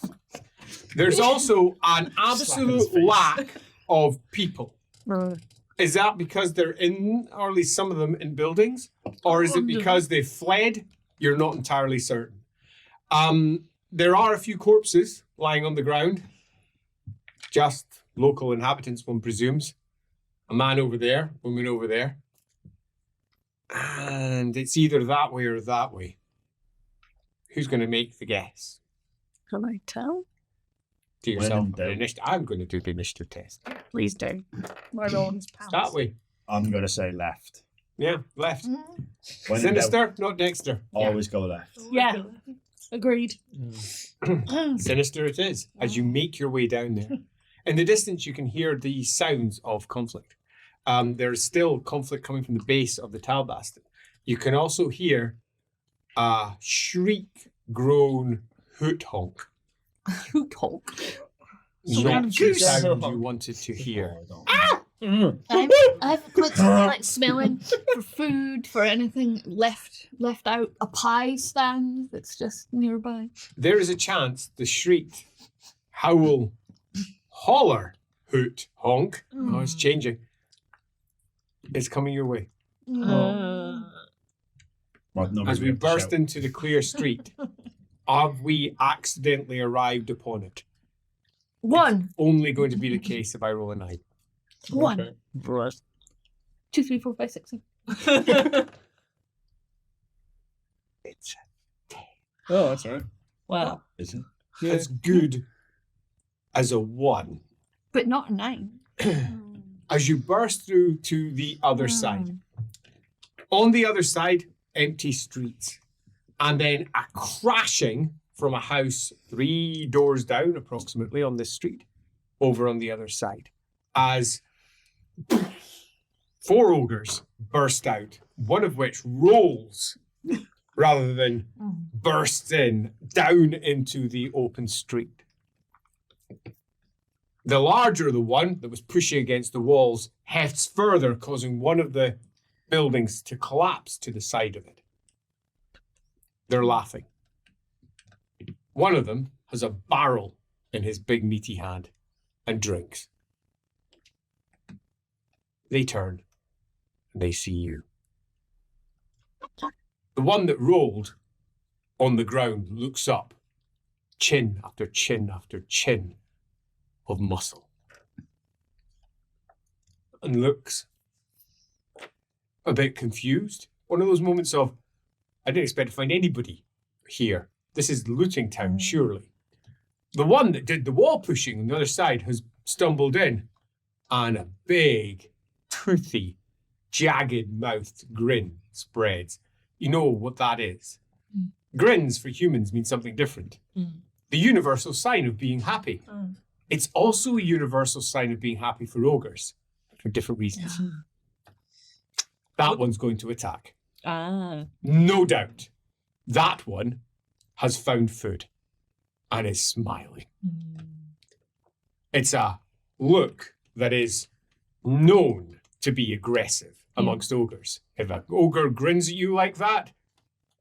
There's also an absolute lack of people. Is that because they're in, or at least some of them in buildings? Or is it because they fled? You're not entirely certain. There are a few corpses lying on the ground. Just local inhabitants, one presumes. A man over there, woman over there. And it's either that way or that way. Who's going to make the guess? Can I tell? To yourself. When in doubt. I'm going to do the initiative test. Please do. My roll is pounds. That way. I'm going to say left. Yeah, left. When in Sinister, not Dexter. doubt, always go left. Yeah. Agreed. Sinister it is, as you make your way down there. In the distance, you can hear the sounds of conflict. There's still conflict coming from the base of the Talbaston. You can also hear a shriek, groan, hoot honk. Hoot honk. Not the sound you wanted to hear. I've constantly like smelling for food, for anything left out. A pie stand that's just nearby. There is a chance the shriek, howl, holler, hoot, honk. Oh, it's changing. It's coming your way. What number As do we have to burst shout? into the clear street, have we accidentally arrived upon it? One. Only going to be the case if I roll a 9. One. 2, 3, 4, 5, 6, 7. It's Oh, that's all right. Wow. Is it? as good as a 1. But not a 9. As you burst through to the other side. On the other side, empty streets. And then a crashing from a house 3 doors down, approximately, on this street, over on the other side. As 4 ogres burst out, one of which rolls rather than bursts in down into the open street. The larger the one that was pushing against the walls hefts further, causing one of the buildings to collapse to the side of it. They're laughing. One of them has a barrel in his big meaty hand and drinks. They turn and they see you. The one that rolled on the ground looks up, chin after chin after chin of muscle, and looks a bit confused. One of those moments of, I didn't expect to find anybody here. This is looting town, surely. The one that did the wall pushing on the other side has stumbled in, and a big, toothy, jagged-mouthed grin spreads. You know what that is. Grins for humans mean something different. The universal sign of being happy. It's also a universal sign of being happy for ogres, for different reasons. That one's going to attack. Ah. No doubt. That one has found food. and is smiling. It's a look that is known to be aggressive amongst ogres. If an ogre grins at you like that,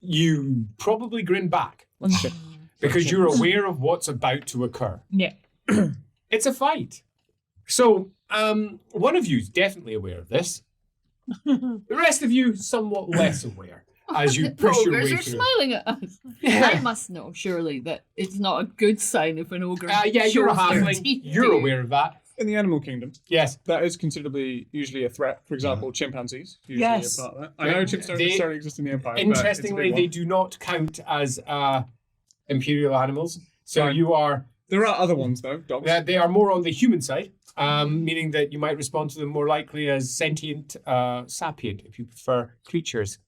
you probably grin back because you're aware of what's about to occur. Yeah. It's a fight. So one of you is definitely aware of this. The rest of you somewhat less aware as you push your way Ogres are through. smiling at us. I must know, surely, that it's not a good sign if an ogre Yeah, you're a shows their halfling. teeth You're to you. aware of that. In the animal kingdom, Yes. that is considerably usually a threat. For example, chimpanzees usually Yes. a part of that. I know chimps don't They- necessarily exist in the Empire. Interestingly, but they it's a do not count as imperial animals. So Fine. you are. big one. There are other ones though, dogs. They are more on the human side, meaning that you might respond to them more likely as sentient, sapient, if you prefer creatures.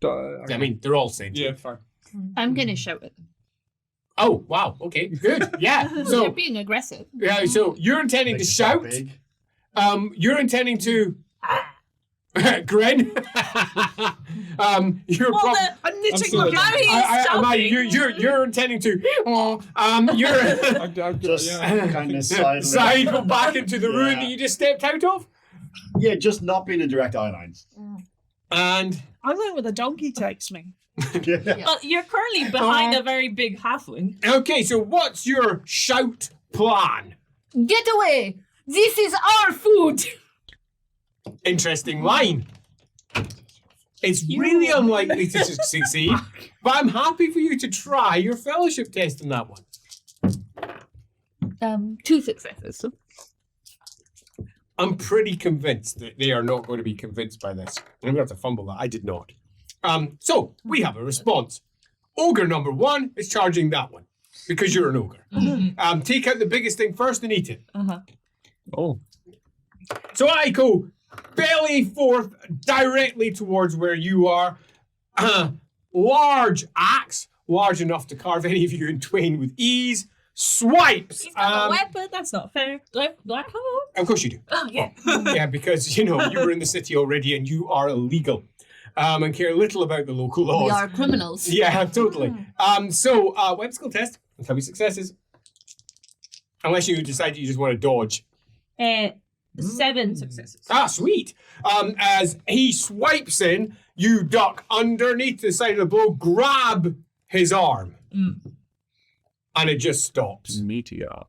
I mean, they're all sentient. yeah, fine. I'm going to shout at them. Oh, wow. Okay, good. Yeah. They're So, being aggressive. yeah, so you're intending to Think it's that shout. big. You're intending to grin. You're Well, prob- I'm knitting Absolutely. my now he's shouting. you're intending to. You're Just yeah. kind of sidling. sidle back into the ruin Yeah. that you just stepped out of, Yeah, just not being in direct eye lines. and I went with a donkey takes me. Yeah. Well, you're currently behind a very big halfling. okay. So what's your shout plan? Get away! This is our food! Interesting line. It's really unlikely to succeed, but I'm happy for you to try your fellowship test on that one. 2 successes. I'm pretty convinced that they are not going to be convinced by this. I'm going to have to fumble that. I did not. So we have a response. Ogre number 1 is charging that one because you're an ogre. Take out the biggest thing first and eat it. Oh, So I go belly forth directly towards where you are. Large axe, large enough to carve any of you in twain with ease. Swipes. He's got a weapon. That's not fair. Do I come on? Of course you do. Oh, yeah. Yeah, because, you were in the city already and you are illegal. And care little about the local laws. We are criminals. Yeah, totally. So, web skill test. And tell me successes. Unless you decide you just want to dodge. 7 successes. Ah, sweet. As he swipes in, you duck underneath the side of the blow, grab his arm. And it just stops. meteor.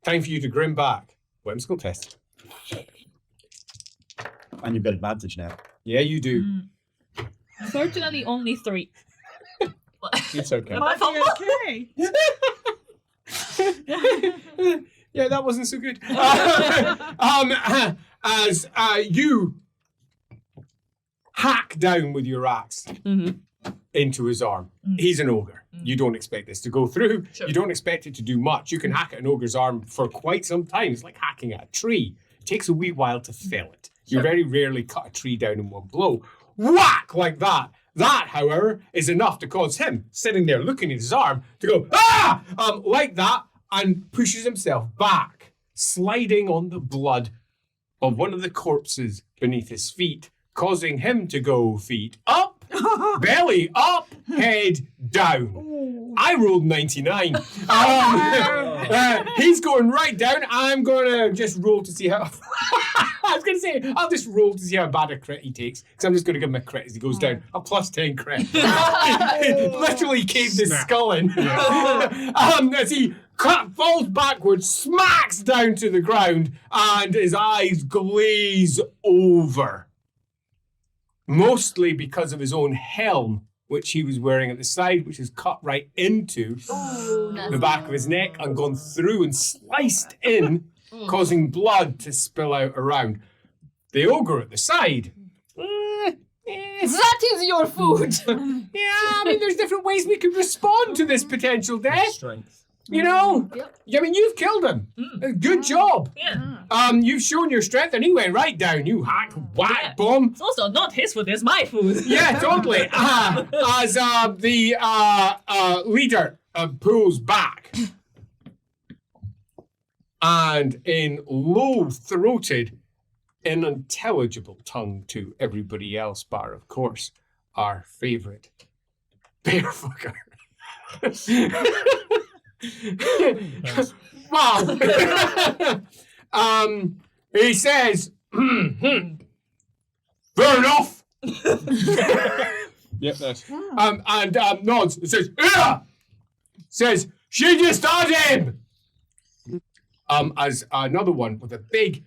Time for you to grin back. Web skill test. And you've got advantage now. Yeah, you do. Fortunately, only 3. It's okay. Am I fumble? Okay. Yeah, that wasn't so good. As you hack down with your axe into his arm. He's an ogre. You don't expect this to go through. Sure. You don't expect it to do much. You can hack at an ogre's arm for quite some time. It's like hacking at a tree. It takes a wee while to fell it. You very rarely cut a tree down in one blow. Whack like that. That, however, is enough to cause him, sitting there looking at his arm, to go, ah! Like that, and pushes himself back, sliding on the blood of one of the corpses beneath his feet, causing him to go feet up, belly up, head down. I rolled 99. He's going right down. I'm going to just roll to see how... I was going to say, I'll just roll to see how bad a crit he takes, because I'm just going to give him a crit as he goes down. A plus 10 crit. Literally caved his skull in. As he falls backwards, smacks down to the ground, and his eyes glaze over. Mostly because of his own helm, which he was wearing at the side, which is cut right into the back of his neck and gone through and sliced in, causing blood to spill out around. The ogre at the side. That is your food! Yeah, I mean, there's different ways we could respond to this potential death. Strength. You know? Yep. I mean, you've killed him. Good job. Yeah. You've shown your strength, and he went right down. You hack, whack, Yeah. bomb. It's also not his food, it's my food. Yeah, totally. As the leader pulls back, and in low-throated, unintelligible tongue to everybody else, bar, of course, our favourite bear fucker, Wow. He says, fair enough. Yep, that's. And nods and says, yeah. Says, she just had him. As another one with a big,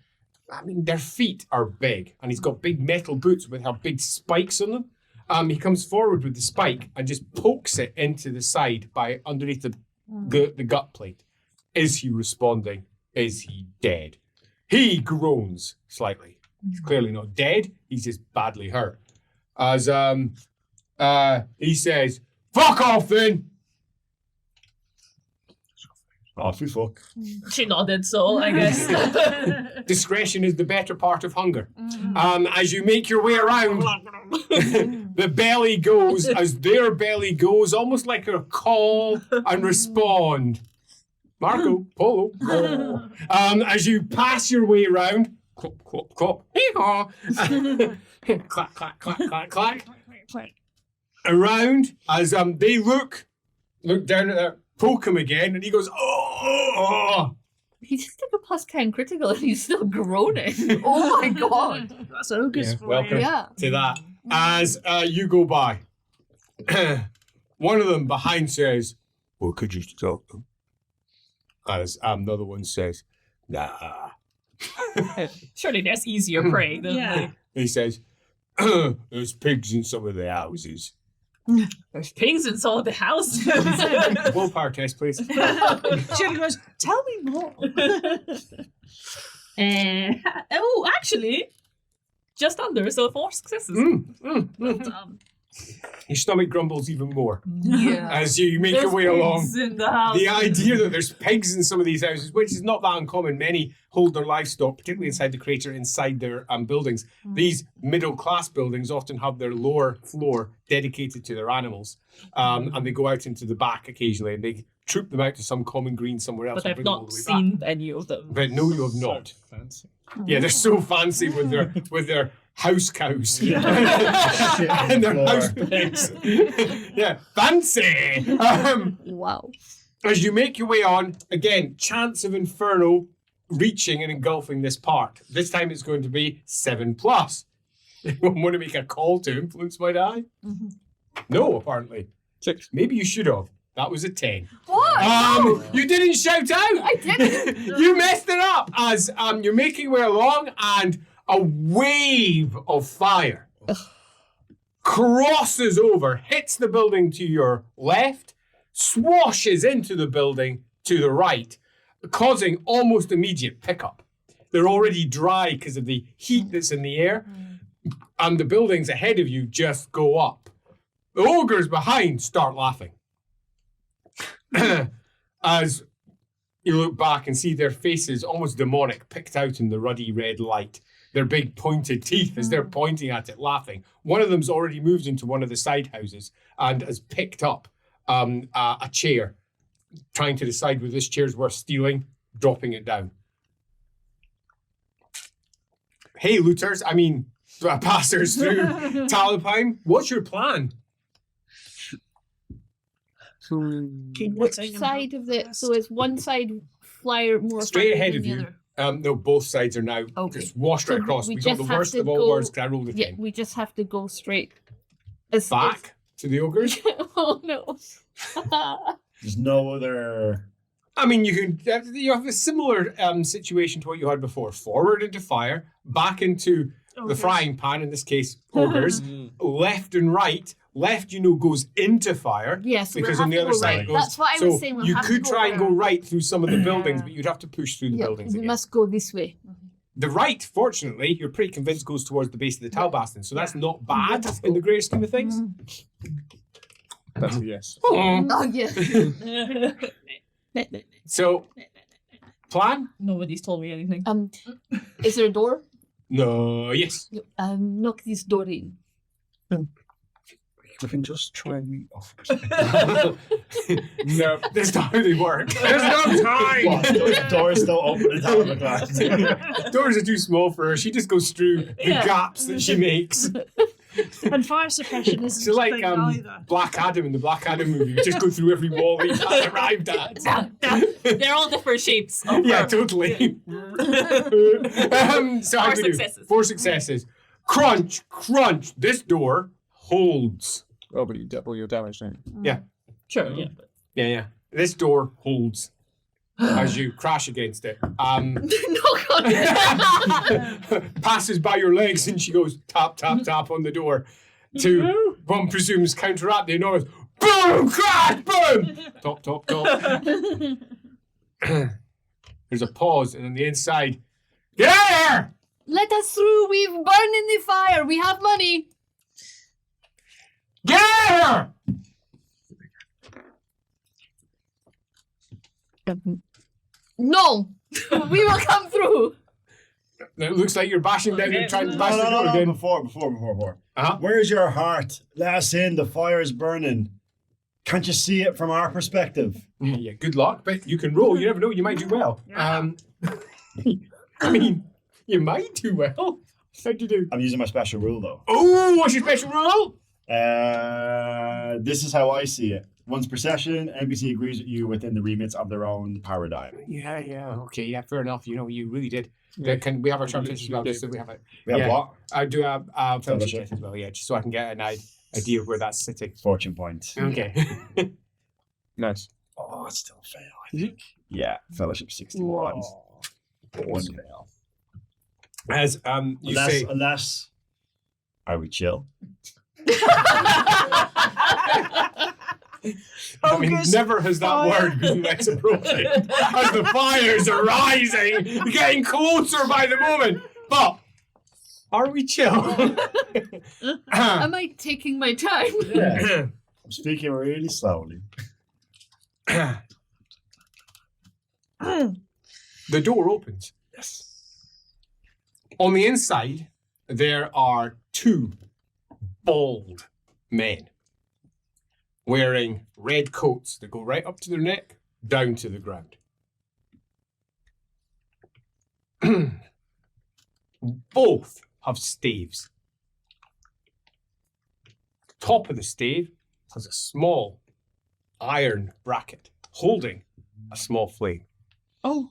I mean, their feet are big, and he's got big metal boots with have big spikes on them. He comes forward with the spike and just pokes it into the side by underneath the gut plate. Is he responding? Is he dead? He groans slightly. He's clearly not dead. He's just badly hurt. As he says, "Fuck off, then." Off we fuck. She nodded, so I guess. Discretion is the better part of hunger. As you make your way around, the belly goes as their belly goes, almost like a call and respond. Marco, Polo. As you pass your way around, clop, clop, clop, hee-haw. Clack, clack, clack, clack, clack. Around, as they look down at their, poke him again, and he goes, oh. He just took a +10 critical and he's still groaning. Oh my god. That's ogres for welcome. you. Yeah. To that. As you go by, one of them behind says, well, could you talk to them? As another one says, nah. Surely there's easier prey than like, He says, there's pigs in some of the houses. there's pigs in some of the houses. Willpower test, please. She goes, tell me more. Actually, just under, so 4 successes. Well done. Your stomach grumbles even more Yeah. as you make There's your way along. pigs in the house. The idea that there's pigs in some of these houses, which is not that uncommon. Many hold their livestock, particularly inside the crater, inside their buildings. These middle-class buildings often have their lower floor dedicated to their animals, and they go out into the back occasionally, and they troop them out to some common green somewhere else. But and I've bring them all not the way back. seen any of them. But no, you have not. So fancy. Yeah, they're so fancy with their house cows and their Floor. house pigs. Yeah, fancy. Wow. As you make your way on, again, chance of inferno reaching and engulfing this part. This time it's going to be 7+. Anyone want to make a call to influence my die? No, apparently. 6. Maybe you should have. That was a 10. What? You didn't shout out. I didn't. You messed it up as you're making your way along, and a wave of fire crosses over, hits the building to your left, swashes into the building to the right, causing almost immediate pickup. They're already dry because of the heat that's in the air, and the buildings ahead of you just go up. The ogres behind start laughing. As you look back and see their faces almost demonic, picked out in the ruddy red light. Their big pointed teeth as they're pointing at it, laughing. One of them's already moved into one of the side houses and has picked up a chair, trying to decide whether this chair's worth stealing, dropping it down. Hey, looters, passers through Talabheim, what's your plan? Which side of the? So is one side flyer more Straight effective ahead than of the you. other? No, both sides are now just washed right So across. we We got just the have worst to of all go- worlds because I rolled a 10. Yeah, we just have to go straight. Back to the ogres. Oh no. There's no other. You have a similar situation to what you had before. Forward into fire, back into the frying pan, in this case, ogres. Left and right. Left, goes into fire. Yes, because on the other side goes. That's what I was saying. We'll you have could to go try and go there. right through some of the buildings, but you'd have to push through the Yeah, buildings we again. must go this way. The right, fortunately, you're pretty convinced goes towards the base of the Talbaston, so that's not bad in the greater scheme of things. That's a yes. Oh yeah. So, plan? Nobody's told me anything. Is there a door? No, yes. Knock this door in. We can just try and meet off. No, that's not how they work. There's no What? time. The door's still open at the top of the glass. Doors are too small for her. She just goes through the gaps that she makes. And fire suppression isn't So a like thing either. Black Adam in the Black Adam movie, you just go through every wall he arrived at. They're all different shapes. Of Yeah, her. totally. So how Four do we do? successes. 4 successes. Crunch, crunch. This door holds. Oh, but you double your damage, don't you? Sure, yeah. Yeah. This door holds as you crash against it. No, God. Passes by your legs and she goes tap, tap, tap on the door to, one presumes, counteract the enormous boom, crash, boom. Top, top, top. There's a pause, and on the inside, get out of here! Let us through. We've burned in the fire. We have money. Get out of here! No. We will come through. It looks like you're bashing down and trying to bash the door No, again. before. Uh-huh. Where's your heart? Let us in, the fire is burning. Can't you see it from our perspective? Yeah, good luck, but you can roll. You never know. You might do well. I mean, you might do well. How'd you do? I'm using my special rule, though. Oh, what's your special rule? This is how I see it. Once per session, NPC agrees with you within the remits of their own paradigm. Yeah. Okay, yeah, fair enough. You know, you really did. Yeah. Can we have our sharpshooters as well? Just so we have it. We have Yeah. what? I do have fellowship Fellowship. check as well. Yeah, just so I can get an idea of where that's sitting. Fortune point. Okay. Nice. Oh, it's still a fail, I think. Yeah, fellowship 61. One fail. As you say, Unless, are we chill? I mean, never has that word been less appropriate. As the fires are rising, getting closer by the moment. But are we chill? Am I taking my time? Yeah. I'm speaking really slowly. The door opens. Yes. On the inside, there are 2 bald men wearing red coats that go right up to their neck, down to the ground. Both have staves. Top of the stave has a small iron bracket holding a small flame. Oh.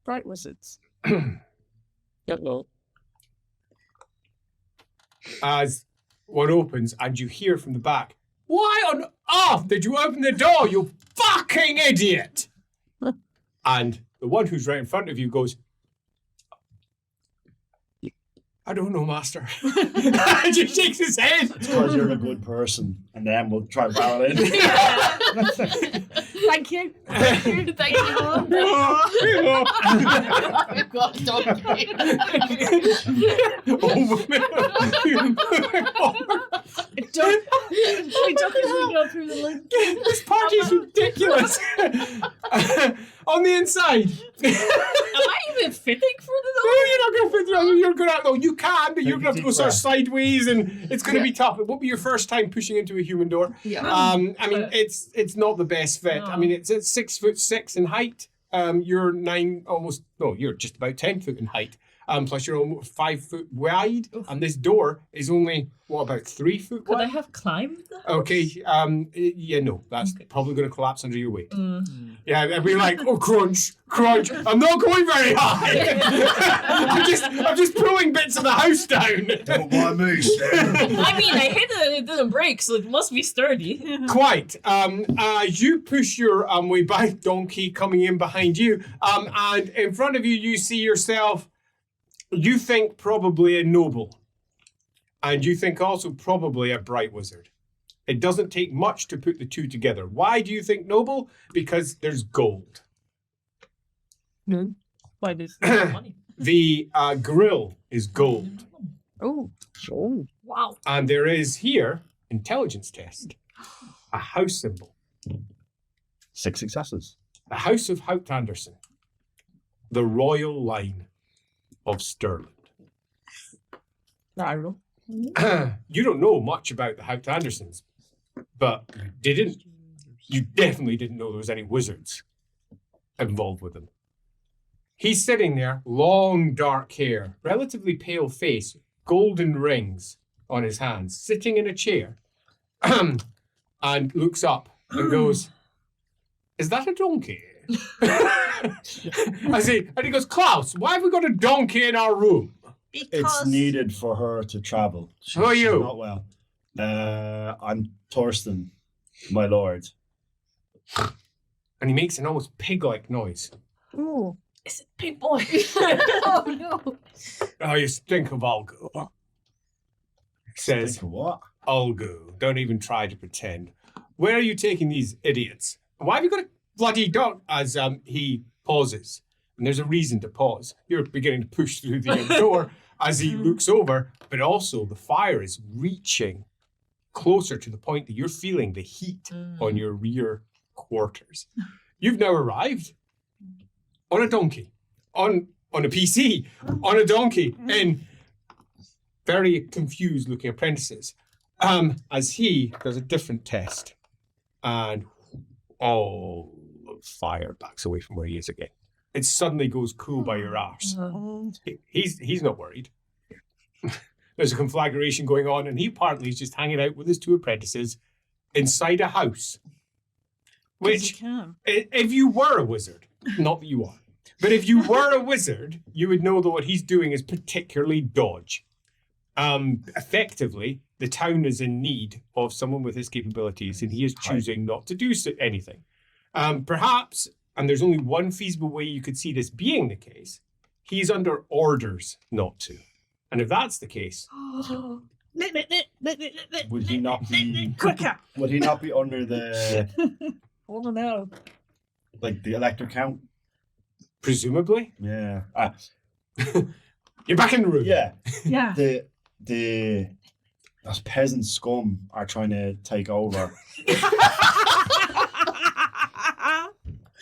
Bright wizards. Hello. As one opens and you hear from the back, "Why on earth did you open the door, you fucking idiot?" And the one who's right in front of you goes, "I don't know, master." And he shakes his head. It's because you're a good person, and then we'll try barrel in. Thank you. Thank you. Oh my God, donkey. We took as we go through the link. This party's ridiculous. On the inside. Am I even fitting for the No, you're not going to fit through. You're going to. No, you can, but you're going to have to go sort of sideways, and it's going to be tough. It won't be your first time pushing into a human door. Yeah. I mean, it's not the best fit. I mean, it's 6'6" in height. You're you're just about 10 foot in height. Plus you're almost 5 foot wide, and this door is only about 3 foot Could I wide. have climbed that? Okay, yeah, no, that's probably going to collapse under your weight. Mm. Yeah, I'd be like, oh, crunch, crunch. I'm not going very high. I'm just pulling bits of the house down. Don't mind me, Steve. I mean, I hit it and it didn't break, so it must be sturdy. Quite. You push your way back, donkey coming in behind you, and in front of you, you see yourself. You think probably a noble, and you think also probably a bright wizard. It doesn't take much to put the two together. Why do you think noble? Because there's gold. Why there's no money? The grill is gold. Oh. Oh. Wow. And there is here, intelligence test, a house symbol. 6 successes. The House of Hout Anderson. The royal line of Stirland. I don't know. You don't know much about the Hout Andersons, but you definitely didn't know there was any wizards involved with them. He's sitting there, long dark hair, relatively pale face, golden rings, on his hands, sitting in a chair, and looks up and goes, "Is that a donkey?" I say, and he goes, "Klaus, why have we got a donkey in our room?" It's Because needed for her to travel. Who are you? She's not well. I'm Torsten, my lord. And he makes an almost pig-like noise. ooh, It's a big boy. Oh no. "Oh, you stink of Ulgo." Says, Think of what? "Ulgo, don't even try to pretend. Where are you taking these idiots? Why have you got a bloody dog?" As he pauses. And there's a reason to pause. You're beginning to push through the door as he looks over, but also the fire is reaching closer to the point that you're feeling the heat on your rear quarters. You've now arrived on a donkey, on a PC, on a donkey, in very confused looking apprentices, as he does a different test, and all the fire backs away from where he is again. It suddenly goes cool by your arse. He's not worried. There's a conflagration going on, and he apparently is just hanging out with his two apprentices inside a house. Which, if you were a wizard, not that you are, but if you were a wizard, you would know that what he's doing is particularly dodge. Effectively, the town is in need of someone with his capabilities, and he is choosing not to do anything. Perhaps, and there's only one feasible way you could see this being the case, he's under orders not to. And if that's the case, Would he not be? quicker. Would he not be under the Oh no. like the electric count? presumably, Yeah. you're back in the room. Yeah. Yeah. Those peasant scum are trying to take over,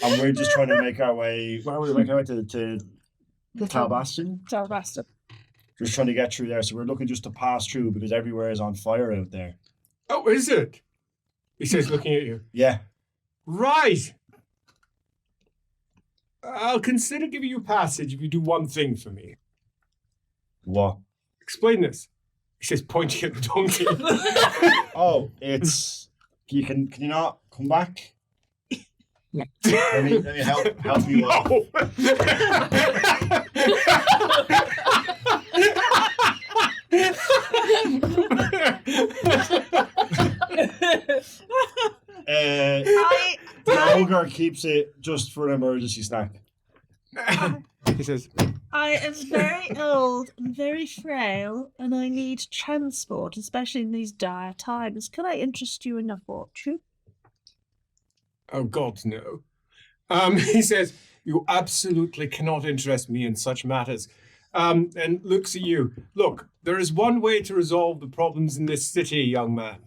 and we're just trying to make our way. Where are we making our way to Talabheim? Talabheim. Just trying to get through there. So we're looking just to pass through because everywhere is on fire out there. Oh, is it? He says, looking at you. Yeah. Right. I'll consider giving you passage if you do one thing for me. What? Explain this. He says, pointing at the donkey. Oh, it's. Can you not come back? Let me help you out. The ogre keeps it just for an emergency snack. He says, I am very old and very frail, and I need transport, especially in these dire times. Can I interest you in a fortune? oh God, no. He says, you absolutely cannot interest me in such matters. And looks at you. Look, there is one way to resolve the problems in this city, young man.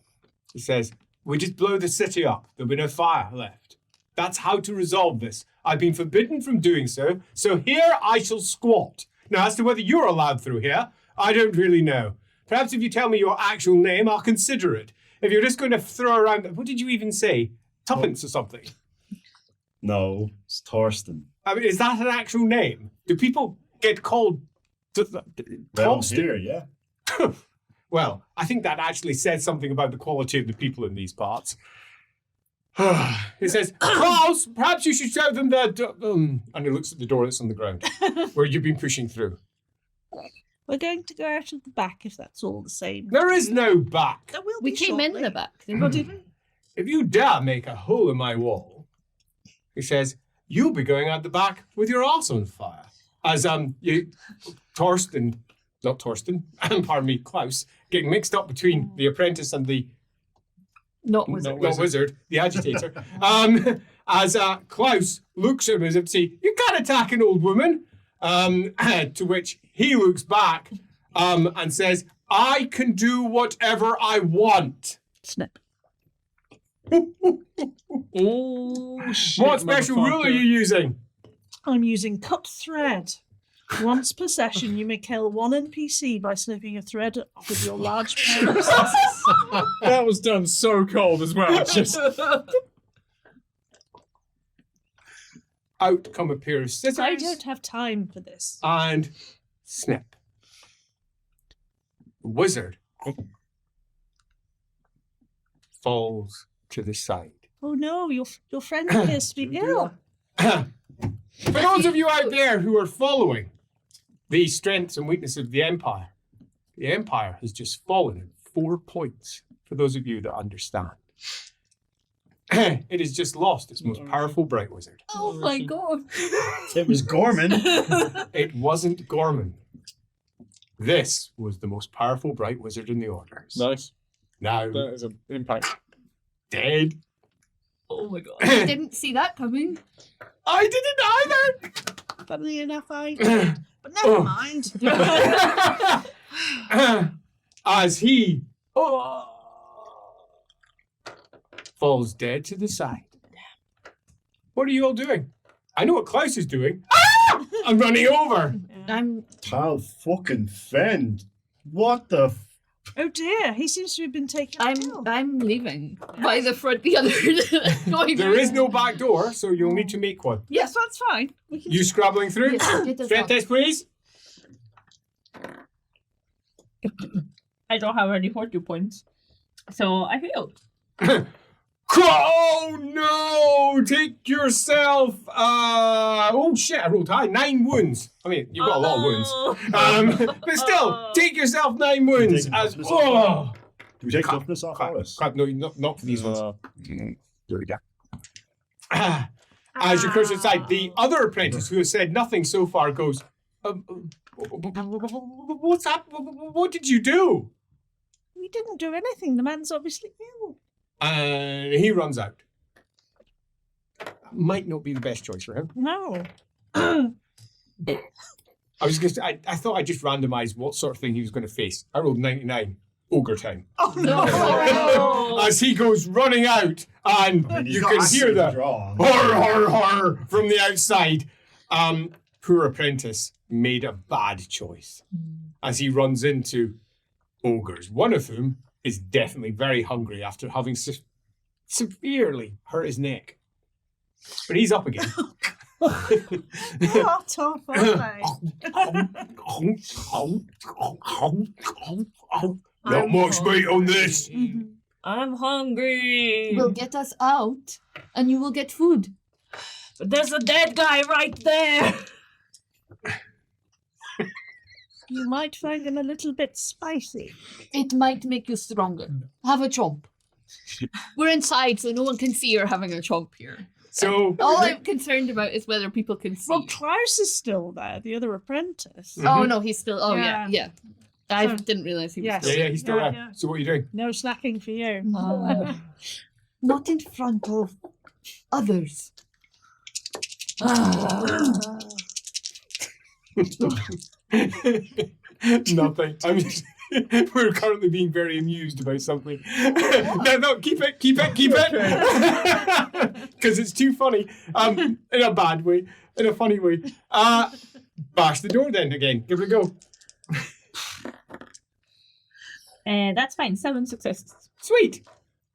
He says, we just blow the city up. There'll be no fire left. That's how to resolve this. I've been forbidden from doing so, so here I shall squat. Now, as to whether you're allowed through here, I don't really know. Perhaps if you tell me your actual name, I'll consider it. If you're just going to throw around, what did you even say? Tuppence or something? No, it's Torsten. I mean, is that an actual name? Do people get called Around here, yeah. Well, I think that actually says something about the quality of the people in these parts. He says, Klaus, perhaps you should show them that... and he looks at the door that's on the ground, where you've been pushing through. We're going to go out of the back if that's all the same. There is no back. There will We be came in shortly. the back. What did we? If you dare make a hole in my wall, he says, you'll be going out the back with your arse on fire. As Torsten, pardon me, Klaus, getting mixed up between the apprentice and the Not wizard. not wizard, the agitator. As Klaus looks at him as if to say, you can't attack an old woman. To which he looks back and says, I can do whatever I want. Snip. Oh, shit. What special rule are you using? I'm using cut thread. Once per session, you may kill one NPC by snipping a thread off with your large pair of scissors. That was done so cold as well. Just Out come a pair of scissors I don't have time for this. and snip. The wizard falls to the side. Oh no, your friend appears to be ill. For those of you out there who are following the strengths and weaknesses of the Empire has just fallen in 4 points, for those of you that understand. It has just lost its most powerful Bright Wizard. Oh my god. It was Gorman. It wasn't Gorman. This was the most powerful Bright Wizard in the Orders. Nice. Now, That is an impact. dead. Oh my god. I didn't see that coming. I didn't either! Funnily enough, but never mind. As he falls dead to the side. What are you all doing? I know what Klaus is doing. Ah! I'm running over. I'm Tal fucking fend. What the Oh dear, he seems to have been taken ill. I'm leaving by the front. The other going. There is no back door, so you'll need to make one. Yes, that's fine. We can You scrabbling through? Yes, get us Strength up. test, please. I don't have any 40 points. So I failed. Oh no! Take yourself. Oh shit! I rolled high. 9 wounds. I mean, you've got a lot of wounds. But still, take yourself 9 wounds. taking As toughness off? oh, Do we take Crap. toughness off crap, Alice? crap, no, not for these ones. There we go. As you crush inside, the other apprentice who has said nothing so far goes, "What's up? What did you do?" We didn't do anything. The man's obviously ill. And he runs out. Might not be the best choice for him. No. I was going to I thought I just randomized what sort of thing he was going to face. I rolled 99. Ogre time. Oh No. As he goes running out, and He's you not can actually hear the drawn. horror from the outside. Poor apprentice made a bad choice as he runs into ogres, one of whom is definitely very hungry after having severely hurt his neck. But he's up again. What off, aren't Not much meat on this. I'm hungry. will get us out, and you will get food. But there's a dead guy right there. You might find him a little bit spicy. It might make you stronger. Have a chomp. We're inside, so no one can see you're having a chomp here. So All I'm concerned about is whether people can see. Well, Klaus is still there, the other apprentice. Oh no, he's still. Oh yeah, Yeah. yeah. I So- didn't realize he was Yes. still. yeah, he's still Yeah, there. yeah. So what are you doing? No snacking for you. Not in front of others. Nothing. I mean, we're currently being very amused about something. No, keep it. Because it's too funny. In a bad way, in a funny way. Bash the door then again. Give it a go. And that's fine. 7 successes. Sweet.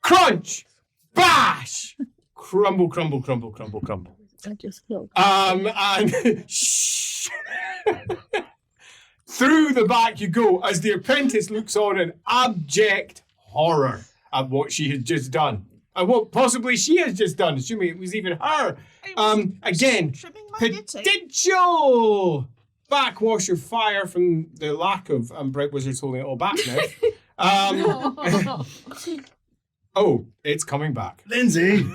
Crunch. Bash. Crumble, crumble, crumble, crumble, crumble. I just killed. And shh. Through the back you go as the apprentice looks on in abject horror at what she had just done. And what possibly she has just done, assuming it was even her. Again, Trimming my knitting. potential backwash of fire from the lack of Bright Wizards holding it all back now. Oh, it's coming back. Lindsay,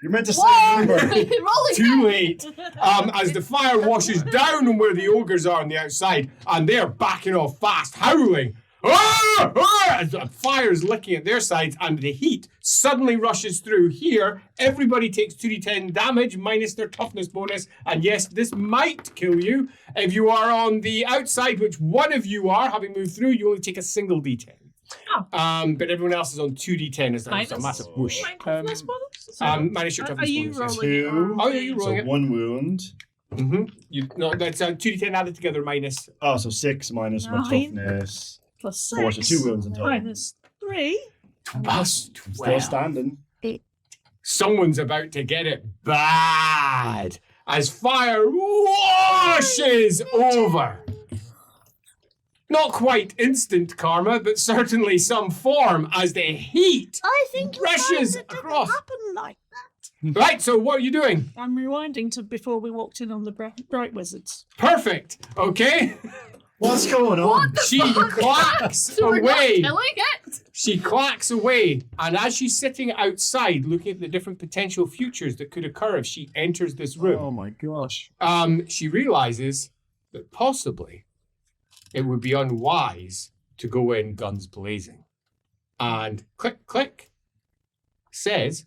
you're meant to say Whoa! a number. Rolling Too late. As the fire washes down on where the ogres are on the outside, and they're backing off fast, howling. Ah! Ah! As the fire's licking at their sides, and the heat suddenly rushes through. Here, everybody takes 2d10 damage minus their toughness bonus. And yes, this might kill you. If you are on the outside, which one of you are, having moved through, you only take a single d10. But everyone else is on 2d10 as there's a Minus- massive whoosh. Minus bonus? Minus your Are toughness you bonus. yes. rolling it? Two. Oh, yeah, you're rolling So it. 1 wound. You no, that's 2d10 added together minus. Oh, so 6 minus my 9. toughness. Plus 4, so 6. 2 wounds in total. Minus 3. Plus Still 12. standing. Someone's about to get it bad as fire washes over. not quite instant karma, but certainly some form as the heat I think you rushes found it didn't across. happen like that. Right, so what are you doing? I'm rewinding to before we walked in on the bright wizards. Perfect. Okay. What's going on? She clacks So we're not away. killing it? She clacks away, and as she's sitting outside looking at the different potential futures that could occur if she enters this room, Oh my gosh. she realizes that possibly it would be unwise to go in guns blazing. And click, click, says,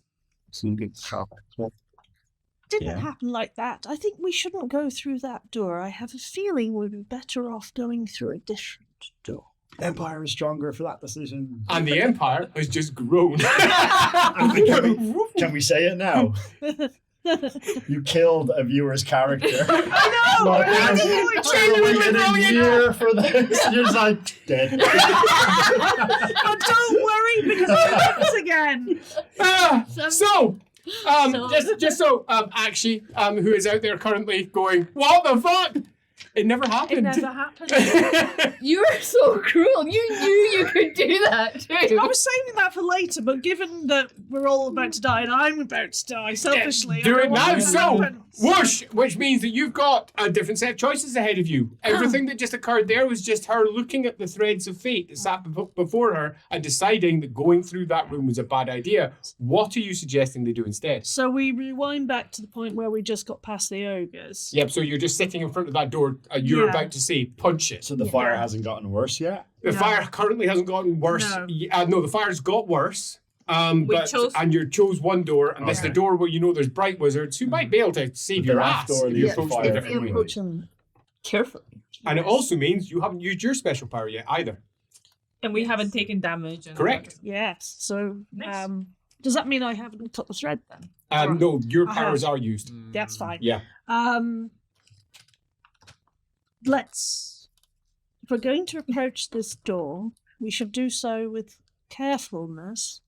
Didn't Yeah. happen like that. I think we shouldn't go through that door. I have a feeling we'd be better off going through a different door. Empire is stronger for that decision. and the Empire has just grown. Can we say it now? You killed a viewer's character. I know! Like, I I'm genuinely waiting a brilliant. year for this. You're just like, dead. But don't worry, because it lives again. So, Akshi, who is out there currently going, what the fuck? It never happened. It never happened. You're so cruel. You knew you could do that too. I was saving that for later, but given that we're all about to die and I'm about to die, selfishly, Do I it don't want now. it to So, happen. whoosh, which means that you've got a different set of choices ahead of you. Everything that just occurred there was just her looking at the threads of fate that sat before her and deciding that going through that room was a bad idea. What are you suggesting they do instead? So we rewind back to the point where we just got past the ogres. Yep, so you're just sitting in front of that door. You're Yeah. about to say, punch it. So the fire hasn't gotten worse yet? The No. fire currently hasn't gotten worse. No. No, the fire's got worse. chose- And you chose one door, and that's the door where you know there's bright wizards who might be able to save The your left ass door if leads you to approach fire. them If You differently. approach them carefully. And it also means you haven't used your special power yet either. And we haven't taken damage. And Correct. Yes. So, Nice. does that mean I haven't cut the thread then? No, your I powers have. are used. That's fine. Yeah. If we're going to approach this door, we should do so with carefulness.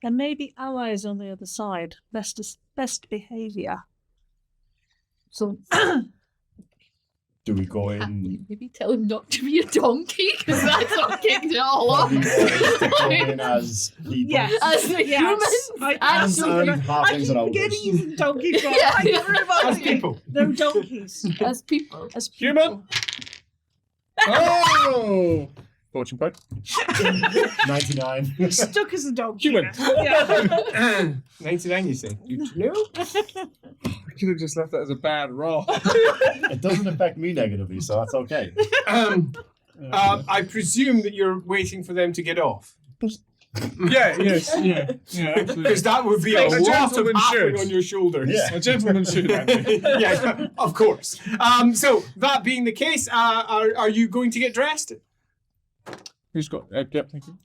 There may be allies on the other side. Best behavior. So Do we go in? maybe tell him not to be a donkey, because that's what kicked it all off. Are we going in as people? Yes. As the Yes. humans, I- as And I halflings keep and ogres. forgetting he's a donkey. But Yeah. I never As reminded you. people. No donkeys. as people. As Human. Oh! Fortune point. 99. Stuck as a donkey. Human. Yeah. 99, you say? You know? I could have just left that as a bad roll. It doesn't affect me negatively, so that's okay. I presume that you're waiting for them to get off. Yeah, absolutely. Because that would be a A lot of gentleman baffling should. on your shoulders. Yeah. A gentleman should have. Yeah, of course. So that being the case, are you going to get dressed? Who's got? Yep, thank you.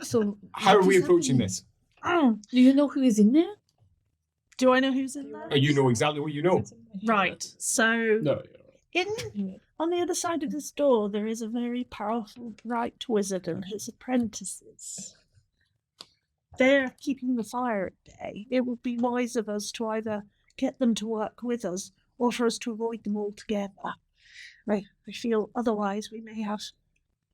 So How are we approaching this? do you know who is in there? Do I know who's in there? You know exactly what you know. Right. So No. on the other side of this door, there is a very powerful bright wizard and his apprentices. They're keeping the fire at bay. It would be wise of us to either get them to work with us or for us to avoid them altogether. I feel otherwise we may have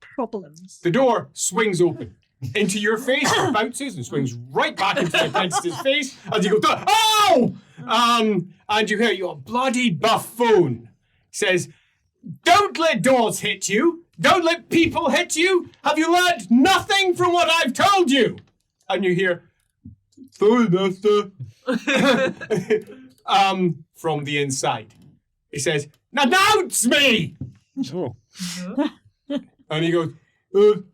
problems. The door swings open. Into your face, it bounces and swings right back into the apprentice's face as you go, oh! And you hear your bloody buffoon says, don't let doors hit you. Don't let people hit you. Have you learned nothing from what I've told you? And you hear, sorry, master. From the inside. He says, announce me! Oh. And he goes, I'm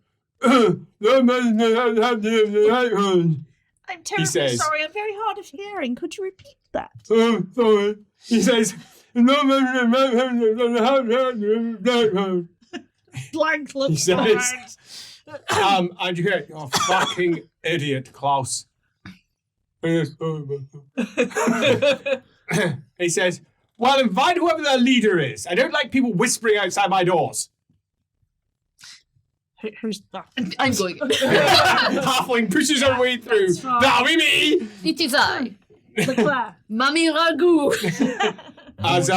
terribly says- sorry, I'm very hard of hearing. Could you repeat that? oh, sorry. He says, Blank look. He says- and you hear, you fucking idiot, Klaus. He says, well, invite whoever their leader is. I don't like people whispering outside my doors. Who's that? I'm going. Halfling pushes her way through. That's right. That'll be me. It is I, Leclerc. Mummy Ragu. As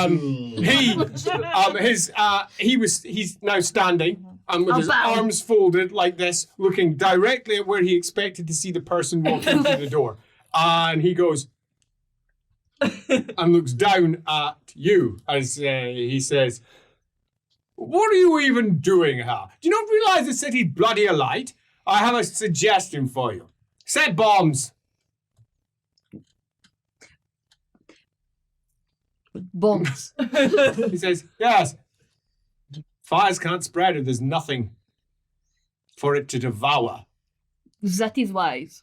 he's now standing with his arms folded like this, looking directly at where he expected to see the person walking through the door. And he goes and looks down at you as he says, "What are you even doing here? Do you not realize the city's bloody alight? I have a suggestion for you. Set bombs." Bombs. He says, "Yes. Fires can't spread if there's nothing for it to devour." That is wise.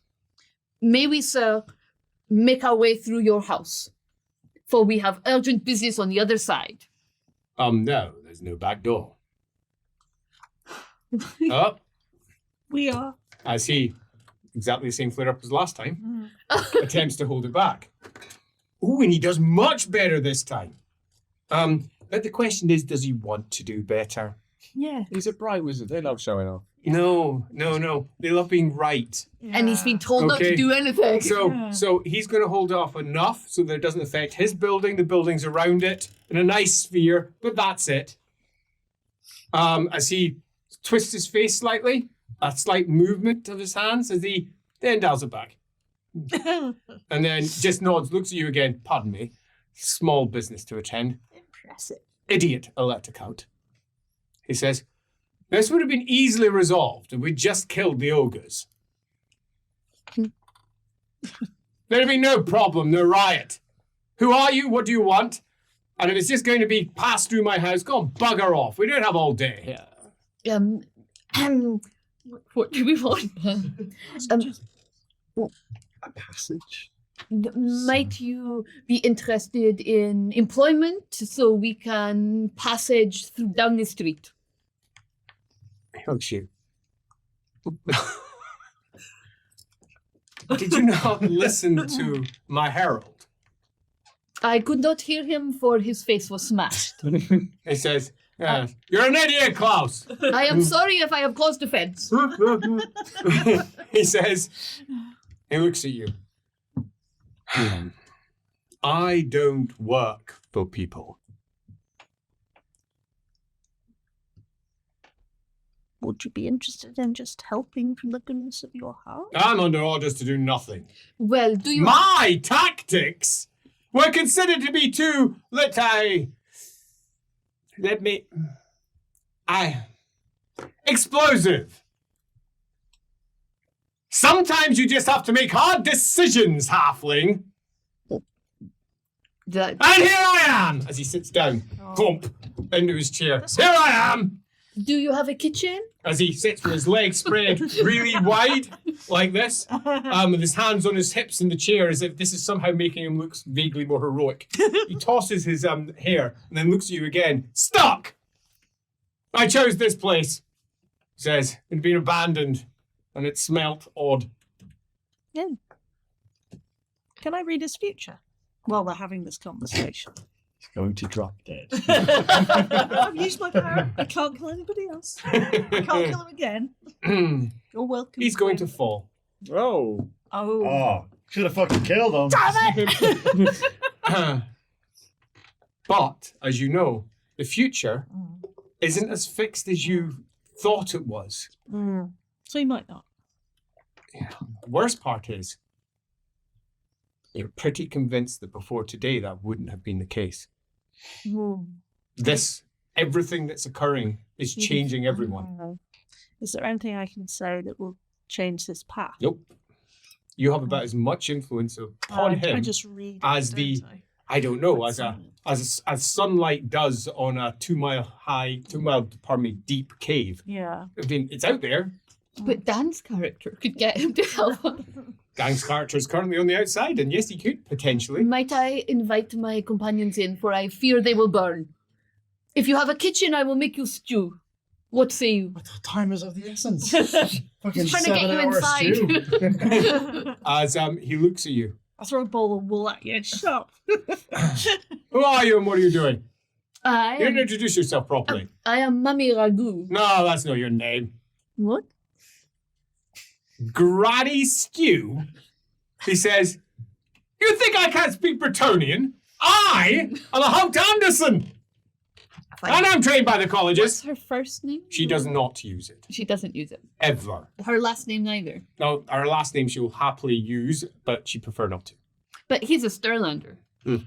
May we, sir, make our way through your house, for we have urgent business on the other side. No, there's no back door. Up, We are. as he, exactly the same flare up as last time, attempts to hold it back. Ooh, and he does much better this time. But the question is, does he want to do better? Yeah. He's a bright wizard. They love showing off. No. They love being right. And he's been told not to do anything. So he's going to hold off enough so that it doesn't affect his building, the buildings around it, in a nice sphere, but that's it. As he twists his face slightly, a slight movement of his hands as he then dials it back. And then just nods, looks at you again. Pardon me. Small business to attend. Impressive. Idiot, I'll let it out. He says, "This would have been easily resolved if we'd just killed the ogres. There'd be no problem, no riot. Who are you? What do you want? And if it's just going to be passed through my house, go and bugger off. We don't have all day here." What do we want? A passage. Might you be interested in employment so we can passage through down the street? Oh, shoot. Did you not listen to my herald? I could not hear him, for his face was smashed. He says, "You're an idiot, Klaus." I am sorry if I have caused offense. He says, he looks at you. "I don't work for people. Would you be interested in just helping from the goodness of your heart? I'm under orders to do nothing. Well, do you... My tactics were considered to be too, explosive. Sometimes you just have to make hard decisions, halfling. That... And here I am, as he sits down, plump, into his chair. Here I am, Do you have a kitchen? as he sits with his legs spread really wide, like this, with his hands on his hips in the chair, as if this is somehow making him look vaguely more heroic. He tosses his hair and then looks at you again. "Stuck! I chose this place," he says. "It'd been abandoned, and it smelt odd." Yeah. Can I read his future while we're having this conversation? He's going to drop dead. I've used my power. I can't kill anybody else. I can't kill him again. You're welcome. He's going to friend. fall. Oh. Oh. Oh, should have fucking killed him. Damn it! But, as you know, the future isn't as fixed as you thought it was. So you might not. The worst part is, you're pretty convinced that before today that wouldn't have been the case. Everything that's occurring is changing everyone. Is there anything I can say that will change this path? Nope. You have about as much influence upon him I just read as it, the, don't I? I don't know, as sunlight does on a 2 mile deep cave. Yeah. I mean, it's out there. But Dan's character could get him to help us. Gang's character is currently on the outside, and yes, he could, potentially. Might I invite my companions in, for I fear they will burn. If you have a kitchen, I will make you stew. What say you? But the time is of the essence. Fucking He's trying to get 7 you hours inside. As he looks at you. I throw a ball of wool at you and shut up. Who are you and what are you doing? I You didn't am, introduce yourself properly. I am Mummy Ragu. No, that's not your name. What? Granny Stew? He says, "You think I can't speak Bretonian? I am a Hout Anderson. And I'm trained by the What's colleges. her first name? She does not use it. She doesn't use it. Ever. Her last name neither. No, her last name she will happily use, but she prefer not to. But he's a Sterlander. Mm.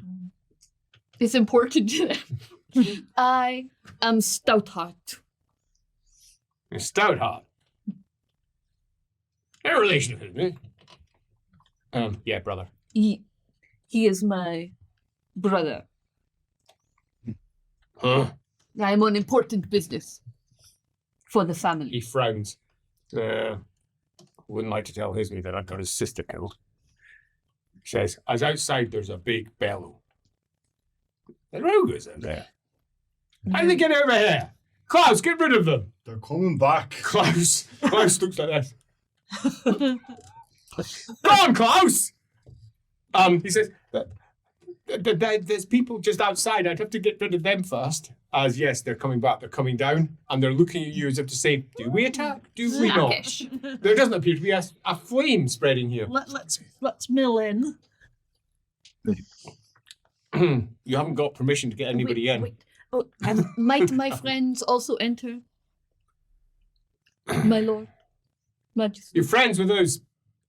It's important to them. I am Stoutheart. Stoutheart. No relation to him, eh? Yeah, brother. He is my brother. Huh? I am on important business for the family. He frowns. Wouldn't like to tell Hisme that I've got his sister killed. He says, as outside there's a big bellow. The ogres are there. How do they get over here? Klaus, get rid of them. They're coming back. Klaus looks like this. Go on, Klaus! He says, there's people just outside. I'd have to get rid of them first. As yes, they're coming back. They're coming down, and they're looking at you as if to say, "Do we attack? Do we not?" Slackish. There doesn't appear to be a flame spreading here. Let's mill in. You haven't got permission to get anybody in. Wait. Oh, might my friends also enter? My lord. Majesty. You're friends with those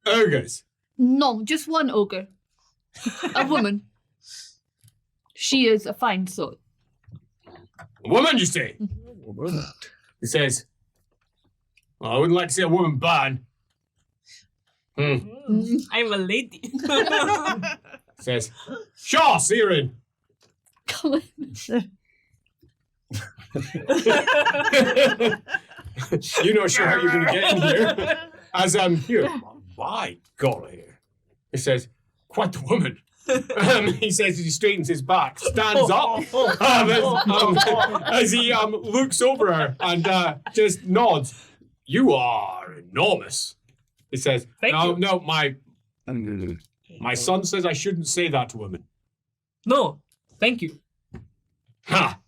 ogres. No, just one ogre. A woman. She is a fine soul. A woman, you say? He says, well, I wouldn't like to see a woman burn. I'm a lady. Says, sure, see her in. Come on. You're not sure how you're going to get in here. As here, my God, here. He says, quite the woman. He says as he straightens his back, stands up, as he looks over her and just nods. You are enormous. He says, Thank you. no, my son says I shouldn't say that to women. No, thank you. Ha!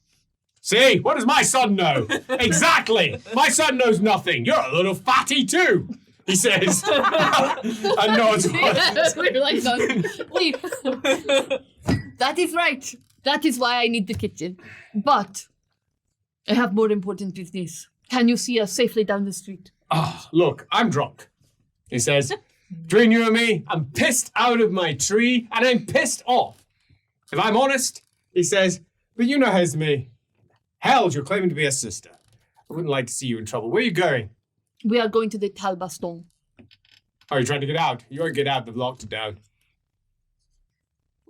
See, what does my son know? Exactly! My son knows nothing. You're a little fatty too, he says. And nods. Yes, we're like that. Leave. That is right. That is why I need the kitchen. But I have more important business. Can you see us safely down the street? Ah, look, I'm drunk. He says, between you and me, I'm pissed out of my tree and I'm pissed off. If I'm honest, he says, but you know Hesme. Hell, you're claiming to be a sister. I wouldn't like to see you in trouble. Where are you going? We are going to the Talbaston. Are you trying to get out? You won't get out. They've locked it down.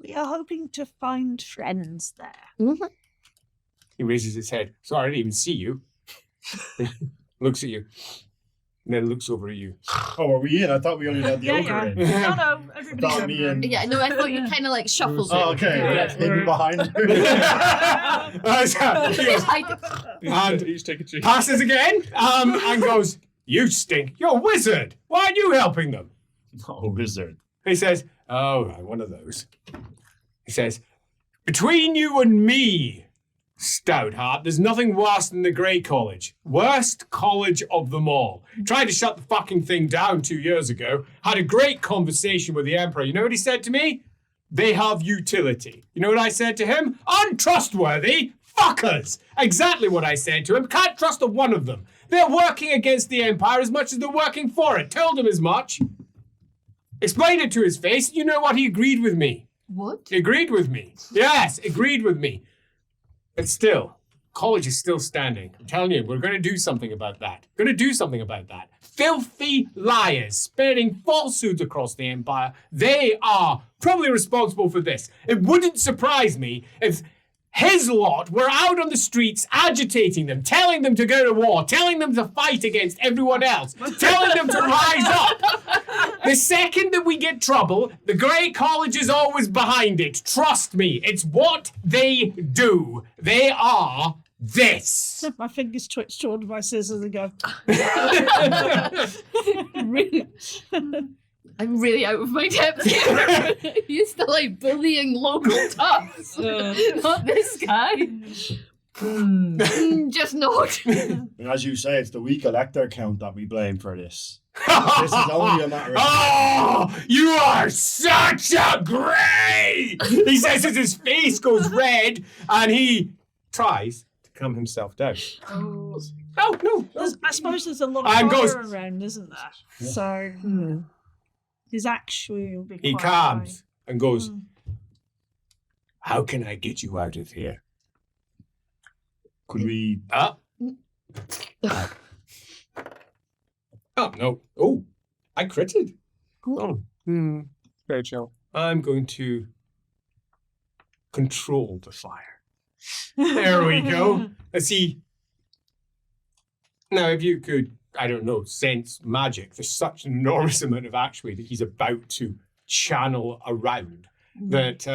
We are hoping to find friends there. Mm-hmm. He raises his head. Sorry, I didn't even see you. Looks at you. And then looks over at you. Oh, are we in? I thought we only had the ogre in. No, everybody's Got me in. Yeah, no, I thought you kind of like shuffled Oh, it. okay. Yeah. Hidden behind her. And He's taking cheese. passes again and goes, you stink. You're a wizard. Why aren't you helping them? Oh, wizard. He says, oh, right, one of those. He says, between you and me, Stoutheart, there's nothing worse than the Great College. Worst college of them all. Tried to shut the fucking thing down 2 years ago. Had a great conversation with the Emperor. You know what he said to me? They have utility. You know what I said to him? Untrustworthy fuckers. Exactly what I said to him. Can't trust a one of them. They're working against the Empire as much as they're working for it. Told him as much. Explained it to his face. You know what? He agreed with me. What? He agreed with me. Yes, agreed with me. But still, college is still standing. I'm telling you, we're going to do something about that. Going to do something about that. Filthy liars spreading falsehoods across the Empire. They are probably responsible for this. It wouldn't surprise me if his lot were out on the streets agitating them, telling them to go to war, telling them to fight against everyone else, telling them to rise up. The second that we get trouble, the Great College is always behind it. Trust me, it's what they do. They are this. My fingers twitch toward my scissors and go. Really? I'm really out of my depth here. He's still like bullying local toughs. Not this guy. Just not. And as you say, it's the weak elector count that we blame for this. This is only a matter of Oh, you are such a great! He says as his face goes red and he tries to calm himself down. Oh. Oh, no. I suppose there's a lot And of goes- fire around, isn't there? Yeah. So his actually will be He quite calms and goes, Mm. how can I get you out of here? Could we? Oh, no. Oh, I critted. Oh, very chill. I'm going to control the fire. There we go. Let's see. Now, if you could, I don't know, sense magic, there's such an enormous amount of actually that he's about to channel around that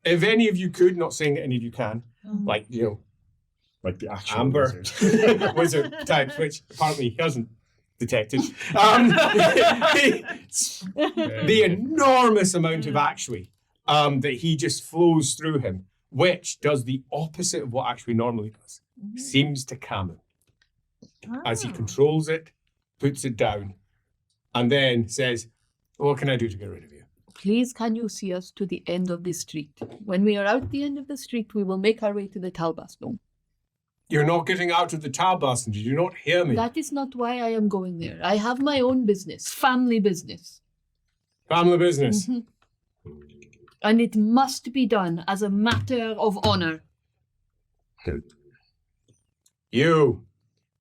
if any of you could, not saying that any of you can, like, you know, Like the actual Amber wizard. wizard types, which apparently he hasn't detected. The enormous amount of actually that he just flows through him, which does the opposite of what actually normally does. Seems to calm him as he controls it, puts it down, and then says, what can I do to get rid of you? Please, can you see us to the end of the street? When we are out the end of the street, we will make our way to the Talbasdom. You're not getting out of the Talbasdom. Did you not hear me? That is not why I am going there. I have my own business, family business. Family business. Mhm. And it must be done as a matter of honor. You,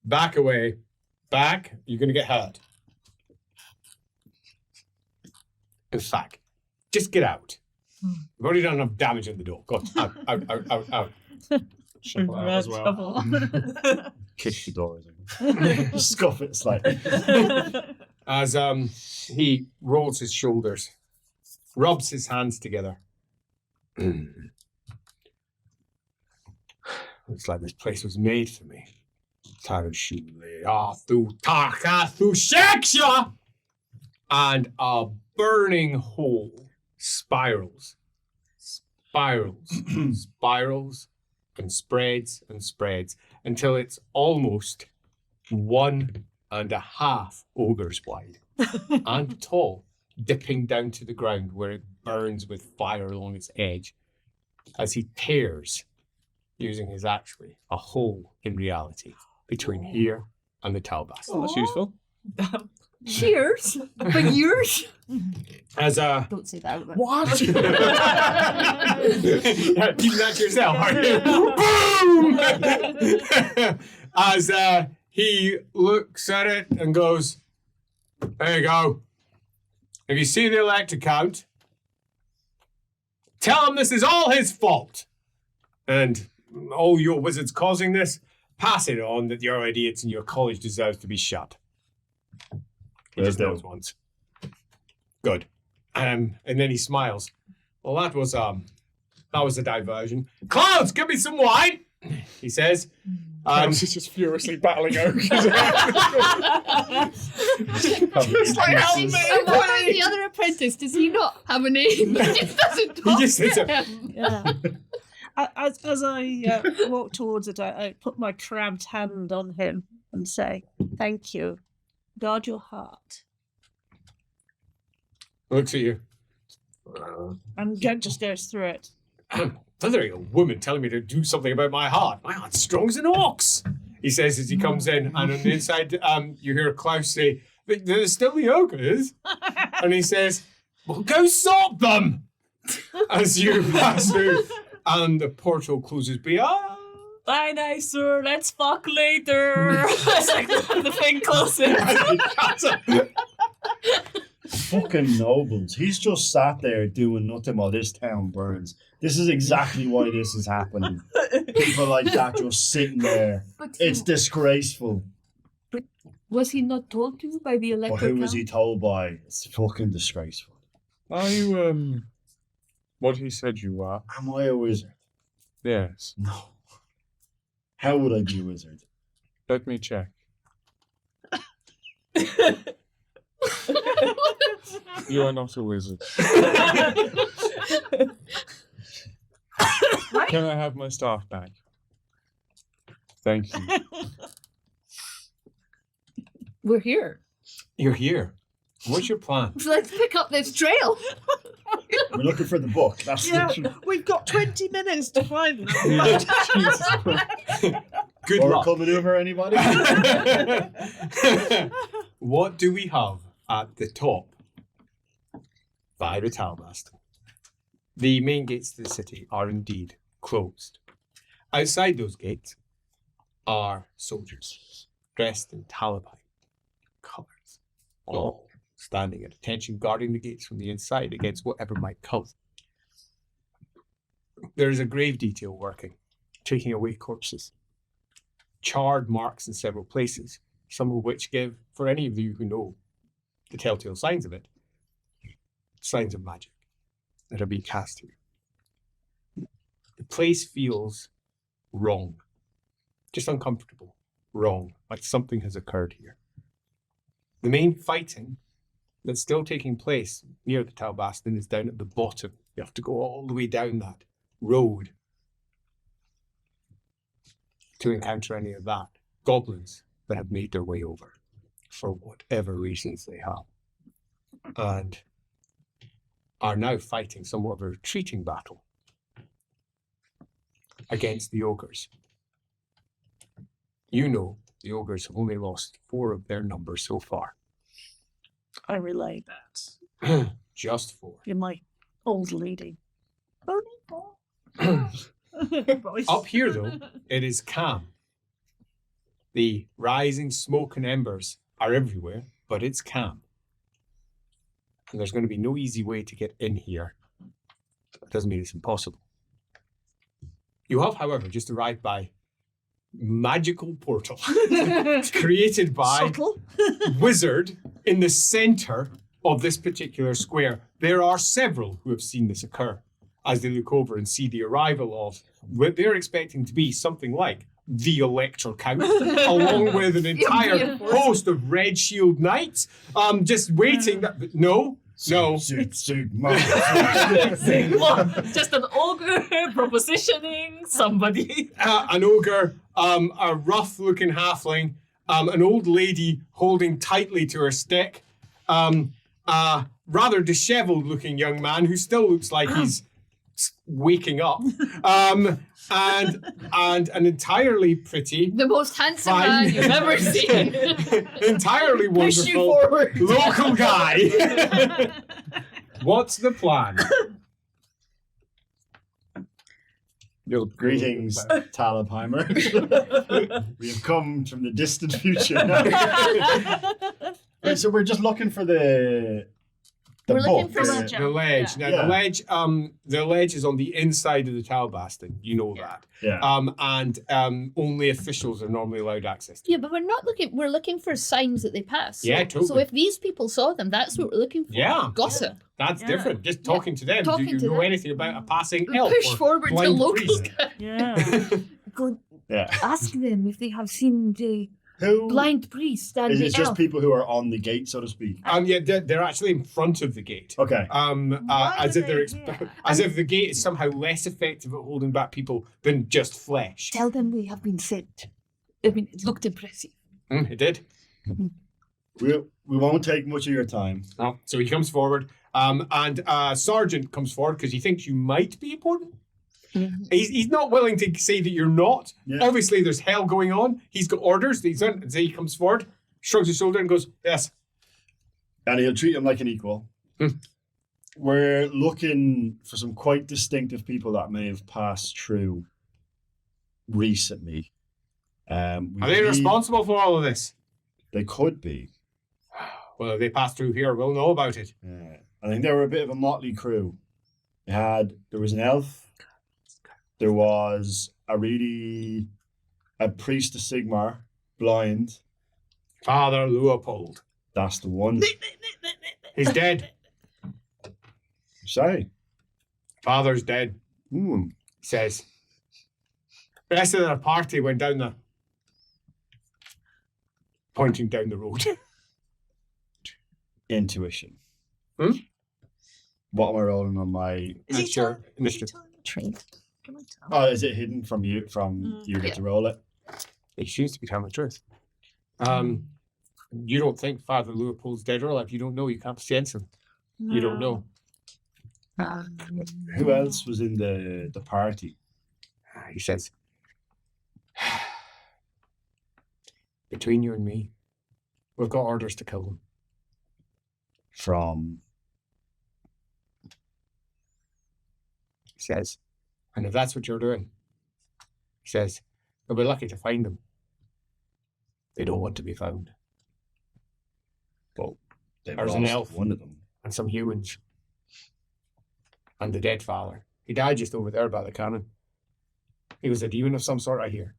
back away. Back, you're going to get hurt. In fact, just get out. You've already done enough damage on the door. Go on, out. Shuffle out as well. Kick the door. Scuff it slightly. As he rolls his shoulders, rubs his hands together. Looks like this place was made for me. And a burning hole spirals, and spreads until it's almost 1.5 ogres wide and tall, dipping down to the ground where it burns with fire along its edge as he tears, using his actually, a hole in reality between here and the Talbas. Oh, that's useful. Cheers for years. As Don't say that. What? Keep that to yourself, are you? Boom! As he looks at it and goes, there you go. If you see the electric count, tell him this is all his fault. And all your wizards causing this, pass it on that you're idiots and your college deserves to be shut. He just knows once. Good. And then he smiles. Well, that was a diversion. Clouds, give me some wine, he says. He's just furiously battling ogres. It's like, help me! And what about the other apprentice? Does he not have a name? He just doesn't talk just sits to up. him. Yeah. As I walk towards it, I put my cramped hand on him and say, thank you. Guard your heart. Looks at you. And just goes through it. Thundering a woman telling me to do something about my heart. My heart's strong as an ox, he says as he comes in. And on the inside, you hear Klaus say, there's still the ogres. And he says, well, go sort them as you pass through. And the portal closes beyond. Bye, nice sir. Let's fuck later. It's like the thing closing. Fucking nobles. He's just sat there doing nothing while this town burns. This is exactly why this is happening. People like that just sitting there. But It's disgraceful. was he not told to by the But electric who was he told by? It's fucking disgraceful. Are you, what he said you are? Am I a wizard? Yes. No. How would I be a wizard? Let me check. You are not a wizard. Can I have my staff back? Thank you. We're here. You're here. What's your plan? Let's pick up this trail. We're looking for the book. That's Yeah, literally. we've got 20 minutes to find them. Jesus Christ. Good luck. Oracle maneuver, anybody? What do we have at the top? By the Talabheim. The main gates to the city are indeed closed. Outside those gates are soldiers dressed in Talabheim colours, all standing at attention, guarding the gates from the inside against whatever might come. There is a grave detail working, taking away corpses. Charred marks in several places, some of which give, for any of you who know the telltale signs of it, signs of magic that are being cast here. The place feels wrong, just uncomfortable, wrong, like something has occurred here. The main fighting that's still taking place near the Talabheim is down at the bottom. You have to go all the way down that road to encounter any of that. Goblins that have made their way over for whatever reasons they have. And are now fighting somewhat of a retreating battle against the ogres. You know the ogres have only lost 4 of their number so far. I relay that. Just 4. You're my old lady. Only 4. Voice. Up here, though, it is calm. The rising smoke and embers are everywhere, but it's calm. And there's going to be no easy way to get in here. That doesn't mean it's impossible. You have, however, just arrived by magical portal created by Subtle. wizard in the center of this particular square. There are several who have seen this occur as they look over and see the arrival of what they're expecting to be something like the Electro Count, along with an entire host of Red Shield Knights, just waiting. But no. Just an ogre propositioning somebody. An ogre, a rough-looking halfling, an old lady holding tightly to her stick, a rather disheveled-looking young man who still looks like he's waking up, and an entirely pretty, The most handsome Fine. man you've ever seen. entirely Push you wonderful forward. local guy. What's the plan? Greetings, Talabheimer. We have come from the distant future. Right, so we're just looking for the We're looking book. for the- legend. The ledge. Now Yeah. the ledge is on the inside of the Talabheim. You know that. Yeah. And only officials are normally allowed access to. Yeah, but we're not looking. We're looking for signs that they pass. Yeah, So totally. if these people saw them, that's what we're looking for. Yeah. Gossip. That's Yeah. different. Just talking to them. Talking Do you to know them. anything about a passing elf? Push or forward to blind local priest? guy. Yeah. Go Yeah. ask them if they have seen the Who blind priest and is the it? Just elf. people who are on the gate, so to speak. Yeah, they're actually in front of the gate. Okay. Why As are if they're they here? as if the gate is somehow less effective at holding back people than just flesh. Tell them we have been sent. I mean, it looked impressive. It did. We won't take much of your time. Oh, so he comes forward, and Sergeant comes forward because he thinks you might be important. He's not willing to say that you're not. Yeah. Obviously, there's hell going on. He's got orders. So he comes forward, shrugs his shoulder, and goes, "Yes." And he'll treat him like an equal. Hmm. We're looking for some quite distinctive people that may have passed through recently. We Are they need- responsible for all of this? They could be. Well, if they pass through here, we'll know about it. I think they were a bit of a motley crew. There was an elf. There was a priest of Sigmar, blind. Father Leopold. That's the one. He's dead. Sorry. Father's dead, Hmm. he says. The rest of their party went down the... Pointing down the road. Intuition. Hmm? What am I rolling on my? Is he That's your telling- is he initiative. telling the truth? Can I tell? Oh, is it hidden from you? You get to roll it. He seems to be telling the truth. You don't think Father Leopold's dead or alive. You don't know. You can't sense him. You don't know. Who else was in the party? He says, between you and me, we've got orders to kill them. From He says, and if that's what you're doing, he says, they'll be lucky to find them. They don't want to be found. well, they There's lost an elf. one of them. And some humans. And the dead father. He died just over there by the cannon. He was a demon of some sort, I hear.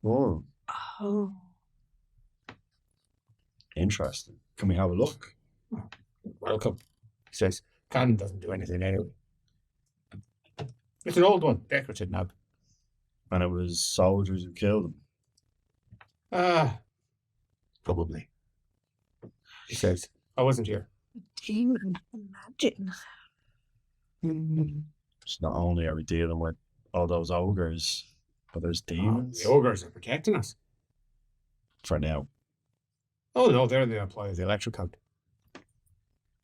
Oh, Oh. interesting. Can we have a look? Welcome. He says, cannon doesn't do anything anyway. It's an old one, decorated now. And it was soldiers who killed him. Probably. He says, I wasn't here. Demon. Imagine. It's not only are we dealing with all those ogres, but there's demons The ogres are protecting us. for now. Oh no, they're the employee of the electric code.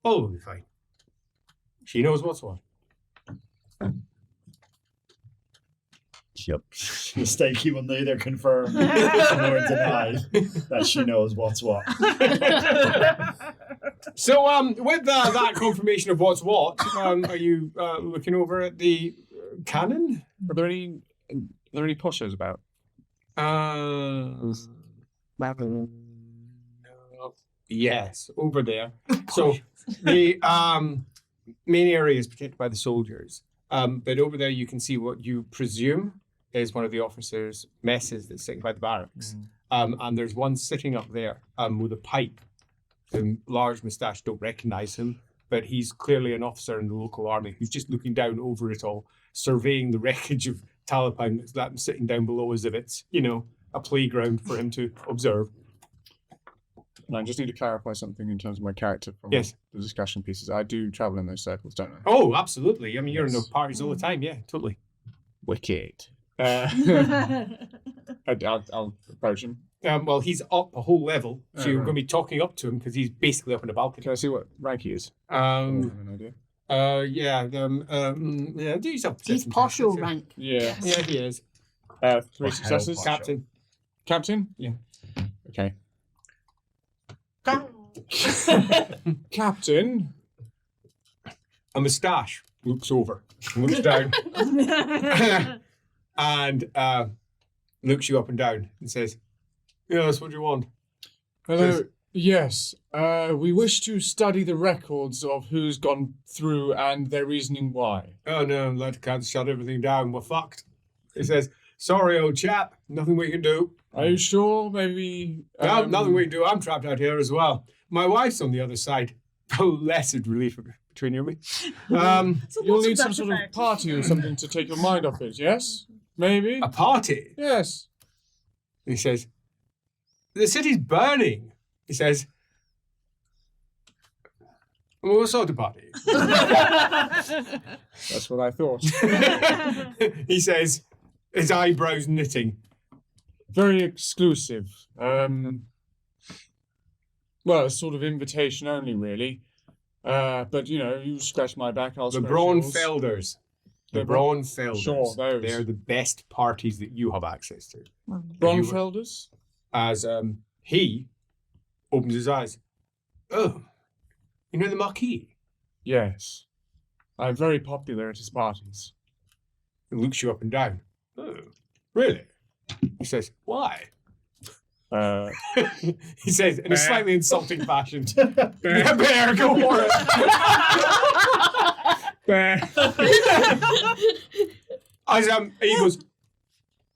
Oh, we'll be fine. She knows what's what. Yep. Mistake, you will neither confirm nor deny that she knows what's what. So, with that confirmation of what's what, are you looking over at the cannon? Are there any poshos about? Yes, over there. So the main area is protected by the soldiers, but over there you can see what you presume is one of the officers' messes that's sitting by the barracks. And there's one sitting up there with a pipe. The large moustache, don't recognize him, but he's clearly an officer in the local army who's just looking down over it all, surveying the wreckage of Talabheim that's sitting down below as if it's, a playground for him to observe. And I just need to clarify something in terms of my character from Yes. the discussion pieces. I do travel in those circles, don't I? Oh, absolutely. I mean, you're in the Yes. parties all the time. Yeah, totally. Wicked. I'll approach him. Well, he's up a whole level, so Oh, you're right. going to be talking up to him because he's basically up in the balcony. Can I see what rank he is? I have an idea. Do yourself. a He's perception posh check. or rank. Yeah. Yeah, he is. 3 successes. posh. Captain. Captain? Yeah. Okay. Captain? A moustache looks over, looks down, and looks you up and down and says, "Yes, what do you want?" Hello. Says- Yes. We wish to study the records of who's gone through and their reasoning why. Oh no, lad, can't shut everything down. We're fucked. He says, "Sorry, old chap. Nothing we can do." Are you sure? Maybe. No, nothing we can do. I'm trapped out here as well. My wife's on the other side. Blessed relief between you and me. You'll need some sort of party or something to take your mind off it, yes? Maybe? A party. Yes. He says, "The city's burning." He says, "Well, what sort of party?" That's what I thought. He says, his eyebrows knitting. Very exclusive. Well, it's sort of invitation only, really. But, you scratch my back, I'll The scratch yours. Braunfelders. The The Bra- Braunfelders. Sure, those. They're the best parties that you have access to. Braunfelders? As he opens his eyes. "Oh, you know the Marquis?" Yes. I'm very popular at his parties. He looks you up and down. "Oh, really?" He says, "Why?" He says in a slightly insulting fashion. "Yeah, bear, go for it." As he goes,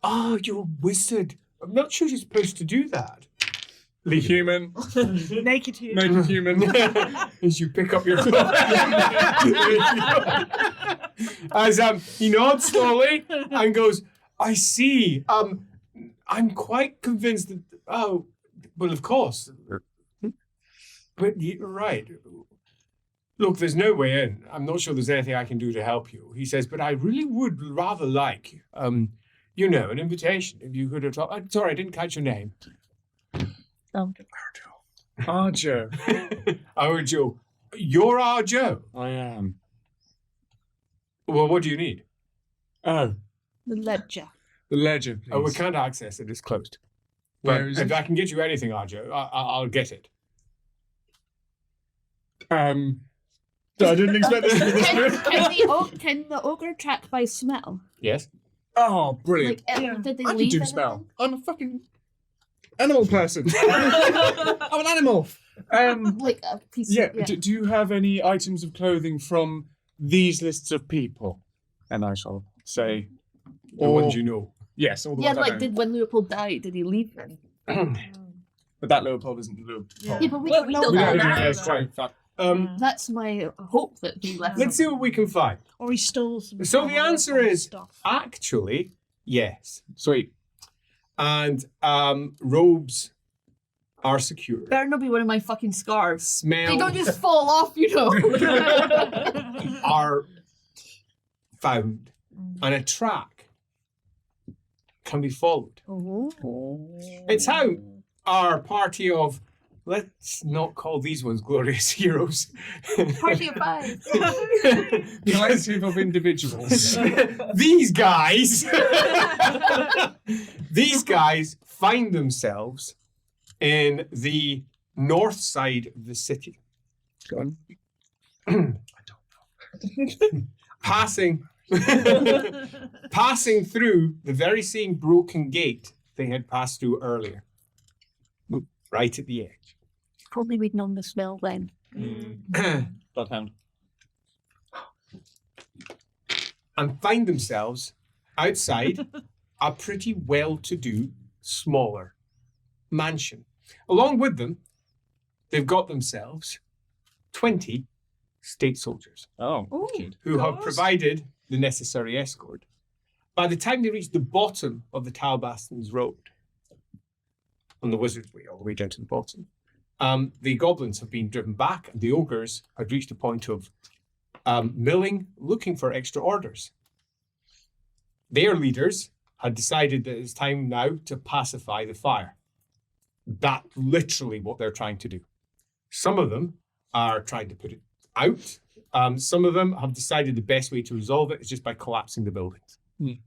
"Oh, you're a wizard. I'm not sure you're supposed to do that." Leave him. Human. Naked here. Naked human. As you pick up your clothes. As he nods slowly and goes, "I see. I'm quite convinced that. Oh, well, of course. But you're right. Look, there's no way in. I'm not sure there's anything I can do to help you." He says, "But I really would rather like, an invitation. If you could have told. Sorry, I didn't catch your name." Arjo. Arjo. You're Arjo. I am. Well, what do you need? Oh, The ledger. the ledger, please. Oh, we can't access it. It's closed. Where But is if it? I can get you anything, Arjo, I'll get it. I didn't expect this to be this good. Can the ogre track by smell? Yes. Oh, brilliant. Did they I can leave do anything? smell. I'm a fucking animal person. I'm an animal. Like a piece Yeah, of... do you have any items of clothing from these lists of people? And I shall say... The ones you know. Yes, all the Yeah, ones I like, know. when Leopold died, did he leave them? But that Leopold isn't Leopold. Yeah, but we Well, don't no, know we that. don't know. That's quite fun. That's my hope that he left Let's see what we can find. Or he stole some. So the answer Leopold is stuff. actually yes. Sweet. And robes are secure. Better not be one of my fucking scarves. Smell They don't just fall off, you know. are found, and a track can be followed. It's how our party of, let's not call these ones glorious heroes. Party of five. Collective of individuals. These guys, these guys find themselves in the north side of the city. Go on. Passing through the very same broken gate they had passed through earlier. Right at the edge. Probably we'd known the smell then. Bloodhound. And find themselves outside a pretty well-to-do, smaller mansion. Along with them, they've got themselves 20 state soldiers Oh, who have provided the necessary escort. By the time they reach the bottom of the Talbaston's road, on the Wizard's Way, all the way down to the bottom, the goblins have been driven back, and the ogres had reached a point of milling, looking for extra orders. Their leaders had decided that it's time now to pacify the fire. That's literally what they're trying to do. Some of them are trying to put it out. Some of them have decided the best way to resolve it is just by collapsing the buildings.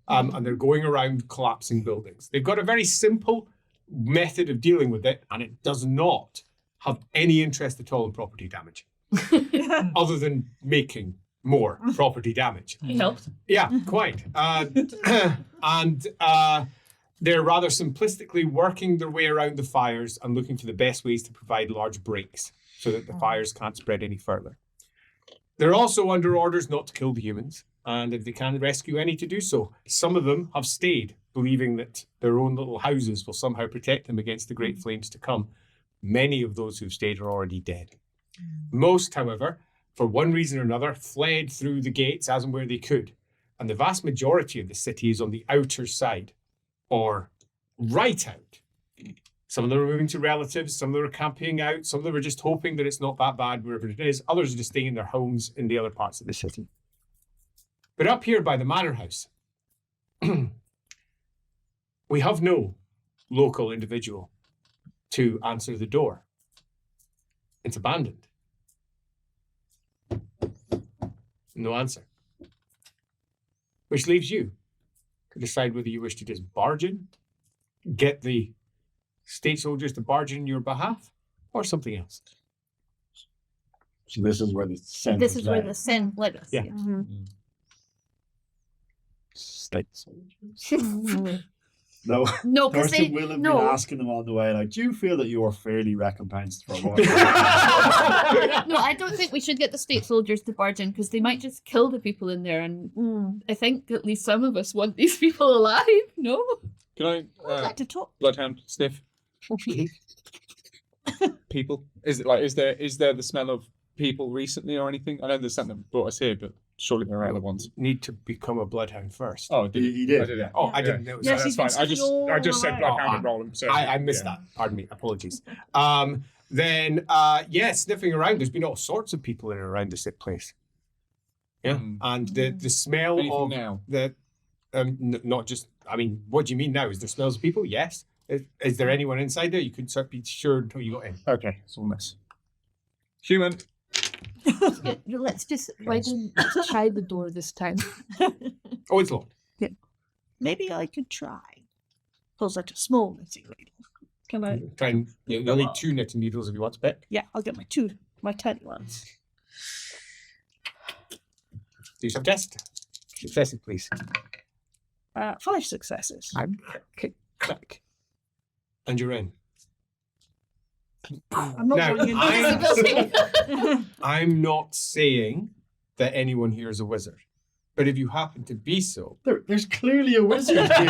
And they're going around collapsing buildings. They've got a very simple method of dealing with it, and it does not have any interest at all in property damage, other than making more property damage. He helped. Yeah, quite. And they're rather simplistically working their way around the fires and looking for the best ways to provide large breaks so that the fires can't spread any further. They're also under orders not to kill the humans, and if they can rescue any, to do so. Some of them have stayed, believing that their own little houses will somehow protect them against the great flames to come. Many of those who've stayed are already dead. Most, however, for one reason or another, fled through the gates as and where they could. And the vast majority of the city is on the outer side, or right out. Some of them are moving to relatives, some of them are camping out, some of them are just hoping that it's not that bad wherever it is. Others are just staying in their homes in the other parts of the city. But up here by the manor house, we have no local individual to answer the door. It's abandoned. No answer. Which leaves you to decide whether you wish to just barge in, get the state soldiers to barge in your behalf, or something else. So this is where the scent This is is where led. the sin led us. Yeah. State soldiers. No, No, because Thurston they will have no. been asking them on the way, like, do you feel that you are fairly recompensed for what? No, I don't think we should get the state soldiers to barge in because they might just kill the people in there, and I think at least some of us want these people alive. No. Can I, I'd like to talk. Bloodhound, sniff? People? Is there the smell of people recently or anything? I know there's something that brought us here, but surely there are other ones. Need to become a bloodhound first. Oh, did He did. I did that. Oh, I didn't know. Yes, that's he fine. did I just said all bloodhound right. and roll him. So I missed yeah. that. Pardon me. Apologies. Then, sniffing around. There's been all sorts of people in and around this place. Yeah, and the smell Anything of now? the not just. I mean, what do you mean now? Is there smells of people? Yes. Is there anyone inside there? You couldn't be sure until you got in. Okay, it's all this. Human. Let's just why don't we try the door this time? Oh, it's locked. Maybe I could try. Pulls out a small knitting needle. Can I? Try and you'll need 2 knitting needles if you want to pick. Yeah, I'll get my tiny ones. Do some test. Successes, please. 5 successes. Click. And you're in. I'm not Now, going in. I'm not saying that anyone here is a wizard. But if you happen to be so, There's clearly a wizard here.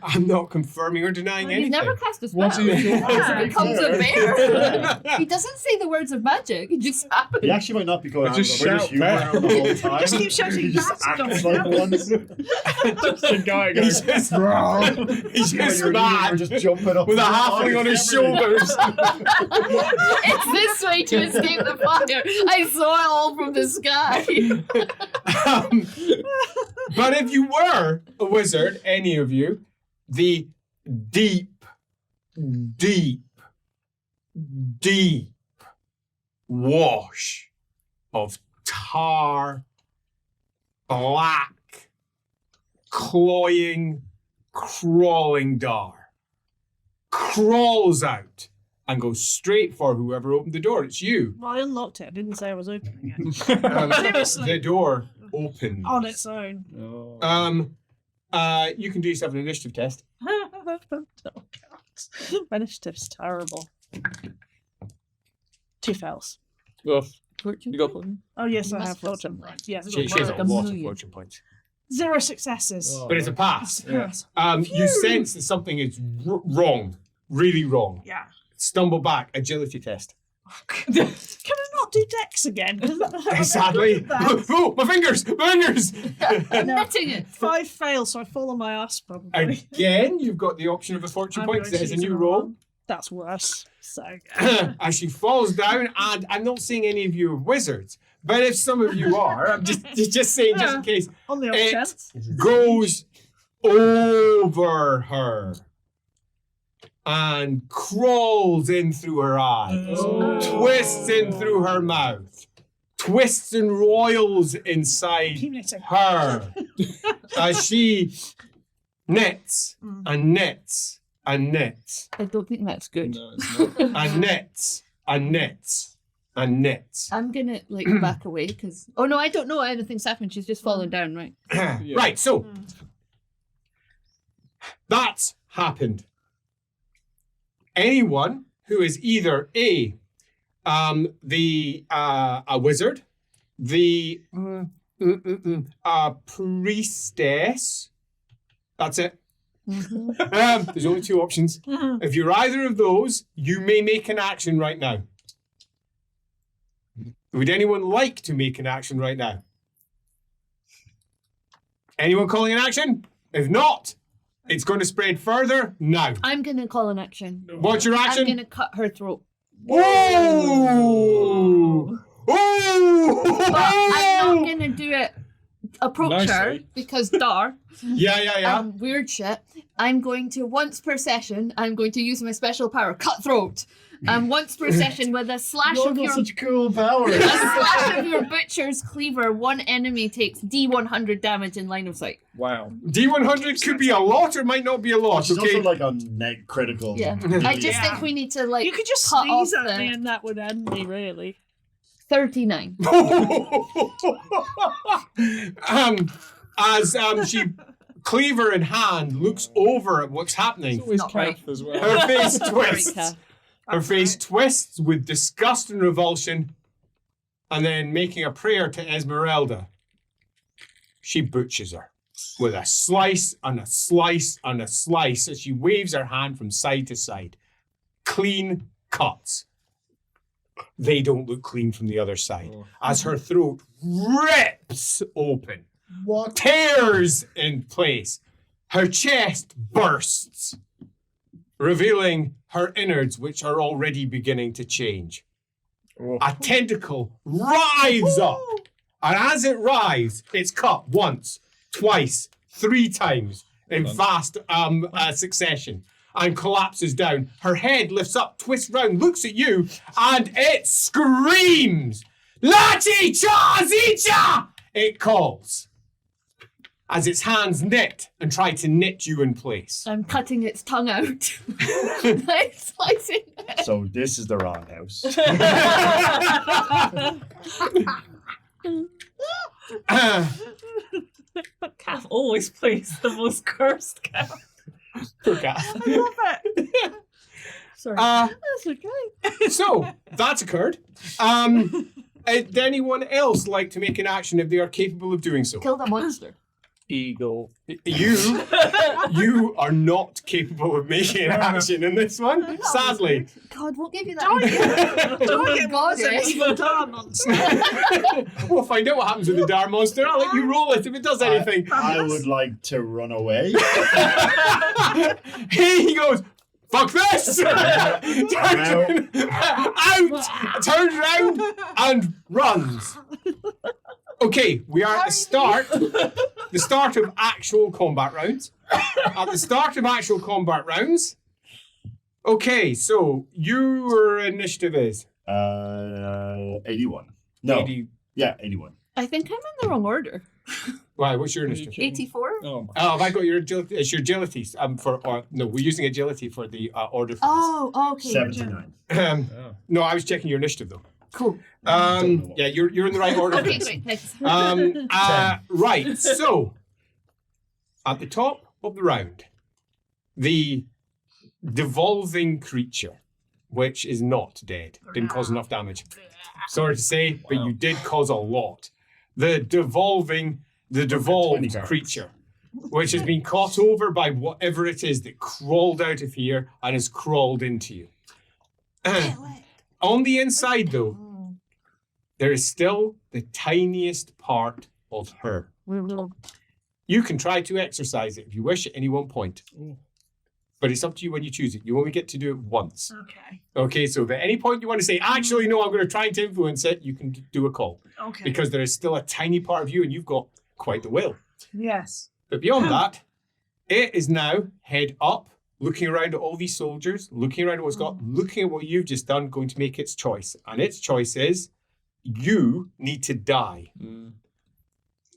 I'm not confirming or denying He's anything. never cast a spell. What do you think? He becomes a bear. He doesn't say the words of magic. It just happens. He actually might not be going Just we're shout just humor back. him the whole time. Just keep shouting, He just "Bastard!" acts like one. Just a guy He's goes, just, he's just You're mad just jumping up with a and down. halfling on his shoulders. It's this way to escape the fire. I saw it all from the sky. But if you were a wizard, any of you, the deep wash of tar, black, cloying, crawling dar crawls out and goes straight for whoever opened the door. It's you. Well, I unlocked it. I didn't say I was opening it. Seriously. The door opens. On its own. You can do yourself an initiative test. Oh, God. My initiative's terrible. 2 fails. Oof. Fortune. You got Oh, yes, I must have have fortune some. points. Yes. She has a like a lot of million. fortune points. 0 successes. Oh. But it's a pass. Yeah. You sense that something is wrong. Really wrong. Yeah. Stumble back. Agility test. Can I not do dex again? Sadly. Oh, my fingers! My fingers! I'm knitting it. 5 fails, so I fall on my ass probably. Again, you've got the option of a fortune I'm point. going That is a to use new it roll. on. That's worse. So As she falls down, and I'm not saying any of you are wizards, but if some of you are, I'm just saying, just in case, on the off It- chance. goes over her and crawls in through her eyes, twists in through her mouth, twists and roils inside Keep knitting. her as she knits and knits and knits I don't think that's good. No, it's not. and knits and knits and knits. I'm gonna back away because. Oh no, I don't know anything's happened. She's just fallen down, right? Right, so that's happened. Anyone who is either a wizard, the priestess. That's it. There's only 2 options. If you're either of those, you may make an action right now. Would anyone like to make an action right now? Anyone calling an action? If not, it's going to spread further now. I'm gonna call an action. What's your action? I'm gonna cut her throat. Oh! But I'm Oh! not gonna do it. Approach her Nicely. because dar. Yeah. Weird shit. I'm going to once per session. I'm going to use my special power, cutthroat. Once per session with a slash You've of got your such cool powers. a slash of your butcher's cleaver. One enemy takes D100 damage in line of sight. Wow. D100 could be a lot or might not be a lot, She's okay? also like a neg critical. Yeah. I just think we need to You could just cut sneeze off at me the and that would end me, really. 39. As she, cleaver in hand, looks over at what's happening, Always Not Kath right. as well. her face Sorry, twists. Kath. Her face twists with disgust and revulsion, and then making a prayer to Esmeralda, she butchers her with a slice and a slice and a slice as she waves her hand from side to side. Clean cuts. They don't look clean from the other side. As her throat rips open, tears in place, her chest bursts, revealing her innards, which are already beginning to change. A tentacle writhes up, and as it writhes, it's cut once, twice, 3 times in fast succession. and collapses down. Her head lifts up, twists round, looks at you, and it screams. Lachi cha zicha! It calls. As its hands knit and try to knit you in place. I'm cutting its tongue out. I'm slicing it. So this is the wrong house. Calf always plays the most cursed cat. Poor cat. I love it. Sorry. That's okay. So, that's occurred. Would anyone else like to make an action if they are capable of doing so? Kill the monster. Eagle. You are not capable of making an action in this one, sadly. God, we'll give you that. Do I get God, an yes. evil dar monster? We'll find out what happens with the Dar Monster. I'll let you roll it if it does anything. I would like to run away. He goes, fuck this! Out, turns around, and runs. Okay, we are at the start of actual combat rounds. At the start of actual combat rounds. Okay, so your initiative is? 81. No. 80. Yeah, 81. I think I'm in the wrong order. Why, what's your initiative? 84? Oh, my. Oh, have I got your agility? It's your agility. No, we're using agility for the order for Oh, okay. 79. this. No, I was checking your initiative though. Cool. Yeah, you're in the right order. Okay, for this. great. Thanks. Right, so at the top of the round, the devolving creature, which is not dead, didn't cause enough damage. Sorry to say, but you did cause a lot. The devolved 20 creature, which has been caught over by whatever it is that crawled out of here and has crawled into you. On the inside, though, there is still the tiniest part of her. You can try to exercise it if you wish at any one point. But it's up to you when you choose it. You only get to do it once. Okay. Okay, so if at any point you want to say, actually, no, I'm going to try to influence it, you can do a call. Okay. Because there is still a tiny part of you and you've got quite the will. Yes. But beyond that, it is now head up, looking around at all these soldiers, looking around at what it's got, looking at what you've just done, going to make its choice. And its choice is, you need to die.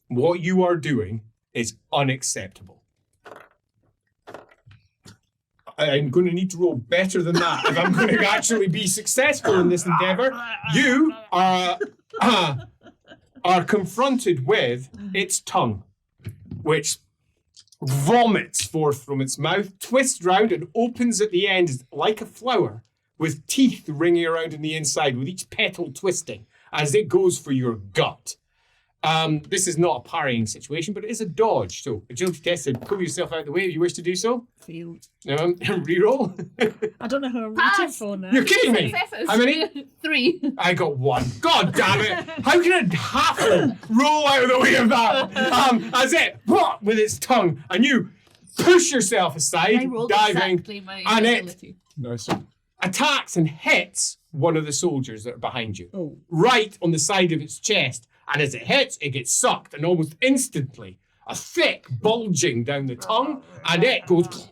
What you are doing is unacceptable. I'm going to need to roll better than that if I'm going to actually be successful in this endeavor. You are confronted with its tongue, which vomits forth from its mouth, twists round and opens at the end like a flower, with teeth ringing around in the inside, with each petal twisting as it goes for your gut. This is not a parrying situation, but it is a dodge. So agility test and pull yourself out of the way if you wish to do so. Reroll. I don't know who I'm Pass. rooting for now. You're kidding me. Successes. How many? 3. I got 1. God damn it! How can a halfling roll out of the way of that? As it with its tongue, and you push yourself I aside, rolled diving, exactly my and it ability. Nice. attacks and hits one of the soldiers that are behind you, right on the side of its chest. And as it hits, it gets sucked, and almost instantly, a thick bulging down the tongue, and it goes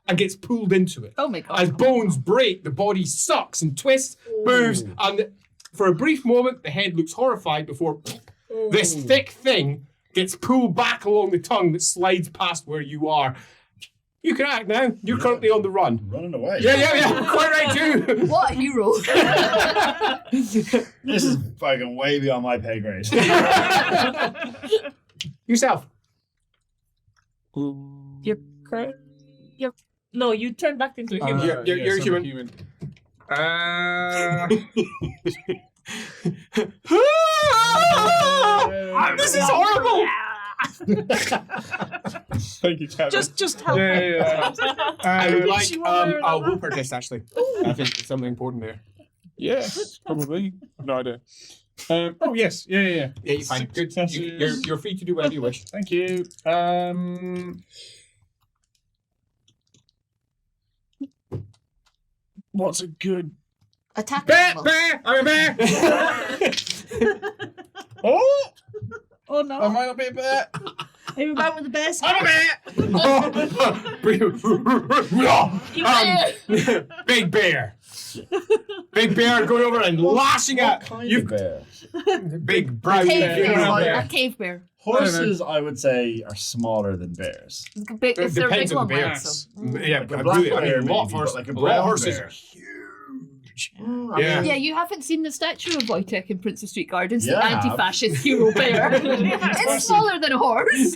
and gets pulled into it. Oh my god. As bones break, the body sucks and twists, moves, and for a brief moment, the head looks horrified before this thick thing gets pulled back along the tongue that slides past where you are. You can act now. You're currently on the run. Running away. Yeah. Quite right, too. What a hero. This is fucking way beyond my pay grade. Yourself. No, you turn back into a human. You're I'm human. This is horrible. Thank you, Kevin. Just help me. Yeah. I would like you wanna learn a another? willpower test, actually. I think there's something important there. Yes, probably. No idea. Oh, yes. Yeah. Yeah, you're fine. Good. You're free to do whatever you wish. Thank you. What's a good... Attack Bear! animal. Bear! I'm a bear! Oh! Oh no. I might not be a bear. Who about with the bears? Big bear. Big bear going over and lashing out. Kind You of bear. big brown Cave bear. bear. A cave bear. Horses, I would say, are smaller than bears. Big, It if they're depends big on the one, bears. so. Yeah, Like a but black really, I bear mean, a lot of maybe, but horses, like a a lot brown of horses bear. are huge. Yeah. Yeah, you haven't seen the statue of Wojtek in Princess Street Gardens, Yeah, the I have. anti-fascist hero bear. It's smaller than a horse.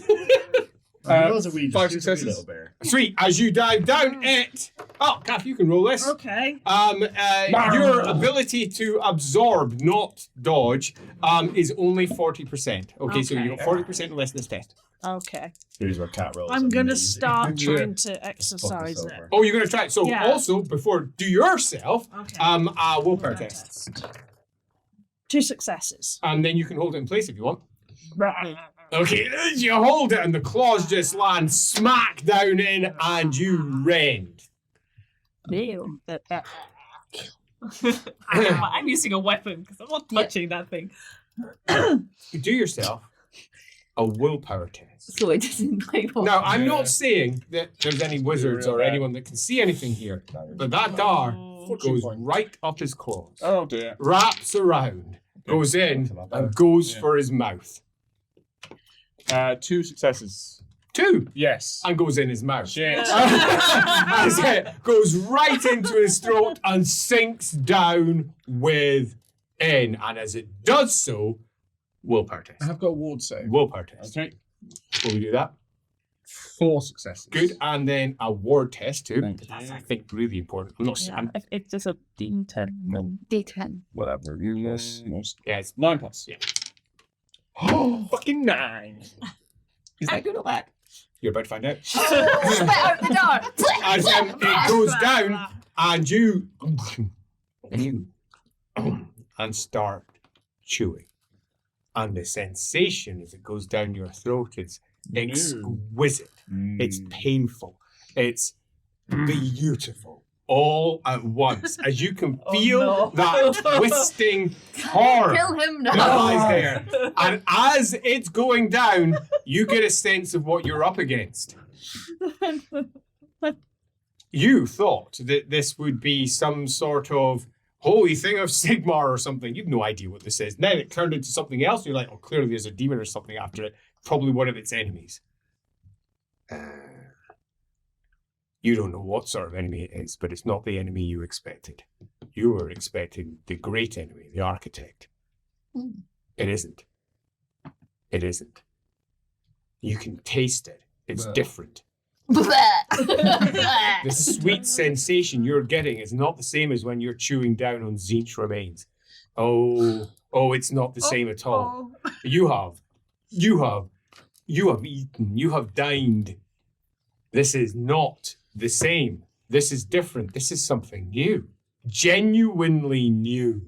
Those are wee, just 5 a wee successes. little bear. Sweet, as you dive down it. Oh, Kath, you can roll this. Okay. Your ability to absorb, not dodge, is only 40%. Okay, so you got 40% less in this test. Okay. Here's where cat rolls. I'm gonna amazing. start Yeah. trying to exercise it. over. Oh, you're gonna try it. So Yeah. also before do yourself, Okay. a willpower test, 2 successes. and then you can hold it in place if you want. Okay, as you hold it, and the claws just land smack down in, and you rend. Ew. I'm using a weapon because I'm not touching that thing. You do yourself a willpower test. So it doesn't like. Now, I'm not saying that there's any wizards or anyone that can see anything here, but that dart goes right up his claws, Oh dear. wraps around, goes in, and goes for his mouth. 2 successes. 2, Yes. and goes in his mouth. Shit. As it goes right into his throat and sinks down within. And as it does so, willpower I test. have got a ward save. Willpower test. Okay. Will we do that? 4 successes. Good. And then a ward test too. Thank That's, you. I think, really important. I'm not. I'm, It's just a D10. D10. Whatever. You miss. yeah, it's 9 plus. Yeah. Oh, fucking 9. Is that good or bad? you're about to find out. Spit out the dart. As it goes down, and you and start chewing, and the sensation as it goes down your throat is exquisite. It's painful. It's beautiful. All at once, as you can feel that twisting horror Kill him that now. lies there. And as it's going down, you get a sense of what you're up against. You thought that this would be some sort of holy thing of Sigmar or something. You've no idea what this is. Then it turned into something else. You're like, oh, clearly there's a demon or something after it. Probably one of its enemies. You don't know what sort of enemy it is, but it's not the enemy you expected. You were expecting the great enemy, the architect. It isn't. It isn't. You can taste it. It's different. The sweet sensation you're getting is not the same as when you're chewing down on Zinch remains. Oh, it's not the same at all. You have eaten, you have dined. This is not the same. This is different. This is something new. Genuinely new.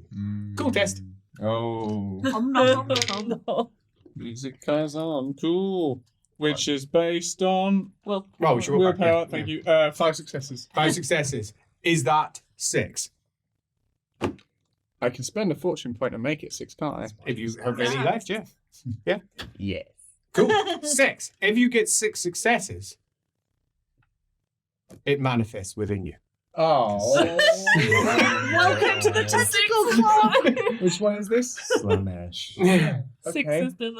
Cool test. Oh. No. Music goes on. Cool. Which is based on Oh, it's your willpower. Willpower, Yeah, thank yeah. you. 5 successes. 5 successes. Is that 6? I can spend a fortune point and make it 6, can't I? If you have any left, yeah. Yeah. Yes. Cool. 6. If you get 6 successes, it manifests within you. Oh. Welcome to the testicle club. Which one is this? Slanesh. 6 Okay. is the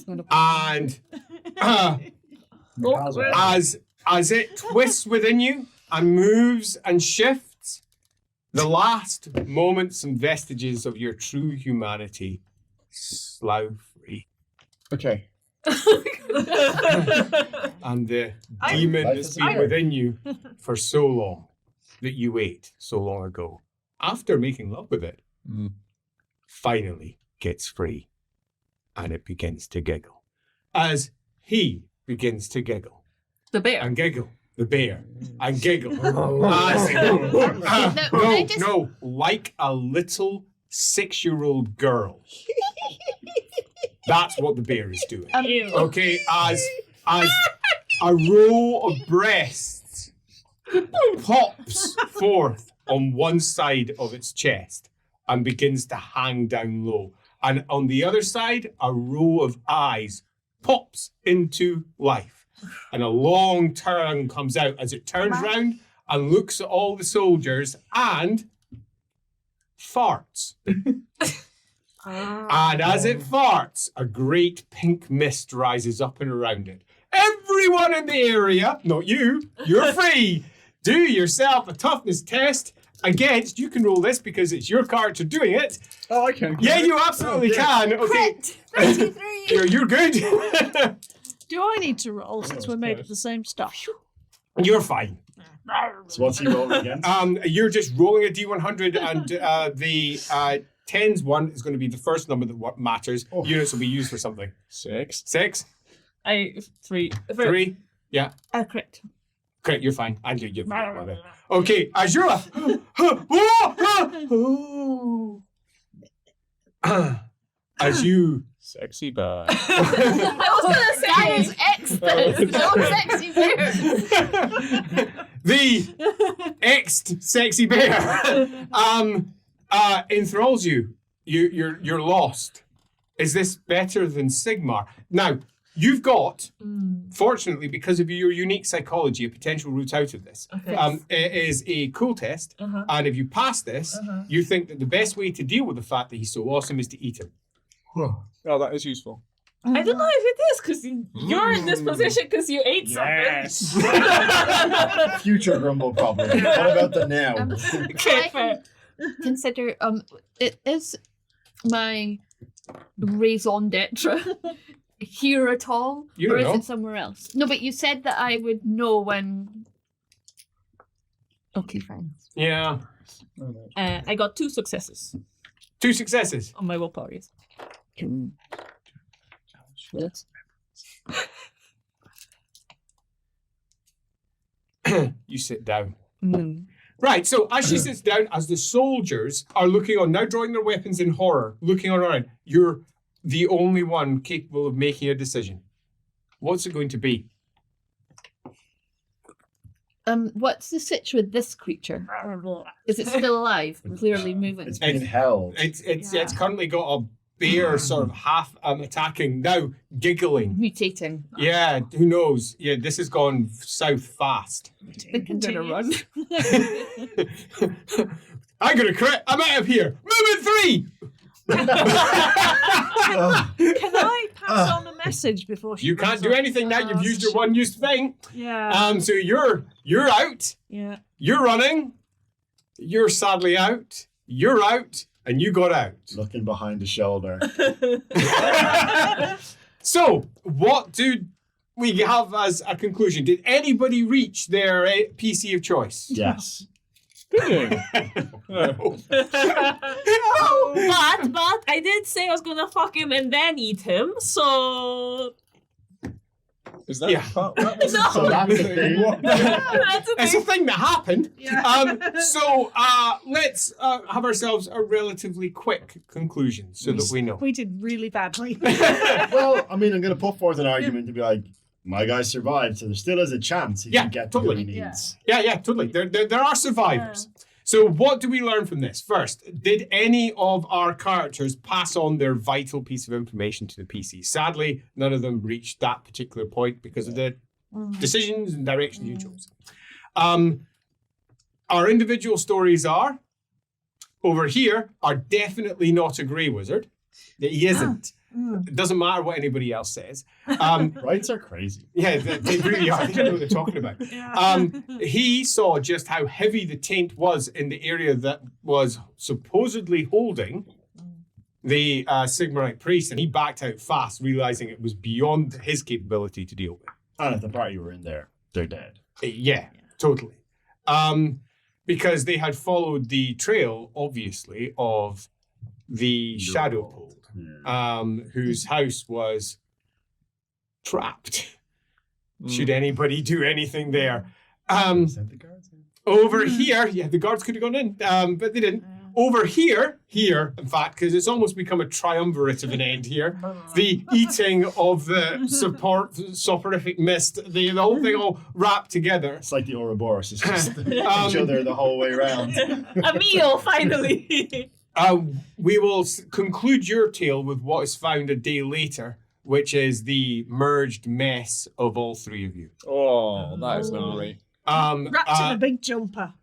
number. And as it twists within you and moves and shifts, the last moments and vestiges of your true humanity slough free. Okay. And the demon Life that's is been here. within you for so long, that you ate so long ago, after making love with it, finally gets free. And it begins to giggle. As he begins to giggle. The bear. And giggle. The bear. And giggle. Now, can I just- No. Like a little 6-year-old girl. That's what the bear is doing. Ew. Okay, as a row of breasts pops forth on one side of its chest and begins to hang down low. And on the other side, a row of eyes pops into life. And a long tongue comes out as it turns round and looks at all the soldiers and farts. And as it farts, a great pink mist rises up and around it. Everyone in the area, not you, you're free. Do yourself a toughness test against, you can roll this because it's your character doing it. Oh, I can. Yeah, you absolutely can. Okay. 23. You're good. Do I need to roll since we're made of the same stuff? You're fine. So what's he rolling against? You're just rolling a D100 and the tens one is going to be the first number that matters. Units will be used for something. 6. 6. 3. 3. Yeah. Correct. Correct, you're fine. And you're okay, Azura. As you Sexy bird. I was gonna say that was extras, no sexy bears. the ex-sexy bear enthralls you. You're lost. Is this better than Sigmar? Now, you've got, fortunately, because of your unique psychology, a potential route out of this. Okay. It is a cool test, and if you pass this, you think that the best way to deal with the fact that he's so awesome is to eat him. Oh, that is useful. I don't know if it is because you're in this position because you ate something. Future grumble problem. What about the now? Okay, fair. Consider it is my raison d'etre here at all, You or don't is know. it somewhere else? No, but you said that I would know when. Okay, fine. Yeah. I got 2 successes 2 successes. on my willpower. Yes. Yes. You sit down. Right, so as she sits down, as the soldiers are looking on, now drawing their weapons in horror, looking around, you're the only one capable of making a decision. What's it going to be? What's the situation with this creature? Is it still alive? Clearly moving. It's being held. It's currently got a bear sort of half attacking, now giggling. Mutating. Yeah, who knows? Yeah, this has gone south fast. I'm gonna run. I'm gonna crit. I'm out of here. Movement 3. Can I pass on a message before she You can't runs do off? anything now. You've used your one used thing. Yeah. So you're out. Yeah. You're running. You're sadly out. You're out, and you got out. Looking behind the shoulder. So, what do we have as a conclusion? Did anybody reach their PC of choice? Yes. Did But I did say I was gonna fuck him and then eat him, so Is that Yeah. part? That was No. So that's the thing. that's a It's a thing. thing that happened. So let's have ourselves a relatively quick conclusion so that we know. We did really badly. Well, I mean, I'm going to put forth an argument to be like, my guy survived, so there still is a chance he Yeah, can get totally. to what he needs. Yeah, totally. There are survivors. So what do we learn from this? First, did any of our characters pass on their vital piece of information to the PC? Sadly, none of them reached that particular point because of the decisions and directions you chose. Our individual stories are, over here, are definitely not a grey wizard. He isn't. It doesn't matter what anybody else says. Rights are crazy. Yeah, they really are. They don't know what they're talking about. He saw just how heavy the taint was in the area that was supposedly holding the Sigmarite priest, and he backed out fast, realizing it was beyond his capability to deal with. And if the party were in there, they're dead. Yeah, totally. Because they had followed the trail, obviously, of the Shadow Pole, whose house was trapped. Should anybody do anything there? Sent the guards in. Over here, yeah, the guards could have gone in, but they didn't. Over here, in fact, because it's almost become a triumvirate of an end here. The eating of the soporific mist, the whole thing all wrapped together. It's like the Ouroboros. It's just each other the whole way around. A meal, finally. We will conclude your tale with what is found a day later, which is the merged mess of all three of you. Oh, that is lovely. Wrapped in a big jumper.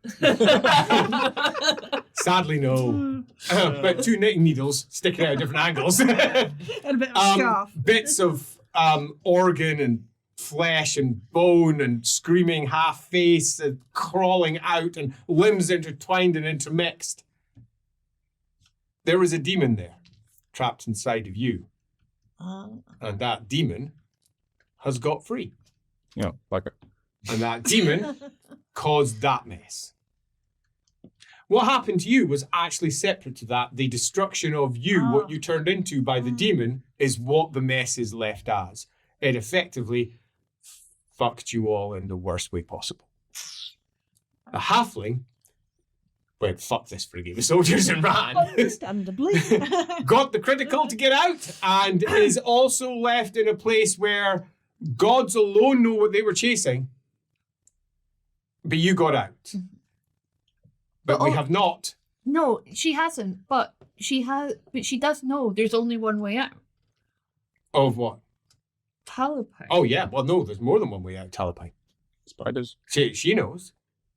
Sadly, no. But 2 knitting needles sticking out at different angles. And a bit of a scarf. Bits of organ and flesh and bone and screaming half face and crawling out and limbs intertwined and intermixed. There was a demon there, trapped inside of you. And that demon has got free. Yeah, like it. And that demon caused that mess. What happened to you was actually separate to that. The destruction of you, what you turned into by the demon, is what the mess is left as. It effectively fucked you all in the worst way possible. A halfling went, fuck this for a game of soldiers and ran. Understandably. Got the critical to get out and is also left in a place where gods alone know what they were chasing. But you got out. But we have not. No, she hasn't. But she does know there's only one way out. Of what? Talabheim. Oh, yeah. Well, no, there's more than one way out, Talabheim. Spiders. She knows.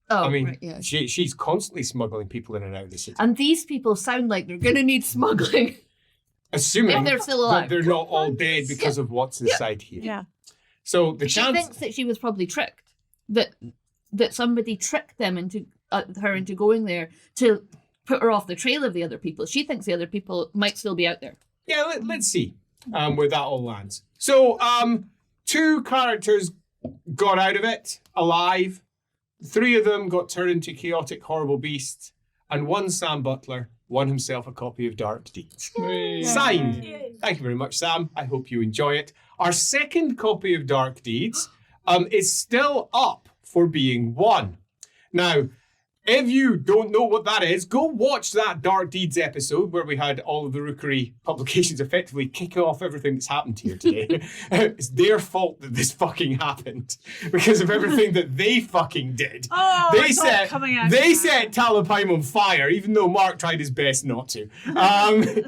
Oh, I mean, right, yeah. she's constantly smuggling people in and out of the city. And these people sound like they're going to need smuggling. Assuming if they're still that alive. they're not all dead because of what's inside here. Yeah. So the She chance... thinks that she was probably tricked. That somebody tricked them into her into going there to put her off the trail of the other people. She thinks the other people might still be out there. Yeah, let's see where that all lands. So 2 characters got out of it alive. 3 of them got turned into chaotic, horrible beasts. And 1 Sam Butler won himself a copy of Dark Deeds. Signed. Thank you very much, Sam. I hope you enjoy it. Our second copy of Dark Deeds is still up for being won. Now, if you don't know what that is, go watch that Dark Deeds episode where we had all of the Rookery publications effectively kicking off everything that's happened here today. It's their fault that this fucking happened because of everything that they fucking did. Oh, they it's all set coming out they now. set Talabheim on fire, even though Mark tried his best not to.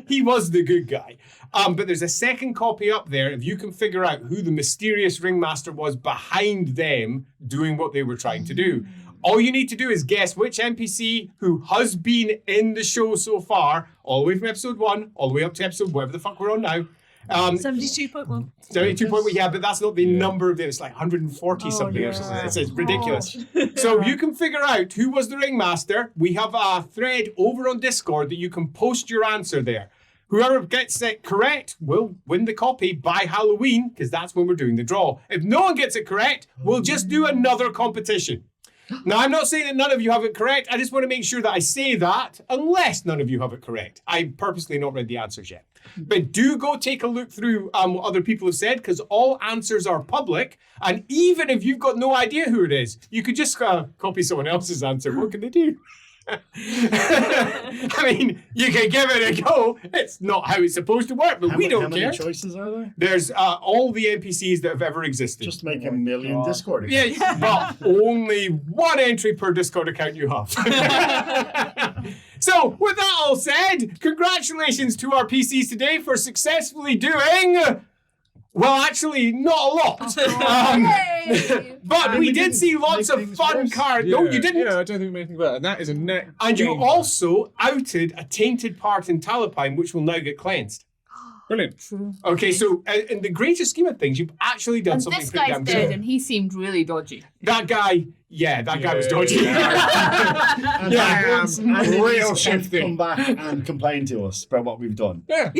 He was the good guy. But there's a second copy up there. If you can figure out who the mysterious ringmaster was behind them doing what they were trying to do. All you need to do is guess which NPC who has been in the show so far, all the way from episode 1, all the way up to episode whatever the fuck we're on now. 72.1. 72.1, yeah, but that's not the number of them. It's like 140 something or something. It's ridiculous. So if you can figure out who was the ringmaster, we have a thread over on Discord that you can post your answer there. Whoever gets it correct will win the copy by Halloween, because that's when we're doing the draw. If no one gets it correct, we'll just do another competition. Now, I'm not saying that none of you have it correct. I just want to make sure that I say that unless none of you have it correct. I purposely not read the answers yet. But do go take a look through what other people have said, because all answers are public. And even if you've got no idea who it is, you could just copy someone else's answer. What can they do? I mean, you can give it a go. It's not how it's supposed to work, but we don't how care. many choices are there? There's all the NPCs that have ever existed. Just make a million Discord accounts. Yeah, but only 1 entry per Discord account you have. So, with that all said, congratulations to our PCs today for successfully doing... Well, actually, not a lot. But we did see lots of fun cards. No, you didn't. Yeah, I don't think we made anything better. And that is a net. And you game. also outed a tainted part in Talabheim, which will now get cleansed. Brilliant. Okay, so in the greater scheme of things, you've actually done And something this pretty guy's damn dead, good. and he seemed really dodgy. That guy, that guy was dodgy. And Yeah, real shifty. come back and complain to us about what we've done. Yeah.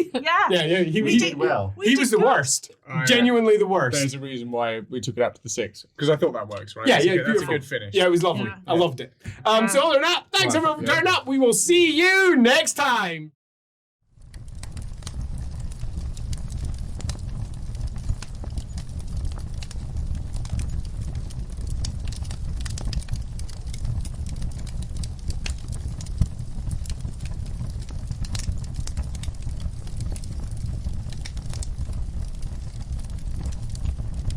Yeah, he We did well. He was the worst. yeah. Genuinely the worst. There's a reason why we took it up to the 6. Because I thought that works, right? Yeah, That's a yeah, good, that's a beautiful. good finish. Yeah, it was lovely. Yeah. I loved it. So other than that, thanks Well, everyone for yeah. turning up. We will see you next time.